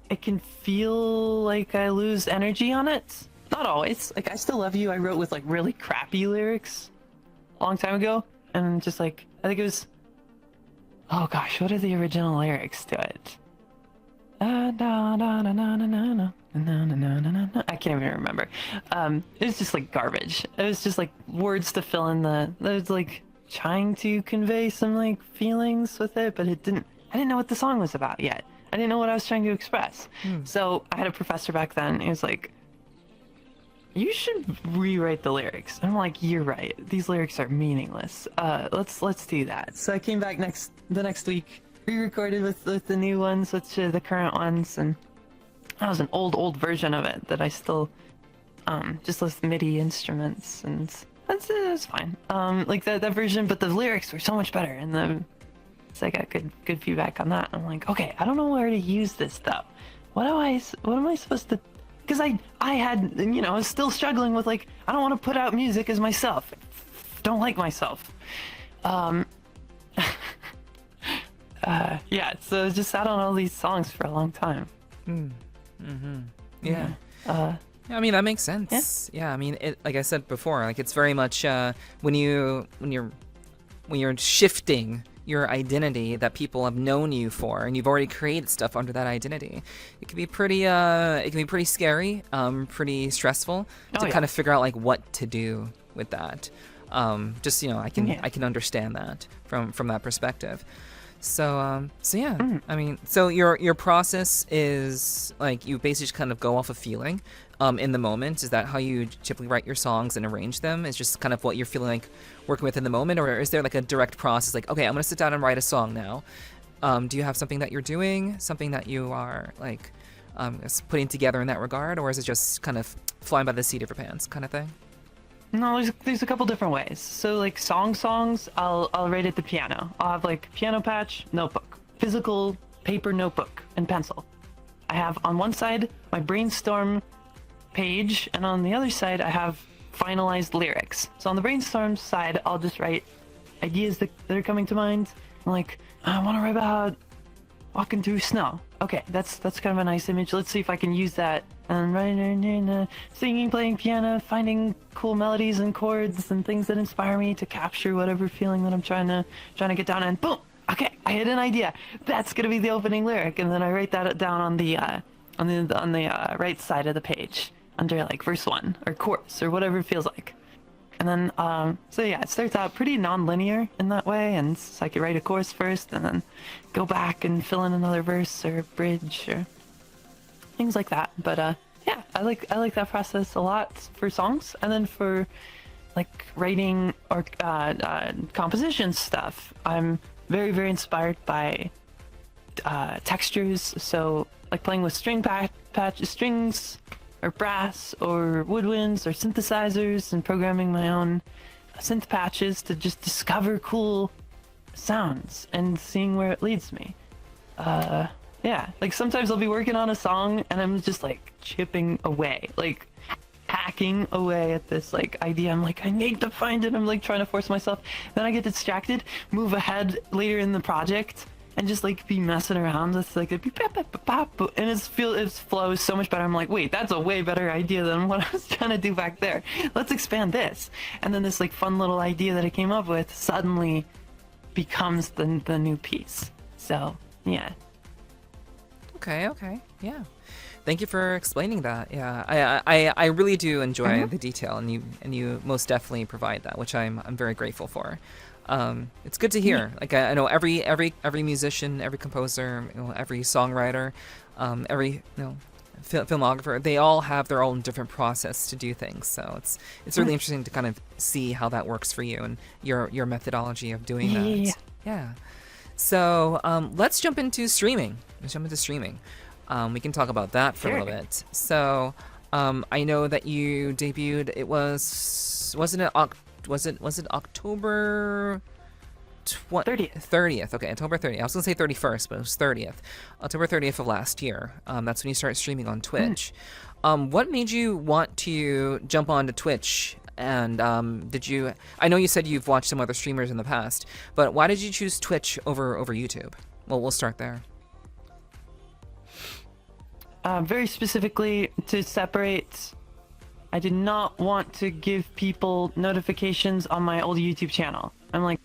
it can feel like I lose energy on it. Not always. Like, I Still Love You, I wrote with like really crappy lyrics a long time ago. And just like, I think it was, oh gosh, what are the original lyrics to it? I can't even remember. It was just like garbage. It was just like words to fill in I was like trying to convey some like feelings with it, but I didn't know what the song was about yet. I didn't know what I was trying to express. So I had a professor back then. He was like, "You should rewrite the lyrics." And I'm like, "You're right. These lyrics are meaningless. Let's do that." So I came back the next week, re-recorded with the new ones, with the current ones, and that was an old version of it that I still just with MIDI instruments, and that's fine. Like that version, but the lyrics were so much better, and so I got good feedback on that. I'm like, okay, I don't know where to use this though. What am I supposed to? Because I had, I was still struggling with like, I don't want to put out music as myself. Don't like myself. Yeah, so I just sat on all these songs for a long time. Yeah. I mean, that makes sense. Yeah, I mean, like I said before, like it's very much when you're shifting your identity that people have known you for, and you've already created stuff under that identity. It can be pretty scary, pretty stressful to kind of figure out like what to do with that. Just I can understand that from that perspective. So yeah, I mean, so your process is like you basically just kind of go off of feeling in the moment. Is that how you typically write your songs and arrange them? Is just kind of what you're feeling like working with in the moment, or is there like a direct process like, okay, I'm gonna sit down and write a song now? Do you have something that you're doing, something that you are like putting together in that regard, or is it just kind of flying by the seat of your pants kind of thing? No, there's a couple different ways. So like songs, I'll write at the piano. I'll have like piano patch, notebook, physical paper notebook and pencil. I have on one side my brainstorm page, and on the other side I have finalized lyrics. So on the brainstorm side, I'll just write ideas that are coming to mind. I'm like, I want to write about walking through snow. Okay, that's kind of a nice image. Let's see if I can use that. And right, singing, playing piano, finding cool melodies and chords and things that inspire me to capture whatever feeling that I'm trying to get down. And boom, okay, I had an idea. That's gonna be the opening lyric, and then I write that down on the right side of the page under like verse 1 or chorus or whatever it feels like. And then, so yeah, it starts out pretty non-linear in that way, and so I could write a chorus first, and then go back and fill in another verse or bridge or things like that. But yeah, I like that process a lot for songs, and then for like writing or composition stuff, I'm very, very inspired by textures. So like playing with strings or brass or woodwinds or synthesizers, and programming my own synth patches to just discover cool sounds and seeing where it leads me. Yeah, like sometimes I'll be working on a song and I'm just like chipping away, like hacking away at this like idea. I'm like, I need to find it. I'm like trying to force myself. Then I get distracted, move ahead later in the project, and just like be messing around with like and it flows so much better. I'm like, wait, that's a way better idea than what I was trying to do back there. Let's expand this. And then this like fun little idea that I came up with suddenly becomes the new piece. So yeah. Okay, yeah. Thank you for explaining that. Yeah, I really do enjoy the detail, and you most definitely provide that, which I'm very grateful for. It's good to hear. Like I know every musician, every composer, every songwriter, every filmographer, they all have their own different process to do things. So it's really interesting to kind of see how that works for you and your methodology of doing that. Yeah. So let's jump into streaming. We can talk about that for a little bit. So I know that you debuted. It was it October 30th? Okay, October 30th. I was gonna say 31st, but it was 30th. October 30th of last year. That's when you started streaming on Twitch. What made you want to jump onto Twitch? And I know you said you've watched some other streamers in the past, but why did you choose Twitch over YouTube? Well, we'll start there. Very specifically, to separate, I did not want to give people notifications on my old YouTube channel. I'm like,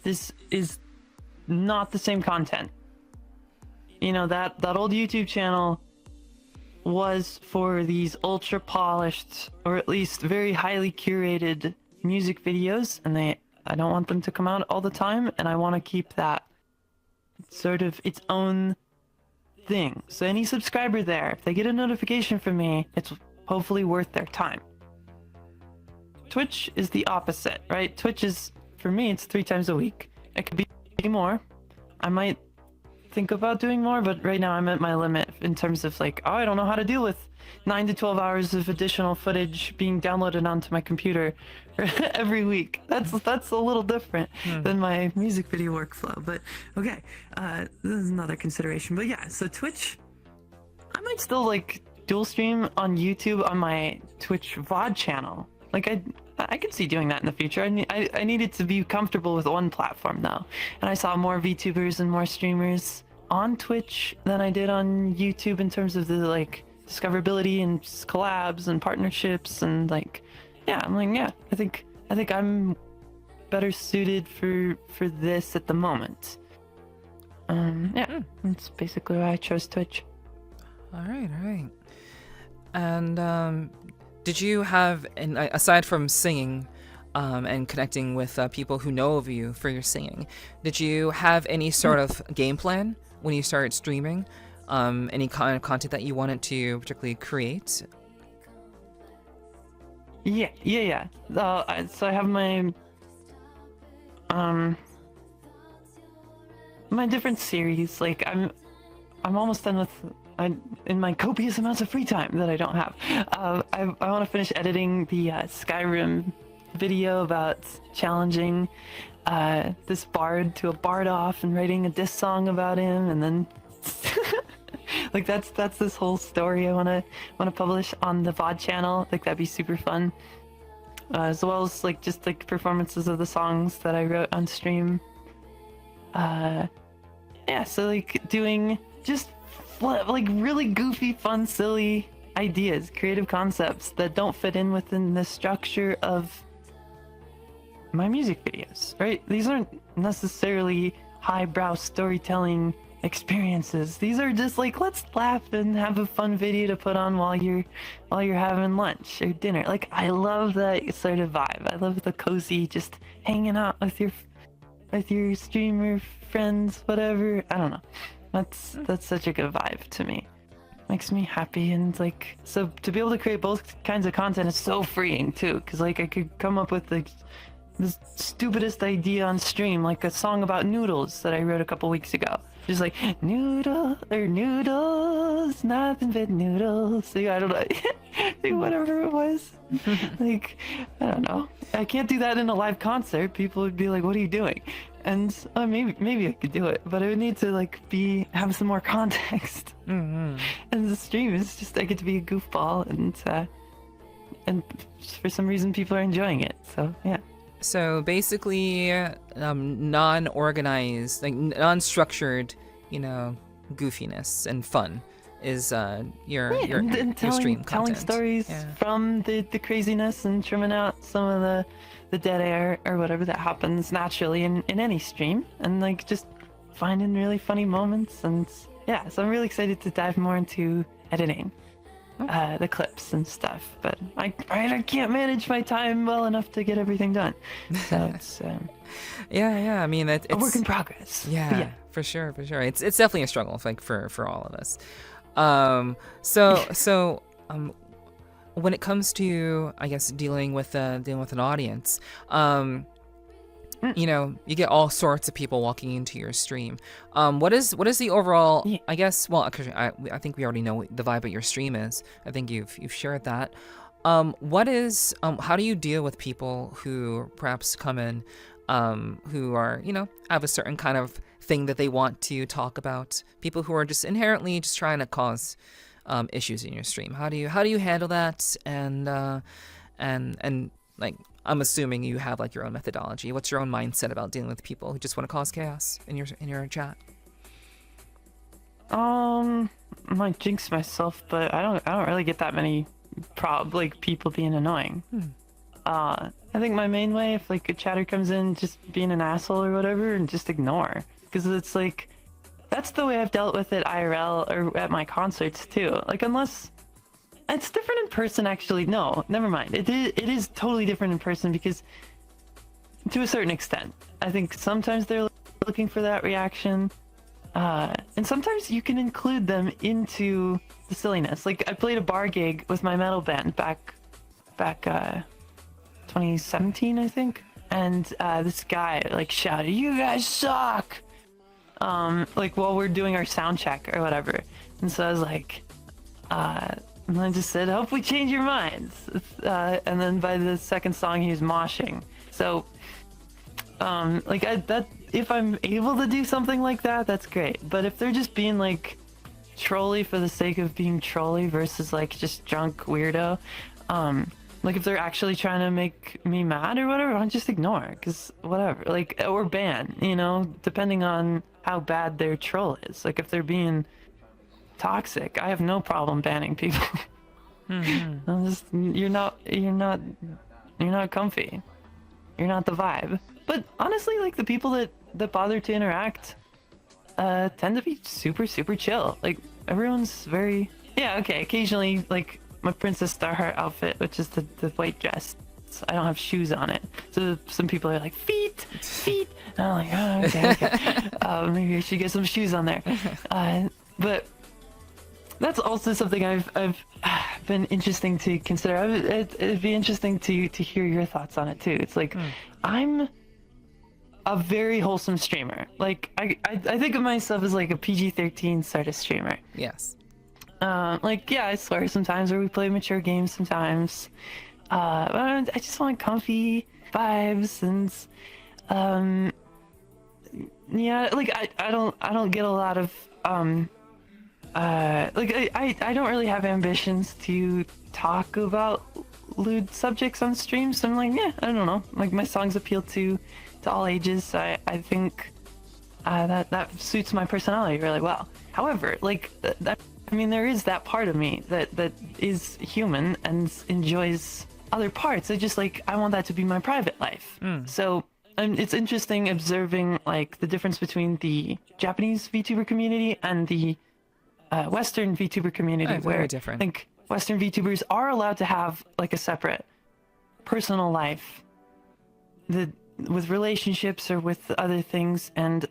this is not the same content. That old YouTube channel was for these ultra polished, or at least very highly curated music videos, and I don't want them to come out all the time, and I want to keep that sort of its own thing. So any subscriber there, if they get a notification from me, it's hopefully worth their time. Twitch is the opposite, right? Twitch is, for me, it's 3 times a week. It could be more. I might think about doing more, but right now I'm at my limit in terms of like, I don't know how to deal with 9 to 12 hours of additional footage being downloaded onto my computer every week. That's a little different than my music video workflow. But okay, this is another consideration. But yeah, so Twitch, I might still like dual stream on YouTube on my Twitch VOD channel. Like I could see doing that in the future. I needed to be comfortable with one platform though, and I saw more VTubers and more streamers on Twitch than I did on YouTube in terms of the like discoverability and collabs and partnerships and like, yeah, I'm like, yeah, I think I'm better suited for this at the moment. Yeah, that's basically why I chose Twitch. All right. And did you have, and aside from singing and connecting with people who know of you for your singing, did you have any sort of game plan when you started streaming? Any kind of content that you wanted to particularly create? Yeah. So I have my my different series. Like I'm almost done with. In my copious amounts of free time that I don't have, I want to finish editing the Skyrim video about challenging this bard to a bard off and writing a diss song about him, and then like that's this whole story I wanna publish on the VOD channel. Like that'd be super fun. As well as like just like performances of the songs that I wrote on stream. Yeah, so like doing just like really goofy, fun, silly ideas, creative concepts that don't fit in within the structure of my music videos, right? These aren't necessarily highbrow storytelling experiences. These are just like, let's laugh and have a fun video to put on while you're having lunch or dinner. Like, I love that sort of vibe. I love the cozy, just hanging out with your streamer friends, whatever. I don't know. That's such a good vibe to me. Makes me happy, and like, so to be able to create both kinds of content is so freeing too, because like I could come up with like the stupidest idea on stream, like a song about noodles that I wrote a couple weeks ago. Just like noodles, nothing but noodles. So, I don't know, like, whatever it was. Like, I don't know. I can't do that in a live concert. People would be like, "What are you doing?" And maybe I could do it, but I would need to like have some more context. And the stream is just, I get to be a goofball, and for some reason people are enjoying it. So yeah. So basically, non-organized, like non-structured, goofiness and fun is your stream content. Telling stories from the craziness and trimming out some of the dead air or whatever that happens naturally in any stream, and like just finding really funny moments. And yeah, so I'm really excited to dive more into editing the clips and stuff, but I can't manage my time well enough to get everything done. So it's yeah. I mean, it's a work in progress. Yeah, for sure. It's definitely a struggle, like for all of us. So when it comes to, I guess, dealing with an audience, you get all sorts of people walking into your stream. What is the overall? Yeah. I guess. Well, I think we already know the vibe of your stream is. I think you've shared that. What is? How do you deal with people who perhaps come in, who are have a certain kind of thing that they want to talk about? People who are just inherently just trying to cause issues in your stream. How do you handle that? And like, I'm assuming you have like your own methodology. What's your own mindset about dealing with people who just want to cause chaos in your chat? I might jinx myself, but I don't really get that many people being annoying. I think my main way, if like a chatter comes in just being an asshole or whatever, and just ignore, because it's like that's the way I've dealt with it IRL or at my concerts too. Like, unless it's different in person, actually. No, never mind. It is totally different in person, because to a certain extent, I think sometimes they're looking for that reaction, and sometimes you can include them into the silliness. Like, I played a bar gig with my metal band back 2017, I think, and this guy like shouted, "You guys suck!" Like while we're doing our sound check or whatever, and so I was like, and I just said, "Hope we change your minds." And then by the second song, he was moshing. So, if I'm able to do something like that, that's great. But if they're just being like trolly for the sake of being trolly versus like just drunk weirdo, like if they're actually trying to make me mad or whatever, I'll just ignore, because whatever, like, or ban, depending on how bad their troll is. Like if they're being toxic, I have no problem banning people. You're not comfy. You're not the vibe. But honestly, like the people that bother to interact tend to be super, super chill. Like everyone's very, okay, occasionally like my Princess Starheart outfit, which is the white dress, I don't have shoes on it. So some people are like, feet. And I'm like, oh, okay. Maybe I should get some shoes on there. But that's also something I've been interesting to consider. It'd be interesting to hear your thoughts on it too. It's like, I'm a very wholesome streamer. Like I think of myself as like a PG-13 sort of streamer. Yes. I swear sometimes, or we play mature games sometimes. I just want comfy vibes and yeah, like I don't get a lot of like I don't really have ambitions to talk about lewd subjects on streams. So I'm like, yeah, I don't know. Like my songs appeal to all ages. I think that suits my personality really well. However, like that, I mean, there is that part of me that is human and enjoys other parts. I just like I want that to be my private life. So it's interesting observing like the difference between the Japanese VTuber community and the Western VTuber community, very where different. I think Western VTubers are allowed to have like a separate personal life, with relationships or with other things. And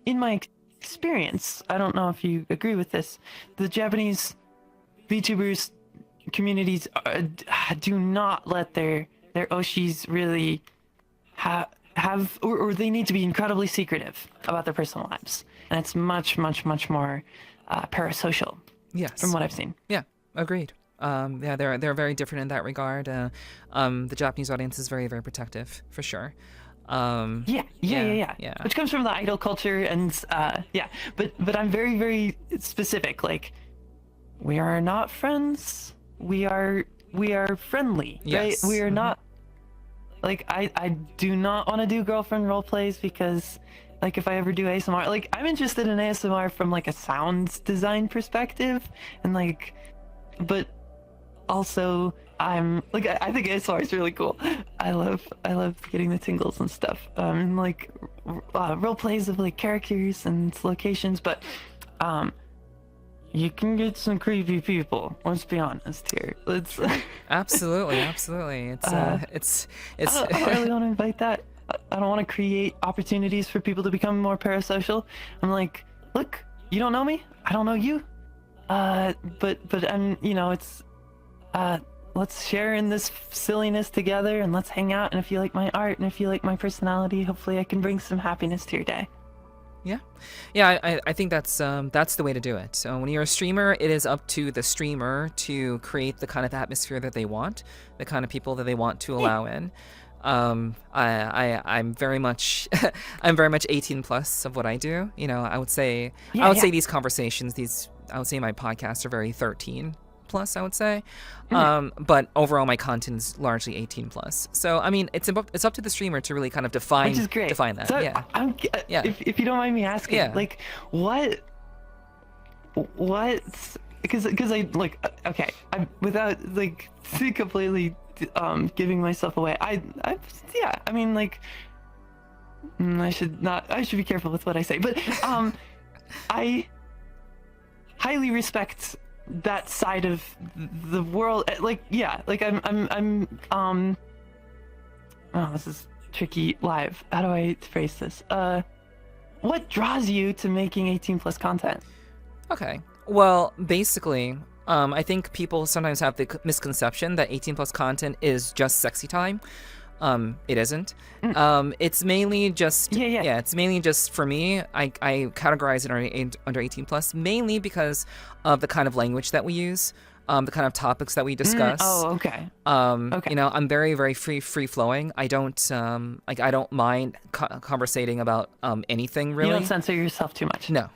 in my experience, I don't know if you agree with this, the Japanese VTubers communities do not let their oshis really have or they need to be incredibly secretive about their personal lives, and it's much more parasocial. Yes. From what I've seen. Yeah, agreed. Yeah, they're very different in that regard. The Japanese audience is very protective for sure. Yeah. Which comes from the idol culture, and but I'm very specific. Like, we are not friends. We are friendly, Yes. right? We are not. Like, I do not want to do girlfriend role plays because, like, if I ever do ASMR, like, I'm interested in ASMR from like a sound design perspective, and like, but also I'm like I think ASMR is really cool. I love getting the tingles and stuff. Like role plays of like characters and locations, but you can get some creepy people. Let's be honest here. Let's Absolutely. It's I don't really want to invite that. I don't want to create opportunities for people to become more parasocial. I'm like, look, you don't know me. I don't know you. But I'm, it's let's share in this silliness together, and let's hang out. And if you like my art and if you like my personality, hopefully I can bring some happiness to your day. Yeah. I think that's the way to do it. So when you're a streamer, it is up to the streamer to create the kind of atmosphere that they want, the kind of people that they want to allow in. I'm very much I'm very much 18 plus of what I do. I would say say these conversations, I would say my podcasts are very 13 plus, I would say. But overall my content is largely 18 plus. So I mean, it's up to the streamer to really kind of define that. So Yeah. If you don't mind me asking, like what because I like, okay, without like completely giving myself away, I mean, like, I should be careful with what I say, but I highly respect that side of the world. Like, yeah, like I'm oh, this is tricky live. How do I phrase this? What draws you to making 18 plus content? Okay. Well, basically, I think people sometimes have the misconception that 18 plus content is just sexy time. It isn't. It's mainly just it's mainly just, for me, I categorize it under 18 plus mainly because of the kind of language that we use, the kind of topics that we discuss. Okay. Okay. I'm very free flowing. I don't I don't mind conversating about anything really. You don't censor yourself too much. No.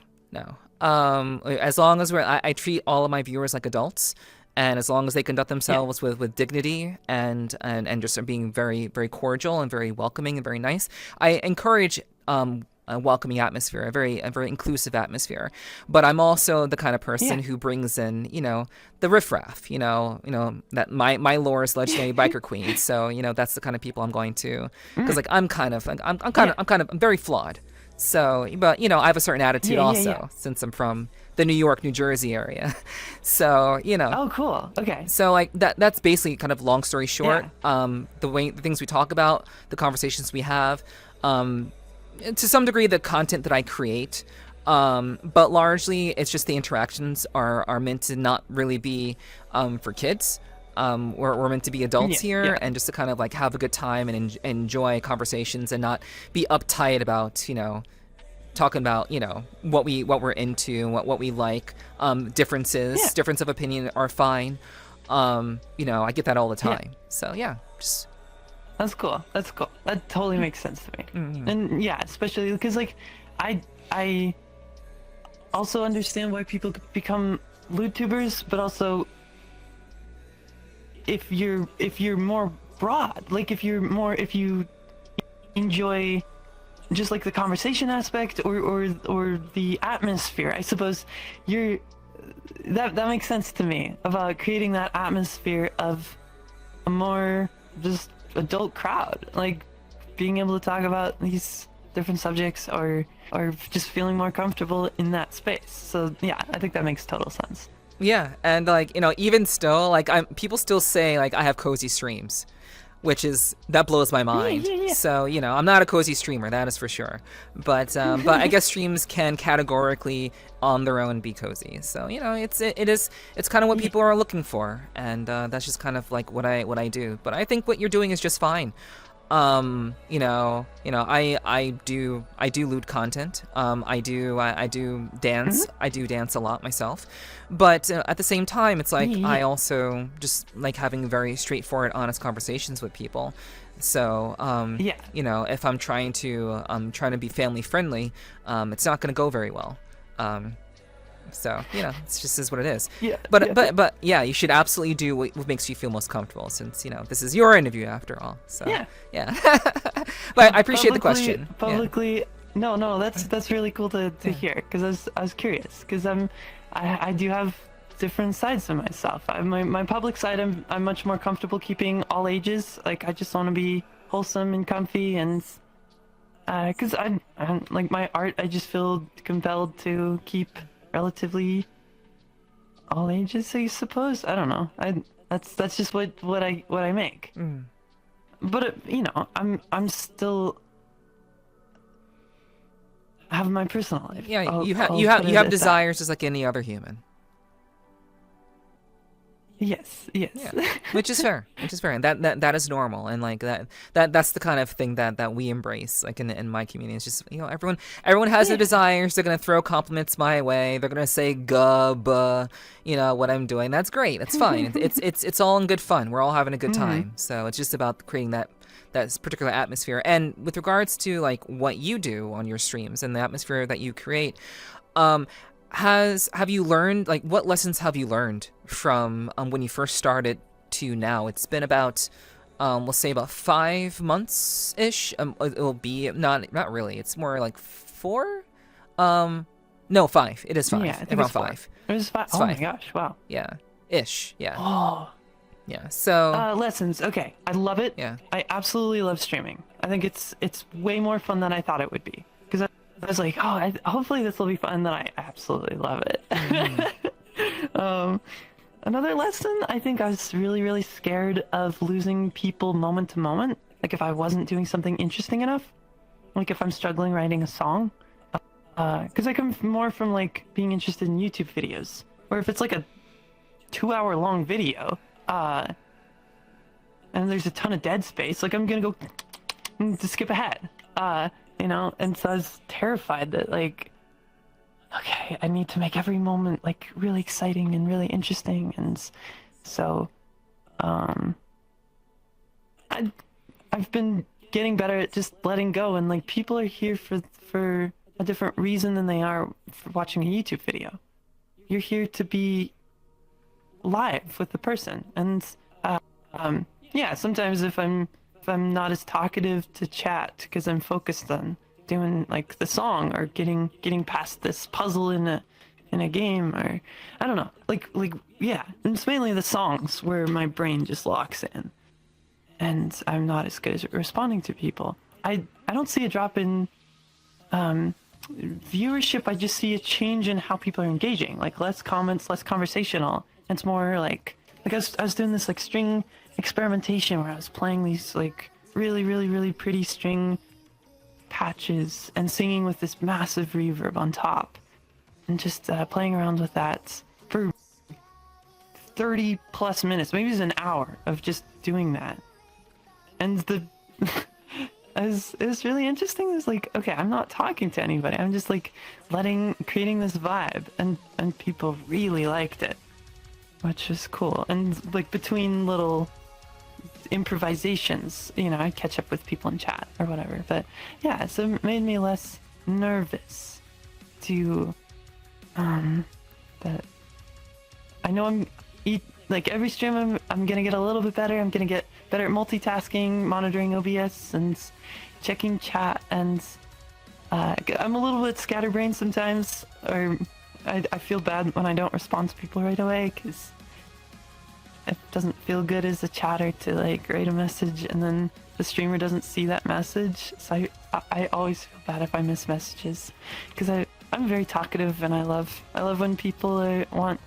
As long as I treat all of my viewers like adults, and as long as they conduct themselves with dignity and just are being very cordial and very welcoming and very nice, I encourage a welcoming atmosphere, a very inclusive atmosphere. But I'm also the kind of person who brings in, the riffraff, that my lore is legendary biker queen. So, that's the kind of people I'm going to, because like I'm very flawed. So, but I have a certain attitude since I'm from the New York, New Jersey area. So, Oh, cool. Okay. So like that's basically, kind of long story short, the things we talk about, the conversations we have, to some degree the content that I create, but largely it's just the interactions are meant to not really be for kids. We're meant to be adults here, and just to kind of like have a good time and enjoy conversations and not be uptight about, talking about, what we're into, what we like. Difference of opinion are fine. I get that all the time. So yeah, just That's cool. That's cool. That totally makes sense to me. And yeah, especially because like I also understand why people become LootTubers, but also if you're more broad, like if you enjoy just like the conversation aspect or the atmosphere, I suppose that makes sense to me about creating that atmosphere of a more just adult crowd, like being able to talk about these different subjects or just feeling more comfortable in that space. So yeah, I think that makes total sense. yeah, and like even still, like people still say like I have cozy streams, that blows my mind. Yeah. So I'm not a cozy streamer, that is for sure. But I guess streams can categorically on their own be cozy. So it's kind of what people are looking for, and that's just kind of like what I do. But I think what you're doing is just fine. I do loot content. I do dance. I do dance a lot myself. But at the same time, it's like I also just like having very straightforward, honest conversations with people. So if I'm trying to be family friendly, it's not going to go very well. So it's just is what it is. Yeah. But yeah, you should absolutely do what makes you feel most comfortable, since this is your interview after all. So yeah. But I appreciate the question. Publicly, no, that's really cool to hear, because I was curious, because I do have different sides to myself. My public side, I'm much more comfortable keeping all ages. Like I just want to be wholesome and comfy, and because I like my art, I just feel compelled to keep relatively all ages, I suppose. I don't know. That's just what I make. But I'm still have my personal life. Yeah, you have desires just like any other human. Yes. Yeah. Which is fair, and that is normal, and like that's the kind of thing that we embrace, like in my community. It's just everyone has their desires. They're gonna throw compliments my way. They're gonna say "gub," what I'm doing. That's great. It's fine. it's all in good fun. We're all having a good time. So it's just about creating that particular atmosphere. And with regards to like what you do on your streams and the atmosphere that you create, have you learned, like, what lessons have you learned from when you first started to now? It's been about we'll say about 5 months ish. It'll be not really. It's more like 4. No, 5. It is 5. Yeah, I think around it's 4. 5. It was 5. It's Oh 5. my gosh! Wow. Yeah, ish. Yeah. Oh. Yeah. So lessons. Okay, I love it. Yeah. I absolutely love streaming. I think it's way more fun than I thought it would be, because I was like, hopefully this will be fun. And then I absolutely love it. Another lesson, I think I was really, really scared of losing people moment to moment. Like if I wasn't doing something interesting enough, like if I'm struggling writing a song, because I come more from like being interested in YouTube videos, or if it's like a 2-hour long video, and there's a ton of dead space, like I'm gonna go to skip ahead. And so I was terrified that, like, okay, I need to make every moment, like, really exciting and really interesting, and so, I've been getting better at just letting go, and, like, people are here for a different reason than they are for watching a YouTube video. You're here to be live with the person, and, sometimes if I'm not as talkative to chat because I'm focused on doing like the song or getting past this puzzle in a game, or I don't know, like yeah, and it's mainly the songs where my brain just locks in and I'm not as good as responding to people. I don't see a drop in viewership. I just see a change in how people are engaging, like less comments, less conversational. It's more like I was doing this like string experimentation where I was playing these like really, really, really pretty string patches and singing with this massive reverb on top, and just playing around with that for 30 plus minutes, maybe it's an hour of just doing that. And it was really interesting. It was like, okay, I'm not talking to anybody, I'm just like creating this vibe, and people really liked it. which is cool. And like between little improvisations, I'd catch up with people in chat or whatever. But yeah, so it made me less nervous to but I know like every stream I'm gonna get a little bit better. I'm gonna get better at multitasking, monitoring OBS and checking chat, and I'm a little bit scatterbrained sometimes, or I feel bad when I don't respond to people right away, because it doesn't feel good as a chatter to like write a message and then the streamer doesn't see that message. So I always feel bad if I miss messages, because I'm very talkative, and I love when people want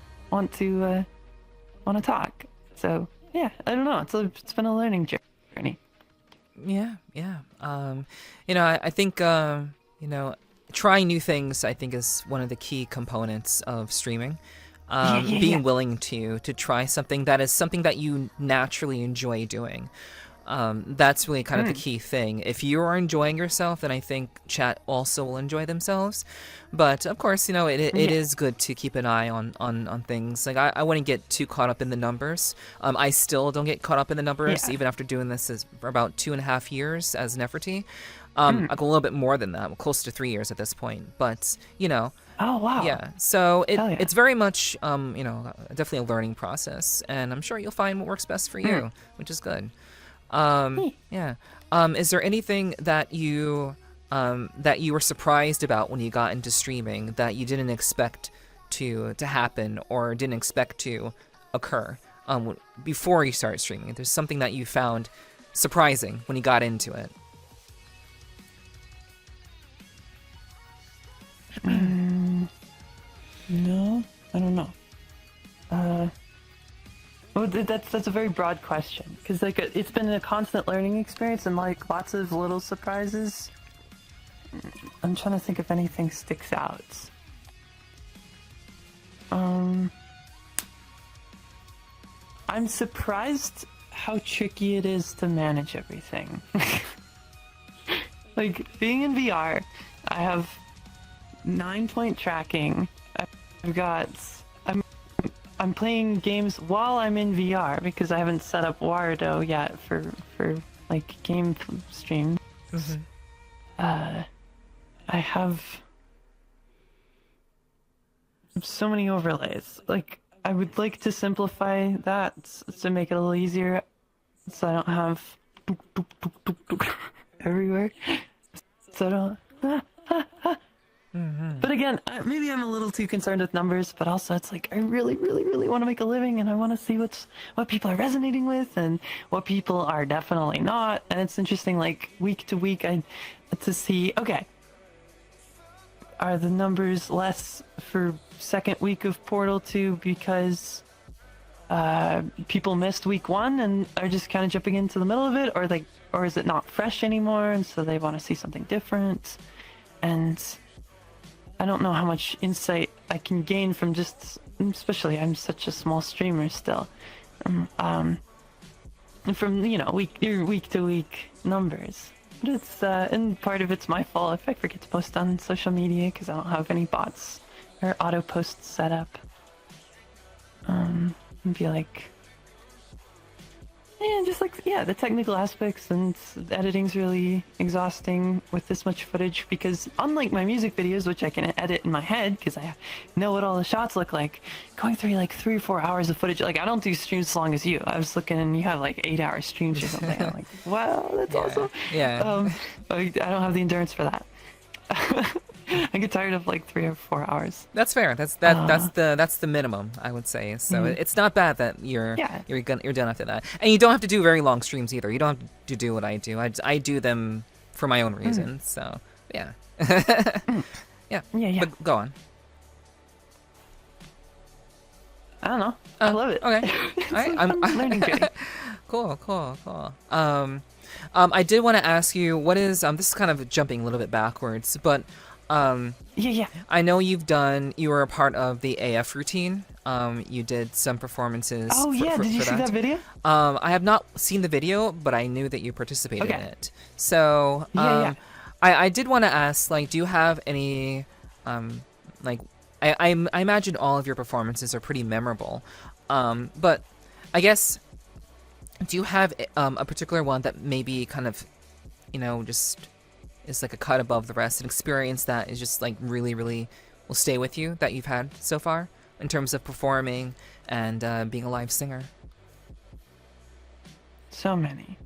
to talk. So yeah, I don't know. It's been a learning journey. Yeah. I think trying new things, I think, is one of the key components of streaming. Being willing to try something that you naturally enjoy doing. That's really kind of the key thing. If you are enjoying yourself, then I think chat also will enjoy themselves. But of course, it is good to keep an eye on things. Like I wouldn't get too caught up in the numbers. I still don't get caught up in the numbers, even after doing this for about 2.5 years as Nepherti. Like a little bit more than that, close to 3 years at this point. But Oh wow. yeah. So it's very much definitely a learning process, and I'm sure you'll find what works best for you, which is good. Yeah. Is there anything that you were surprised about when you got into streaming that you didn't expect to happen or didn't expect to occur before you started streaming? There's something that you found surprising when you got into it. No, I don't know. Well, that's a very broad question, because like it's been a constant learning experience and like lots of little surprises. I'm trying to think if anything sticks out. I'm surprised how tricky it is to manage everything. Like being in VR, I have 9-point tracking. I'm playing games while I'm in VR because I haven't set up Wardo yet for like game streams. I have so many overlays. Like I would like to simplify that to make it a little easier, so I don't have everywhere. So I don't. But again, maybe I'm a little too concerned with numbers, but also it's like I really, really, really want to make a living, and I want to see what people are resonating with and what people are definitely not. And it's interesting, like week to week, to see, okay, are the numbers less for second week of Portal 2 because people missed week 1 and are just kind of jumping into the middle of it, or is it not fresh anymore, and so they want to see something different? And I don't know how much insight I can gain from just, especially I'm such a small streamer still, from week to week numbers. But it's and part of it's my fault if I forget to post on social media because I don't have any bots or auto posts set up. And be like, the technical aspects, and editing's really exhausting with this much footage, because unlike my music videos, which I can edit in my head because I know what all the shots look like, going through like 3 or 4 hours of footage, like I don't do streams as long as you. I was looking and you have like 8-hour streams or something. I'm like, wow, that's awesome. Yeah. I don't have the endurance for that. I get tired of like 3 or 4 hours. That's fair. That's the minimum, I would say. So it's not bad that you're done after that, and you don't have to do very long streams either. You don't have to do what I do. I do them for my own reasons. So yeah. Yeah. But go on. I don't know. I love it. Okay. I'm learning journey. Cool. I did want to ask you, what is this is kind of jumping a little bit backwards, but I know you were a part of the AF routine. You did some performances. Oh yeah, did you see that video? I have not seen the video, but I knew that you participated in it. So I did want to ask, like, do you have any I imagine all of your performances are pretty memorable. But I guess, do you have a particular one that maybe kind of, just is like a cut above the rest, an experience that is just like really, really will stay with you that you've had so far in terms of performing and being a live singer? So many.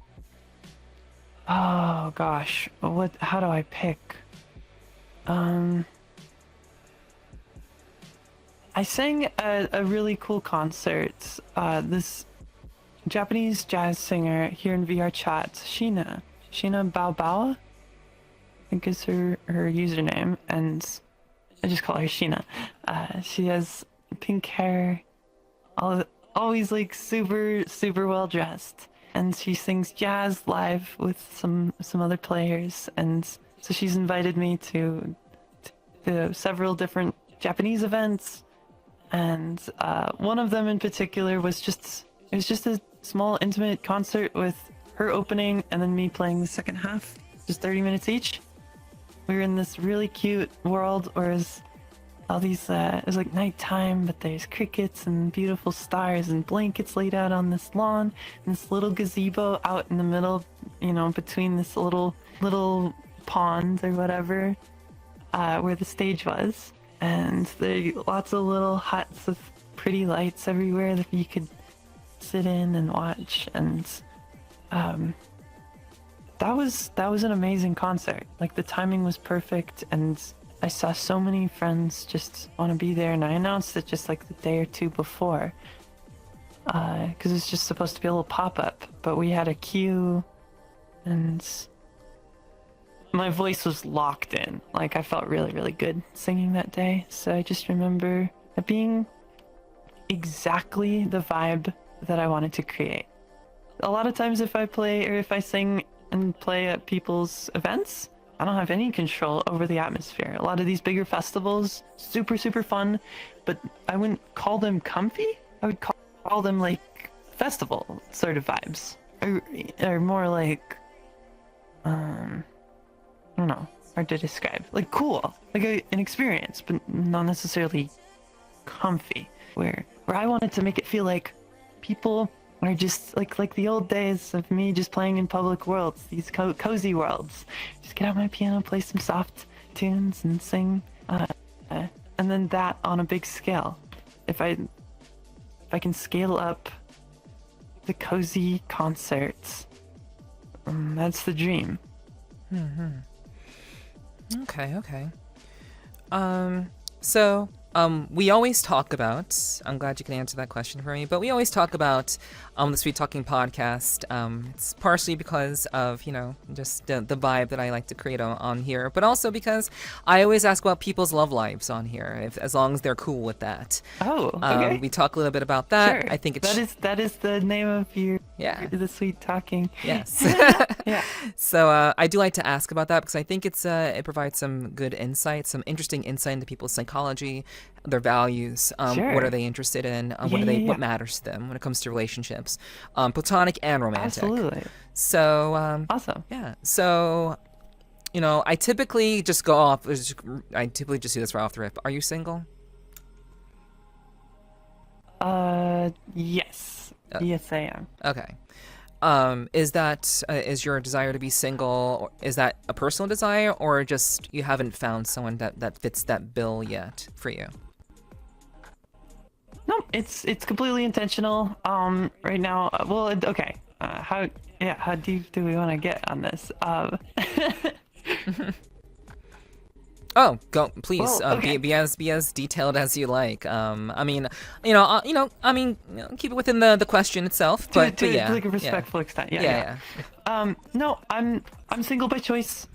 Oh gosh, how do I pick? I sang a really cool concert. This Japanese jazz singer here in VRChat, Shina Baobao, I think is her username, and I just call her Sheena. She has pink hair, always like super well dressed, and she sings jazz live with some other players, and so she's invited me to several different Japanese events, and one of them in particular was just a small intimate concert with her opening and then me playing the second half, just 30 minutes each. We were in this really cute world where it's all these, it was like nighttime, but there's crickets and beautiful stars and blankets laid out on this lawn, and this little gazebo out in the middle, between this little pond or whatever, where the stage was. And there are lots of little huts of pretty lights everywhere that you could sit in and watch, and that was an amazing concert. Like, the timing was perfect, and I saw so many friends just want to be there, and I announced it just like the day or two before, because it's just supposed to be a little pop-up, but we had a queue, and my voice was locked in. Like, I felt really, really good singing that day, so I just remember it being exactly the vibe that I wanted to create. A lot of times if I play or if I sing and play at people's events, I don't have any control over the atmosphere. A lot of these bigger festivals, super, super fun, but I wouldn't call them comfy. I would call them like festival sort of vibes, or more like, I don't know, hard to describe. Like cool, like an experience, but not necessarily comfy. Where I wanted to make it feel like people are just like the old days of me just playing in public worlds, these cozy worlds. Just get out my piano, play some soft tunes, and sing, and then that on a big scale. If I can scale up the cozy concerts, that's the dream. Okay. So we always talk about, I'm glad you can answer that question for me, but we always talk about the Sweet Talking podcast. It's partially because of, just the vibe that I like to create on here, but also because I always ask about people's love lives on here, as long as they're cool with that. Oh, okay. We talk a little bit about that. Sure. I think it's... That is the name of the Sweet Talking. Yes. Yeah. So I do like to ask about that because I think it provides some good insight, some interesting insight into people's psychology, their values, Sure. what are they interested in, what matters to them when it comes to relationships, platonic and romantic. Absolutely. So awesome. Yeah. So I typically just go off. I typically just do this right off the rip. Are you single? Yes. Yes, I am. Okay. Is your desire to be single, is that a personal desire, or just you haven't found someone that fits that bill yet for you? No, it's completely intentional. Right now, okay. How deep do we want to get on this? Oh, go please. Well, okay. Be as detailed as you like. I mean, keep it within the question itself. But yeah, to like a respectful extent. Yeah. No, I'm single by choice.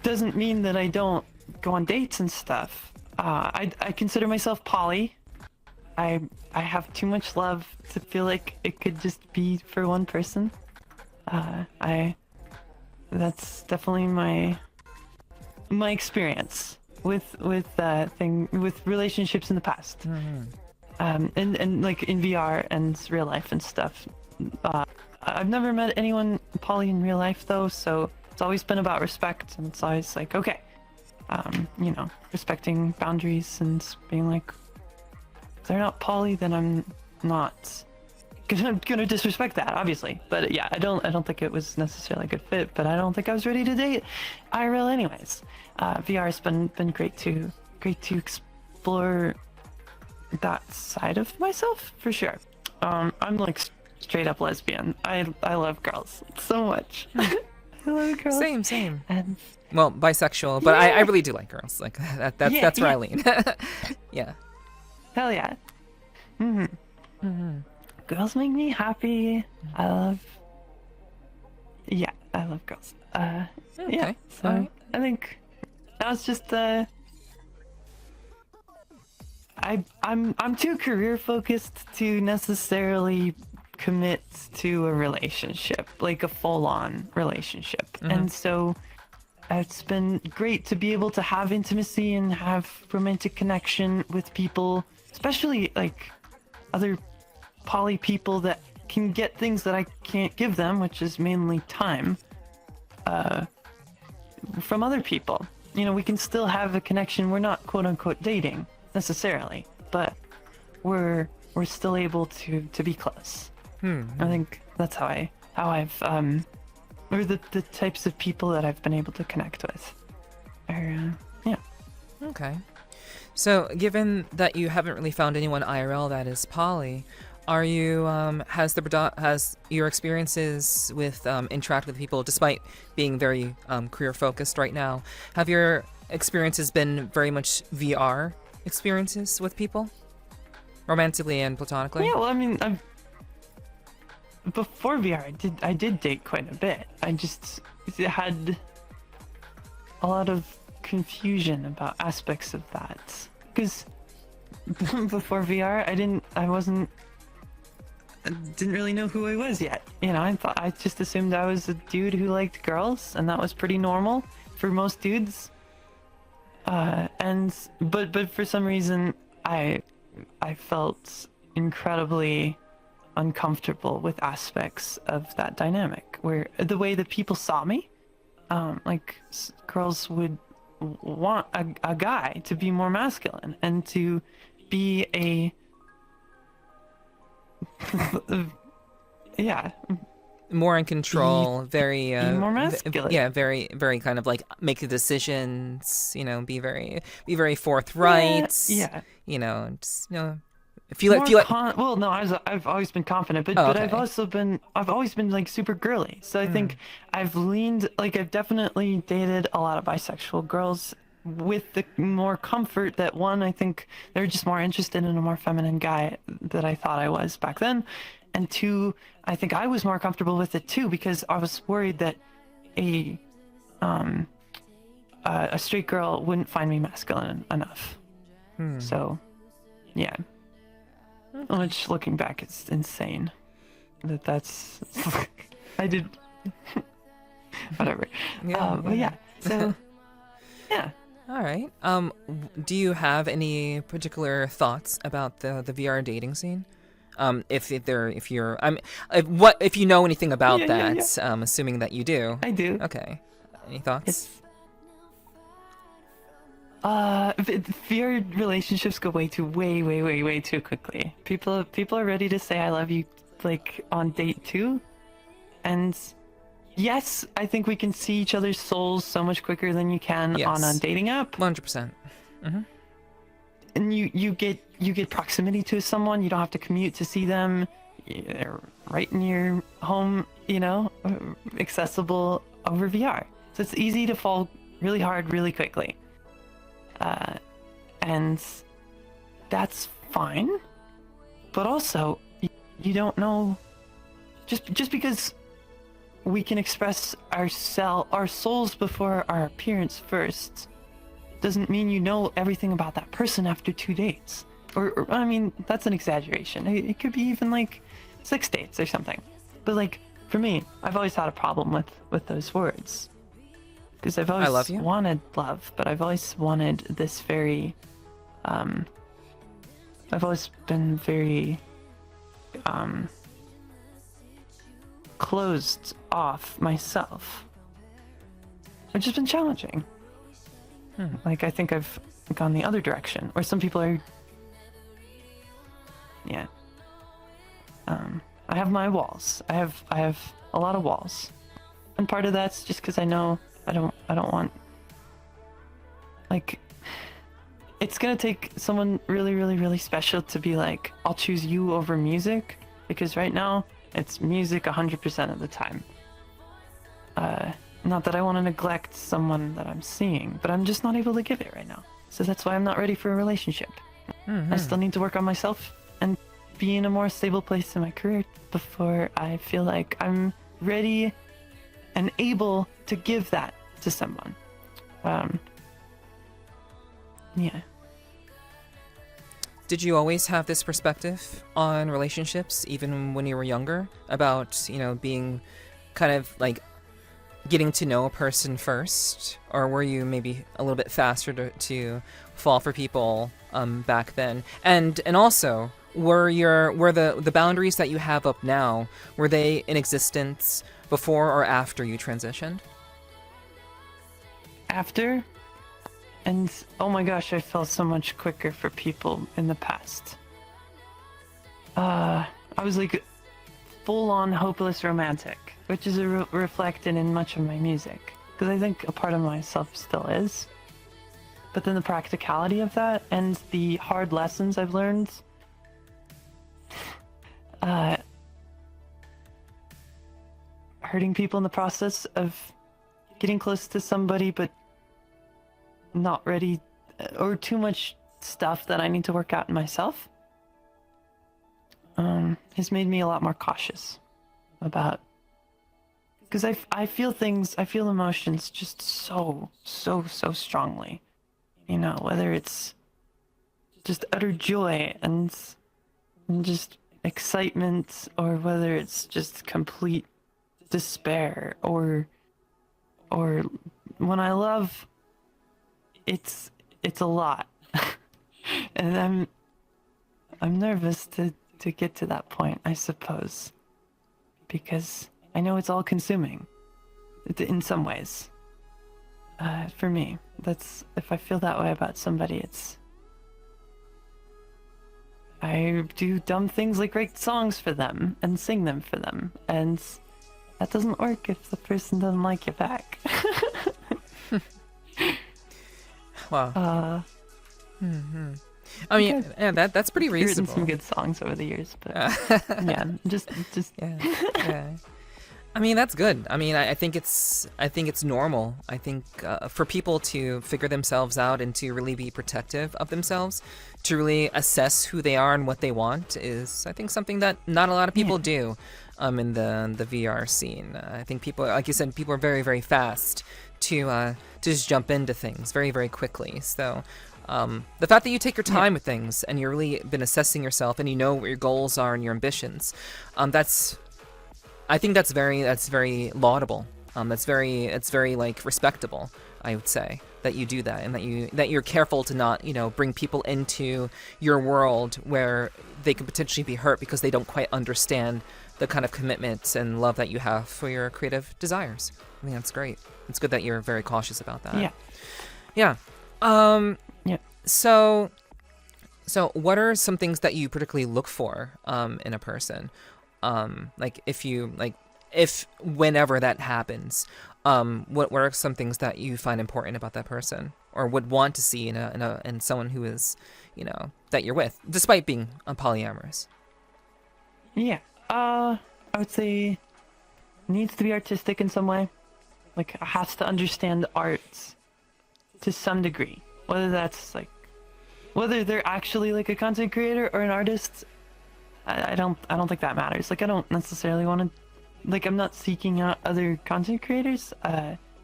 Doesn't mean that I don't go on dates and stuff. I consider myself poly. I have too much love to feel like it could just be for one person. That's definitely my experience with relationships in the past. And like in VR and real life and stuff. I've never met anyone poly in real life though, so it's always been about respect, and it's always like, okay, you know, respecting boundaries and being like, if they're not poly, then I'm not gonna disrespect that, obviously. But yeah, I don't think it was necessarily a good fit, but I don't think I was ready to date IRL anyways. VR's been great to explore that side of myself for sure. I'm like straight up lesbian. I love girls so much. I love girls. Same. And Well, bisexual, but I really do like girls. Like that's where I lean. Yeah. hell yeah. Girls make me happy. I love girls. Yeah. Okay. So Alright. I think that was just I'm too career focused to necessarily commit to a relationship, like a full-on relationship. And so it's been great to be able to have intimacy and have romantic connection with people, especially like other poly people that can get things that I can't give them, which is mainly time, from other people. You know, we can still have a connection. We're not quote unquote dating necessarily, but we're still able to be close. I think that's how I've or the types of people that I've been able to connect with. Yeah. Okay. So, given that you haven't really found anyone IRL that is poly, are you has your experiences with interact with people, despite being very career focused right now, have your experiences been very much VR experiences with people, romantically and platonically? Yeah. Well, I mean, before VR, I did date quite a bit. I just had a lot of confusion about aspects of that, because before VR, I didn't really know who I was yet. You know, I just assumed I was a dude who liked girls, and that was pretty normal for most dudes. But for some reason, I felt incredibly uncomfortable with aspects of that dynamic, where the way that people saw me, like girls would want a guy to be more masculine and to be a yeah, more in control, very more masculine. yeah, very kind of like make the decisions, you know, be very forthright. Yeah. You know, just, you know, if you like Well, no, I've always been confident, but okay. I've always been like super girly. So I think I've definitely dated a lot of bisexual girls with the more comfort that, one, I think they're just more interested in a more feminine guy that I thought I was back then, and two, I think I was more comfortable with it too, because I was worried that a straight girl wouldn't find me masculine enough. So yeah. Which, looking back, it's insane. That's I did whatever. But yeah, so yeah. All right. Do you have any particular thoughts about the VR dating scene? If you know anything about that? Yeah. Assuming that you do. I do. Okay. Any thoughts? VR relationships go way too quickly. People are ready to say I love you like on date 2, and yes, I think we can see each other's souls so much quicker than you can on a dating app. 100%. And you get proximity to someone. You don't have to commute to see them. They're right in your home, you know, accessible over VR. So it's easy to fall really hard really quickly. And that's fine, but also you don't know, just because we can express our souls before our appearance first doesn't mean you know everything about that person after 2 dates. Or I mean, that's an exaggeration. It could be even like 6 dates or something. But like, for me, I've always had a problem with those words. Because I've always wanted love, but I've always wanted this very, I've always been very, closed off myself. Which has been challenging. Like, I think I've gone the other direction. Or some people are... Yeah. I have my walls. I have a lot of walls. And part of that's just because I know I don't want... Like, it's gonna take someone really, really, really special to be like, I'll choose you over music. Because right now, it's music 100% of the time. Not that I want to neglect someone that I'm seeing, but I'm just not able to give it right now. So that's why I'm not ready for a relationship. I still need to work on myself and be in a more stable place in my career before I feel like I'm ready and able to give that to someone. Yeah. Did you always have this perspective on relationships, even when you were younger, about, being kind of like getting to know a person first? Or were you maybe a little bit faster to fall for people back then? And also, were the boundaries that you have up now, were they in existence before or after you transitioned? After? And oh my gosh, I felt so much quicker for people in the past. I was like full-on hopeless romantic, which is reflected in much of my music, because I think a part of myself still is. But then the practicality of that and the hard lessons I've learned, hurting people in the process of getting close to somebody, but not ready, or too much stuff that I need to work out in myself, has made me a lot more cautious about, because I feel things, I feel emotions just so strongly, whether it's just utter joy and just excitement, or whether it's just complete despair, or when I love, it's a lot. And I'm nervous to get to that point, I suppose, because I know it's all consuming in some ways. For me, that's, if I feel that way about somebody, I do dumb things like write songs for them and sing them for them, and that doesn't work if the person doesn't like you back. Wow. I mean, yeah, that's pretty reasonable. I've written some good songs over the years, but yeah, just yeah. I mean, that's good. I mean, I think it's normal. I think for people to figure themselves out and to really be protective of themselves, to really assess who they are and what they want, is, I think, something that not a lot of people do in the VR scene. I think people, like you said, people are very, very fast to just jump into things very, very quickly. So the fact that you take your time with things and you've really been assessing yourself and you know what your goals are and your ambitions, I think that's very laudable. It's very like respectable, I would say, that you do that, and that you're careful to not, bring people into your world where they could potentially be hurt because they don't quite understand the kind of commitment and love that you have for your creative desires. I think that's great. It's good that you're very cautious about that. Yeah. So what are some things that you particularly look for in a person? Like if whenever that happens, what are some things that you find important about that person, or would want to see in someone who is, that you're with, despite being polyamorous? Yeah. I would say needs to be artistic in some way. Like, has to understand the arts to some degree. Whether that's like, whether they're actually like a content creator or an artist, I don't think that matters. Like, I don't necessarily want to, like, I'm not seeking out other content creators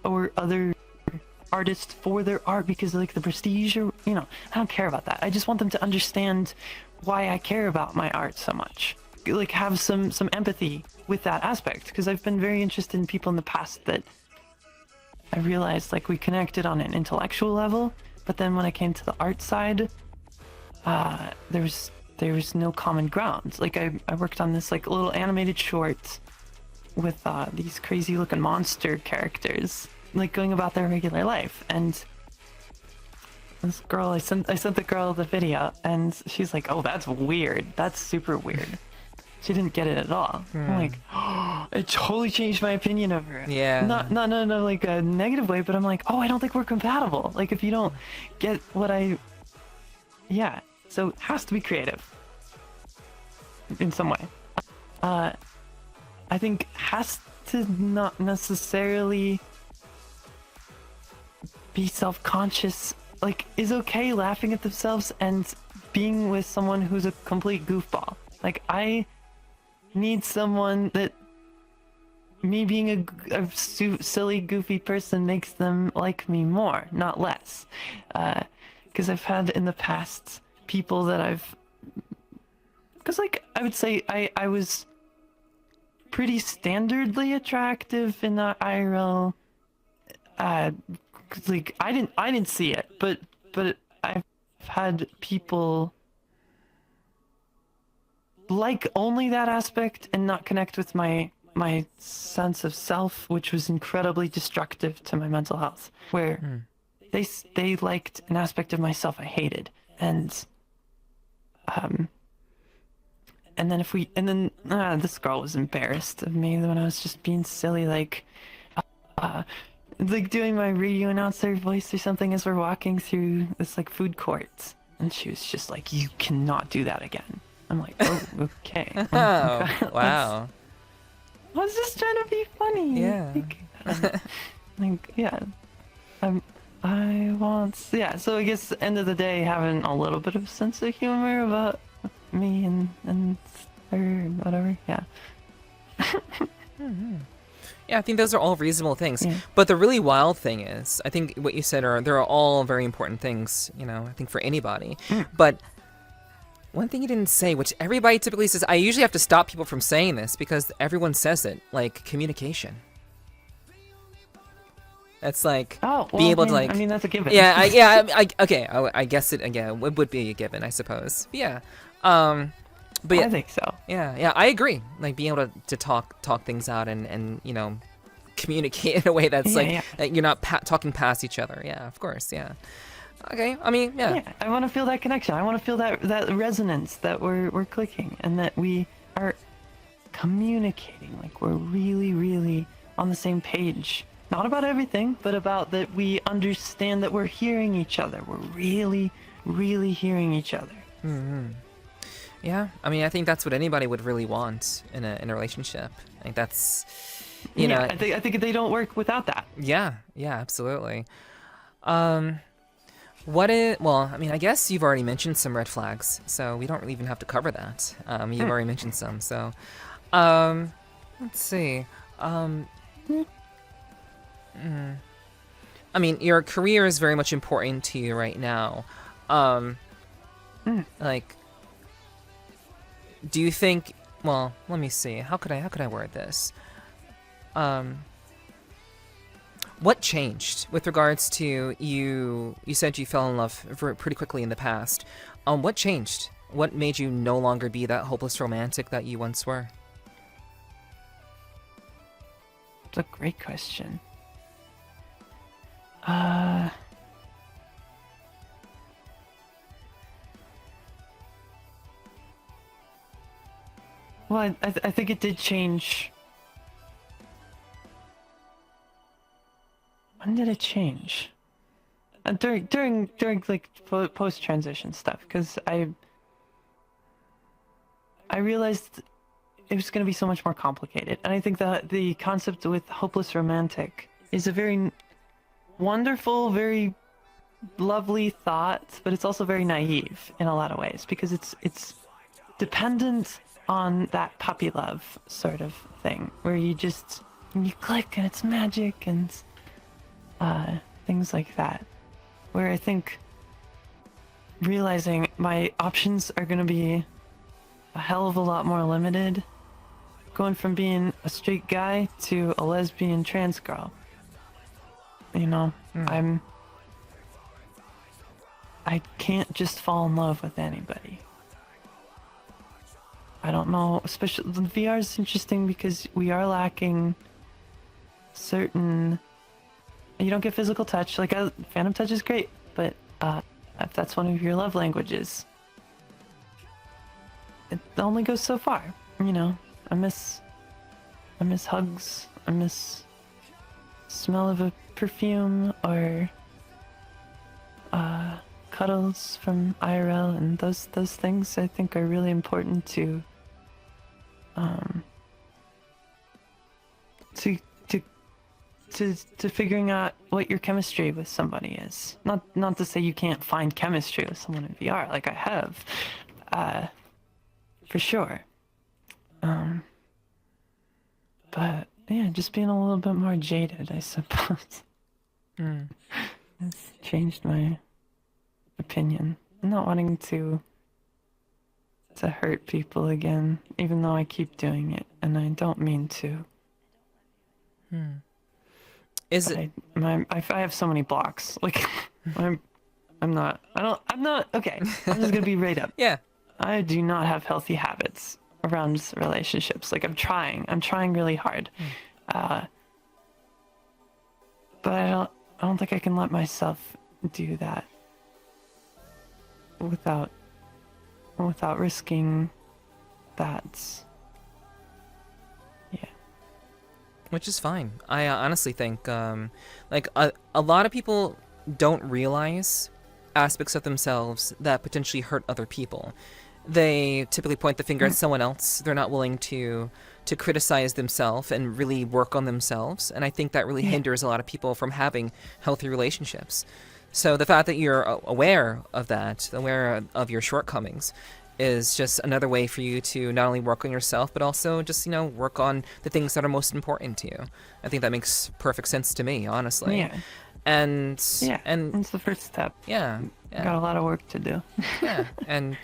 or other artists for their art because of, like, the prestige, or, I don't care about that. I just want them to understand why I care about my art so much. Like, have some empathy with that aspect, because I've been very interested in people in the past that I realized, like, we connected on an intellectual level, but then when I came to the art side, there was no common ground. Like, I worked on this, like, little animated short with these crazy looking monster characters, like, going about their regular life, and this girl, I sent the girl the video, and she's like, "Oh, that's weird. That's super weird." She didn't get it at all. I'm like, oh, it totally changed my opinion of her. Yeah. Not like a negative way, but I'm like, oh, I don't think we're compatible. Like if you don't get what yeah. So it has to be creative in some way. I think has to not necessarily be self-conscious. Like, is okay laughing at themselves and being with someone who's a complete goofball. Like, I need someone that me being a silly, goofy person makes them like me more, not less. Because I've had in the past people that because like I would say I was pretty standardly attractive in the IRL. Like I didn't see it, but I've had people like only that aspect and not connect with my sense of self, which was incredibly destructive to my mental health, where they liked an aspect of myself I hated. And then this girl was embarrassed of me when I was just being silly, like doing my radio announcer voice or something as we're walking through this like food court, and she was just like, "You cannot do that again." I'm like, "Oh, okay." Oh, wow. I was just trying to be funny. Yeah. Yeah. I want. Yeah. So I guess end of the day, having a little bit of sense of humor about me and her and whatever. Yeah. Yeah, I think those are all reasonable things. Yeah. But the really wild thing is, I think what you said they're all very important things, I think for anybody. But one thing you didn't say, which everybody typically says, I usually have to stop people from saying this because everyone says it, like communication. That's like being able to like. I mean, that's a given. Yeah, okay. I guess it would be a given, I suppose. But yeah. But yeah, I think so. Yeah, I agree. Like being able to talk things out and communicate in a way that's that you're not talking past each other. Yeah, of course. Yeah. Okay. I mean, yeah. Yeah, I want to feel that connection. I want to feel that resonance, that we're clicking, and that we are communicating. Like we're really, really on the same page. Not about everything, but about that we understand that we're hearing each other. We're really, really hearing each other. Mm-hmm. Yeah, I mean, I think that's what anybody would really want in a relationship. I think that's, you know. I think they don't work without that. Yeah, absolutely. Well, I mean, I guess you've already mentioned some red flags, so we don't really even have to cover that. You've already mentioned some, so, let's see. I mean, your career is very much important to you right now. Like, do you think? Well, let me see. How could I word this? What changed with regards to you? You said you fell in love pretty quickly in the past. What changed? What made you no longer be that hopeless romantic that you once were? It's a great question. Well, I think it did change. When did it change? During like post transition stuff, because I realized it was going to be so much more complicated, and I think that the concept with hopeless romantic is a very wonderful, very lovely thought, but it's also very naive in a lot of ways, because it's dependent on that puppy love sort of thing, where you click and it's magic and things like that, where I think realizing my options are going to be a hell of a lot more limited, going from being a straight guy to a lesbian trans girl. I can't just fall in love with anybody. I don't know, especially the VR is interesting because we are lacking certain. You don't get physical touch. Like Phantom touch is great, but if that's one of your love languages, it only goes so far. You know, I miss hugs. I miss smell of a perfume or cuddles from IRL, and those things I think are really important to to figuring out what your chemistry with somebody is. Not to say you can't find chemistry with someone in VR, like I have, for sure. But yeah, just being a little bit more jaded, I suppose. Has changed my opinion. Not wanting to hurt people again, even though I keep doing it, and I don't mean to. Is it? I have so many blocks. Like, I'm not. Okay, I'm just gonna be right up. Yeah. I do not have healthy habits around relationships. Like, I'm trying really hard. But I don't think I can let myself do that without risking that. Yeah. Which is fine. I honestly think, like, a lot of people don't realize aspects of themselves that potentially hurt other people. They typically point the finger at someone else. They're not willing to criticize themselves and really work on themselves. And I think that really hinders a lot of people from having healthy relationships. So the fact that you're aware of that, aware of your shortcomings, is just another way for you to not only work on yourself, but also just, work on the things that are most important to you. I think that makes perfect sense to me, honestly. Yeah. And it's the first step. Yeah. Got a lot of work to do. and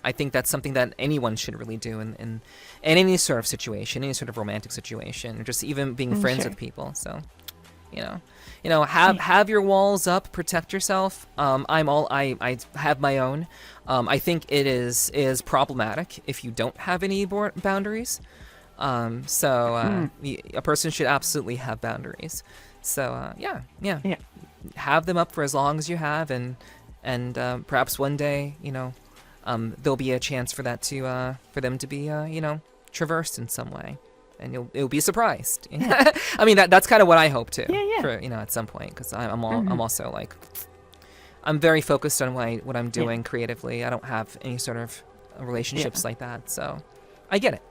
I think that's something that anyone should really do in any sort of situation, any sort of romantic situation, or just even being friends with people. So, have your walls up, protect yourself. I have my own. I think it is problematic if you don't have any boundaries. A person should absolutely have boundaries. So yeah. Have them up for as long as you have, and perhaps one day, there'll be a chance for that for them to be traversed in some way, and you'll be surprised. I mean, that's kind of what I hope to. For at some point, because I'm also like, I'm very focused on what I'm doing creatively. I don't have any sort of relationships like that, so I get it.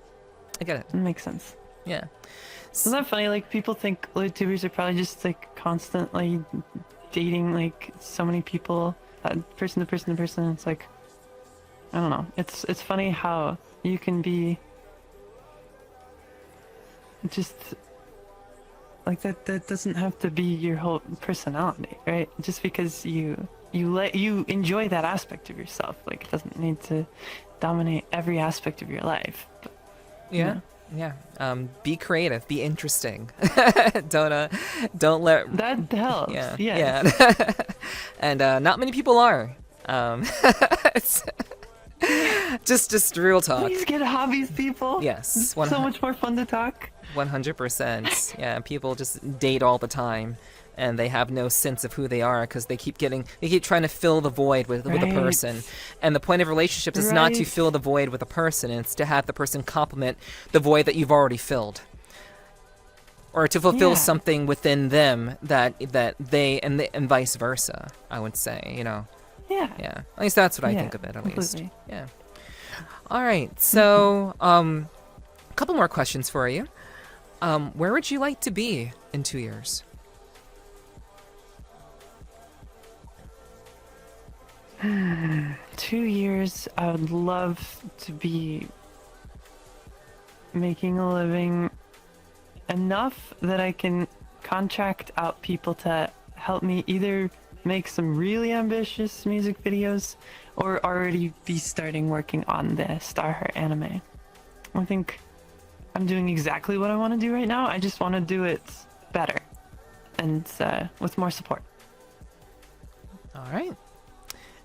It makes sense. Yeah. Isn't that funny? Like, people think YouTubers are probably just like constantly dating like so many people, person to person to person. It's like, I don't know. It's funny how you can be just like that. That doesn't have to be your whole personality, right? Just because you enjoy that aspect of yourself, like, it doesn't need to dominate every aspect of your life. But, Yeah. Be creative. Be interesting. Don't let that helps. Yeah. And not many people are. Just real talk. Please get hobbies, people. Yes. It's so much more fun to talk. 100%. Yeah. People just date all the time, and they have no sense of who they are because they keep trying to fill the void with a person. And the point of relationships is not to fill the void with a person, it's to have the person complement the void that you've already filled, or to fulfill something within them that they and vice versa, I would say. Yeah, at least that's what I think of it, at least. Yeah. All right, so a couple more questions for you. Where would you like to be in 2 years? 2 years, I would love to be making a living enough that I can contract out people to help me either make some really ambitious music videos or already be starting working on the Starheart anime. I think I'm doing exactly what I want to do right now. I just want to do it better and with more support. All right.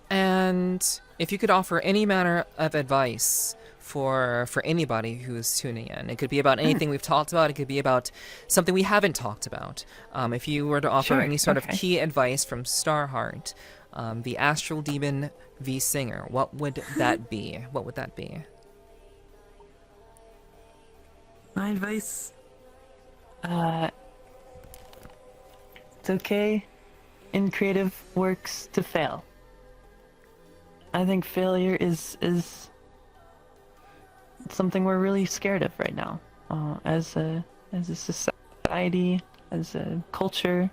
And if you could offer any manner of advice for anybody who's tuning in, it could be about anything we've talked about, it could be about something we haven't talked about. If you were to offer any sort of key advice from Starheart, the astral demon v singer. What would that be? What would that be? My advice, it's okay in creative works to fail. I think failure is something we're really scared of right now, as a society, as a culture.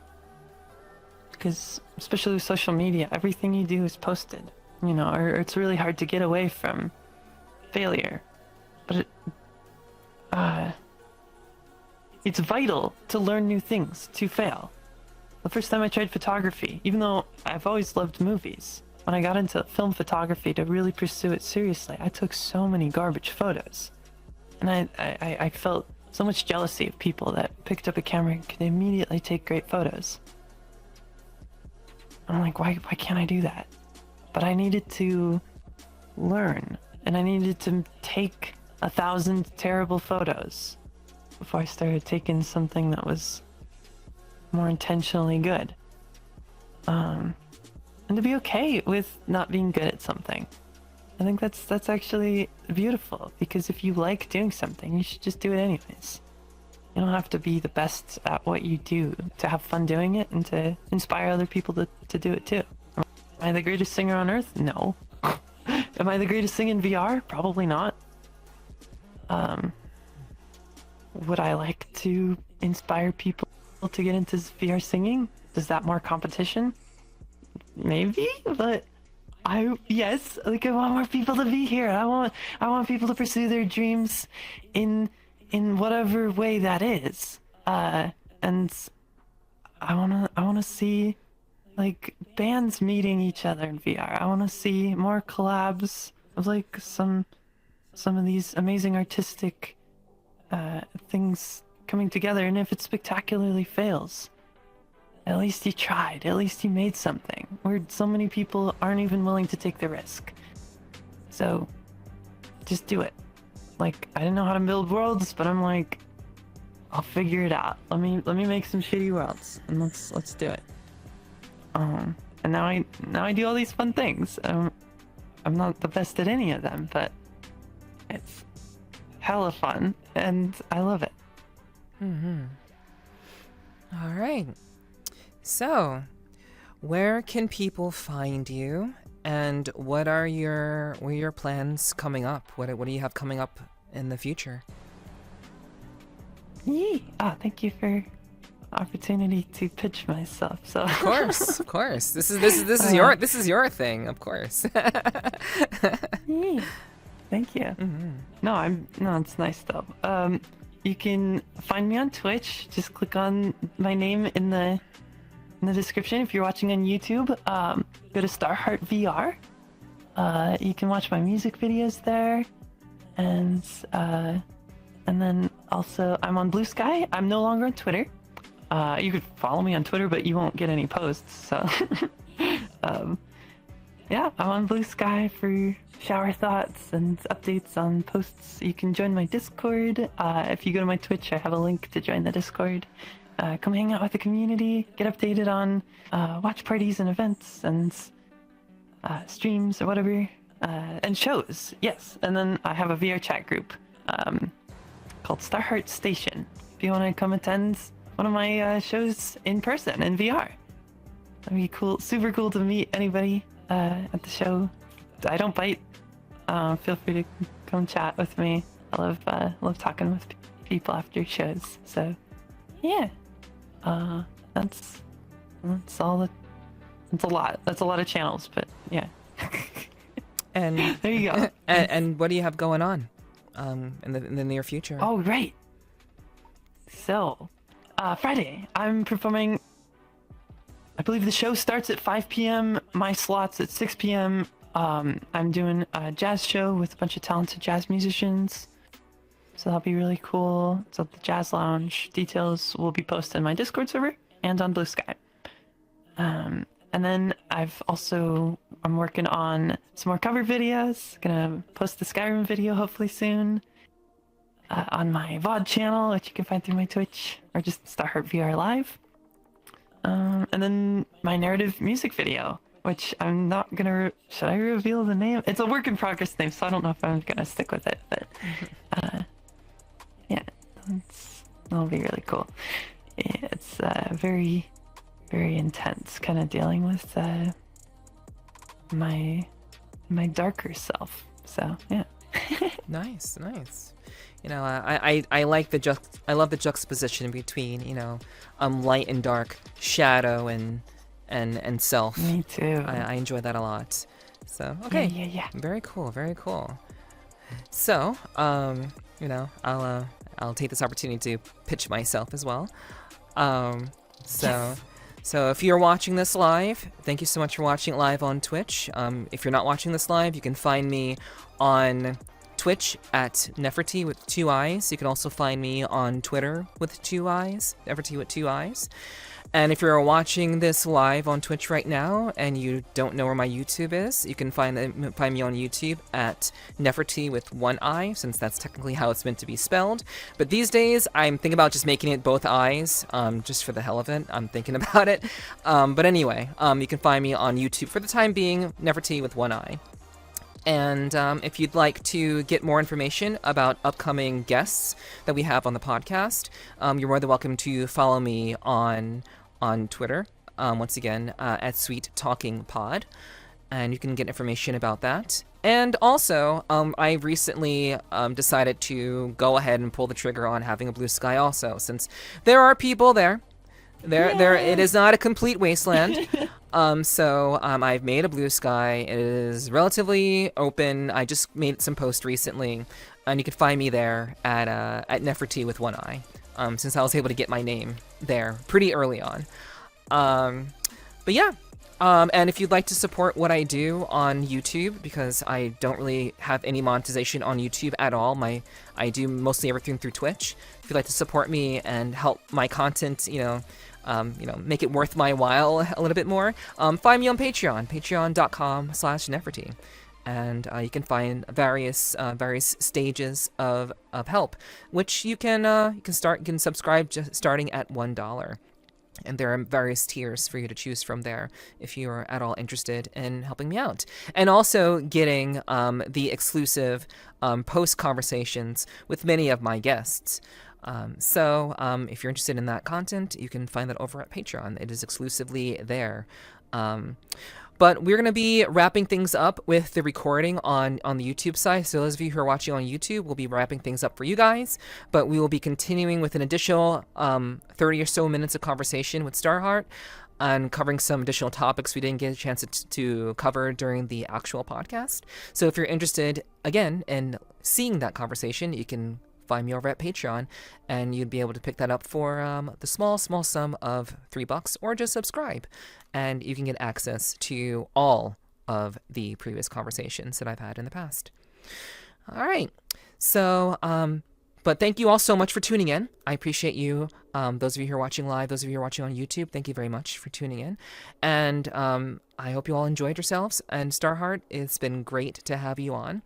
Because especially with social media, everything you do is posted, or it's really hard to get away from failure. But it's vital to learn new things, to fail. The first time I tried photography, even though I've always loved movies, when I got into film photography to really pursue it seriously, I took so many garbage photos. And I felt so much jealousy of people that picked up a camera and could immediately take great photos. I'm like, why can't I do that? But I needed to learn, and I needed to take 1,000 terrible photos before I started taking something that was more intentionally good. And to be okay with not being good at something. I think that's actually beautiful, because if you like doing something, you should just do it anyways. You don't have to be the best at what you do to have fun doing it and to inspire other people to do it too. Am I the greatest singer on earth? No. Am I the greatest singer in VR? Probably not. Would I like to inspire people to get into VR singing? Does that more competition? Maybe, but yes, like I want more people to be here. I want people to pursue their dreams in whatever way that is. And I wanna see like bands meeting each other in VR. I wanna see more collabs of like some of these amazing artistic things coming together. And if it spectacularly fails, at least you tried. At least you made something. Where so many people aren't even willing to take the risk. So just do it. Like, I didn't know how to build worlds, but I'm like, I'll figure it out. Let me make some shitty worlds, and let's do it. And now I do all these fun things. I'm not the best at any of them, but it's hella fun, and I love it. All right. So, where can people find you, and what are your plans coming up? What do you have coming up in the future? Thank you for the opportunity to pitch myself. So of course. This is your thing, of course. Thank you. No, it's nice though. You can find me on Twitch. Just click on my name in the description. If you're watching on YouTube, go to Starheart VR. You can watch my music videos there, and then also I'm on Blue Sky. I'm no longer on Twitter. You could follow me on Twitter, but you won't get any posts. So, yeah, I'm on Blue Sky for shower thoughts and updates on posts. You can join my Discord. If you go to my Twitch, I have a link to join the Discord. Come hang out with the community, get updated on watch parties and events and streams or whatever, and shows, yes. And then I have a VRChat group called Starheart Station. If you want to come attend one of my shows in person in VR, that'd be cool. Super cool to meet anybody at the show. I don't bite. Feel free to come chat with me. I love talking with people after shows. So yeah. That's all. That's a lot. That's a lot of channels, but yeah. And there you go. And what do you have going on, in the near future? Oh, right. So, Friday, I'm performing. I believe the show starts at 5 p.m. My slot's at 6 p.m. I'm doing a jazz show with a bunch of talented jazz musicians. So that'll be really cool. It's at the Jazz Lounge. Details will be posted in my Discord server and on Blue Sky. And then I'm working on some more cover videos. Gonna post the Skyrim video hopefully soon on my VOD channel, which you can find through my Twitch, or just Starheart VR Live. And then my narrative music video, which I'm not gonna. Should I reveal the name? It's a work in progress name, so I don't know if I'm gonna stick with it. But yeah, that'll be really cool. It's very, very intense, kind of dealing with my darker self. So yeah. Nice. You know, I like I love the juxtaposition between, you know, light and dark, shadow and self. Me too. I enjoy that a lot. So okay, Yeah. very cool. So you know, I'll take this opportunity to pitch myself as well. So. So if you're watching this live, thank you so much for watching it live on Twitch. If you're not watching this live, you can find me on Twitch at Nepherti with 2 eyes. You can also find me on Twitter with 2 eyes, Nepherti with 2 eyes. And if you're watching this live on Twitch right now and you don't know where my YouTube is, you can find me on YouTube at Nepherti with 1 eye, since that's technically how it's meant to be spelled. But these days, I'm thinking about just making it both eyes, just for the hell of it. I'm thinking about it. But anyway, you can find me on YouTube for the time being, Nepherti with 1 eye. And if you'd like to get more information about upcoming guests that we have on the podcast, you're more than welcome to follow me on Twitter, once again, at Sweet Talking Pod, and you can get information about that. And also, I recently decided to go ahead and pull the trigger on having a blue sky also, since there are people there. It is not a complete wasteland. So I've made a blue sky. It is relatively open. I just made some posts recently, and you can find me there at Nepherti with 1 eye. Since I was able to get my name there pretty early on. But yeah, and if you'd like to support what I do on YouTube, because I don't really have any monetization on YouTube at all, I do mostly everything through Twitch. If you'd like to support me and help my content, make it worth my while a little bit more, find me on Patreon, patreon.com/Nepherti. And you can find various stages of help, which you can subscribe just starting at $1, and there are various tiers for you to choose from there if you are at all interested in helping me out, and also getting the exclusive post conversations with many of my guests. So if you're interested in that content, you can find that over at Patreon. It is exclusively there. But we're going to be wrapping things up with the recording on the YouTube side. So those of you who are watching on YouTube, we'll be wrapping things up for you guys. But we will be continuing with an additional 30 or so minutes of conversation with Starheart and covering some additional topics we didn't get a chance to cover during the actual podcast. So if you're interested, again, in seeing that conversation, you can find me over at Patreon, and you'd be able to pick that up for the small sum of $3, or just subscribe, and you can get access to all of the previous conversations that I've had in the past. All right, so but thank you all so much for tuning in. I appreciate you, those of you who are watching live, those of you who are watching on YouTube, thank you very much for tuning in, and I hope you all enjoyed yourselves. And Starheart, it's been great to have you on.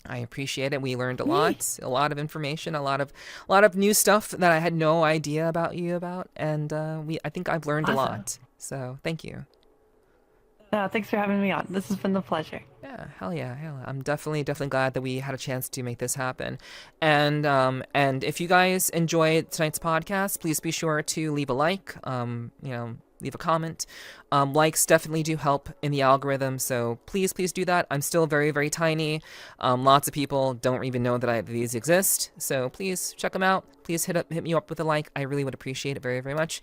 I appreciate it. We learned a lot of information, a lot of new stuff that I had no idea about you about, and I think I've learned a lot. So thank you. No, thanks for having me on. This has been a pleasure. Yeah, hell yeah. I'm definitely glad that we had a chance to make this happen. And if you guys enjoyed tonight's podcast, please be sure to leave a like. Leave a comment. Likes definitely do help in the algorithm, so please do that. I'm still very, very tiny. Lots of people don't even know that these exist, so please check them out. Please hit me up with a like. I really would appreciate it very, very much.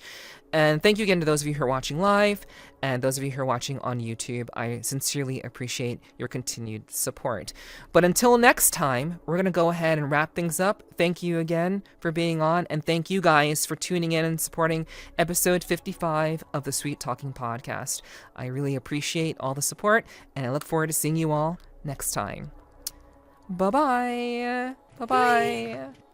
And thank you again to those of you who are watching live, and those of you who are watching on YouTube. I sincerely appreciate your continued support. But until next time, we're going to go ahead and wrap things up. Thank you again for being on, and thank you guys for tuning in and supporting episode 55 of the Sweet Talking Podcast. I really appreciate all the support, and I look forward to seeing you all next time. Bye-bye. Bye-bye.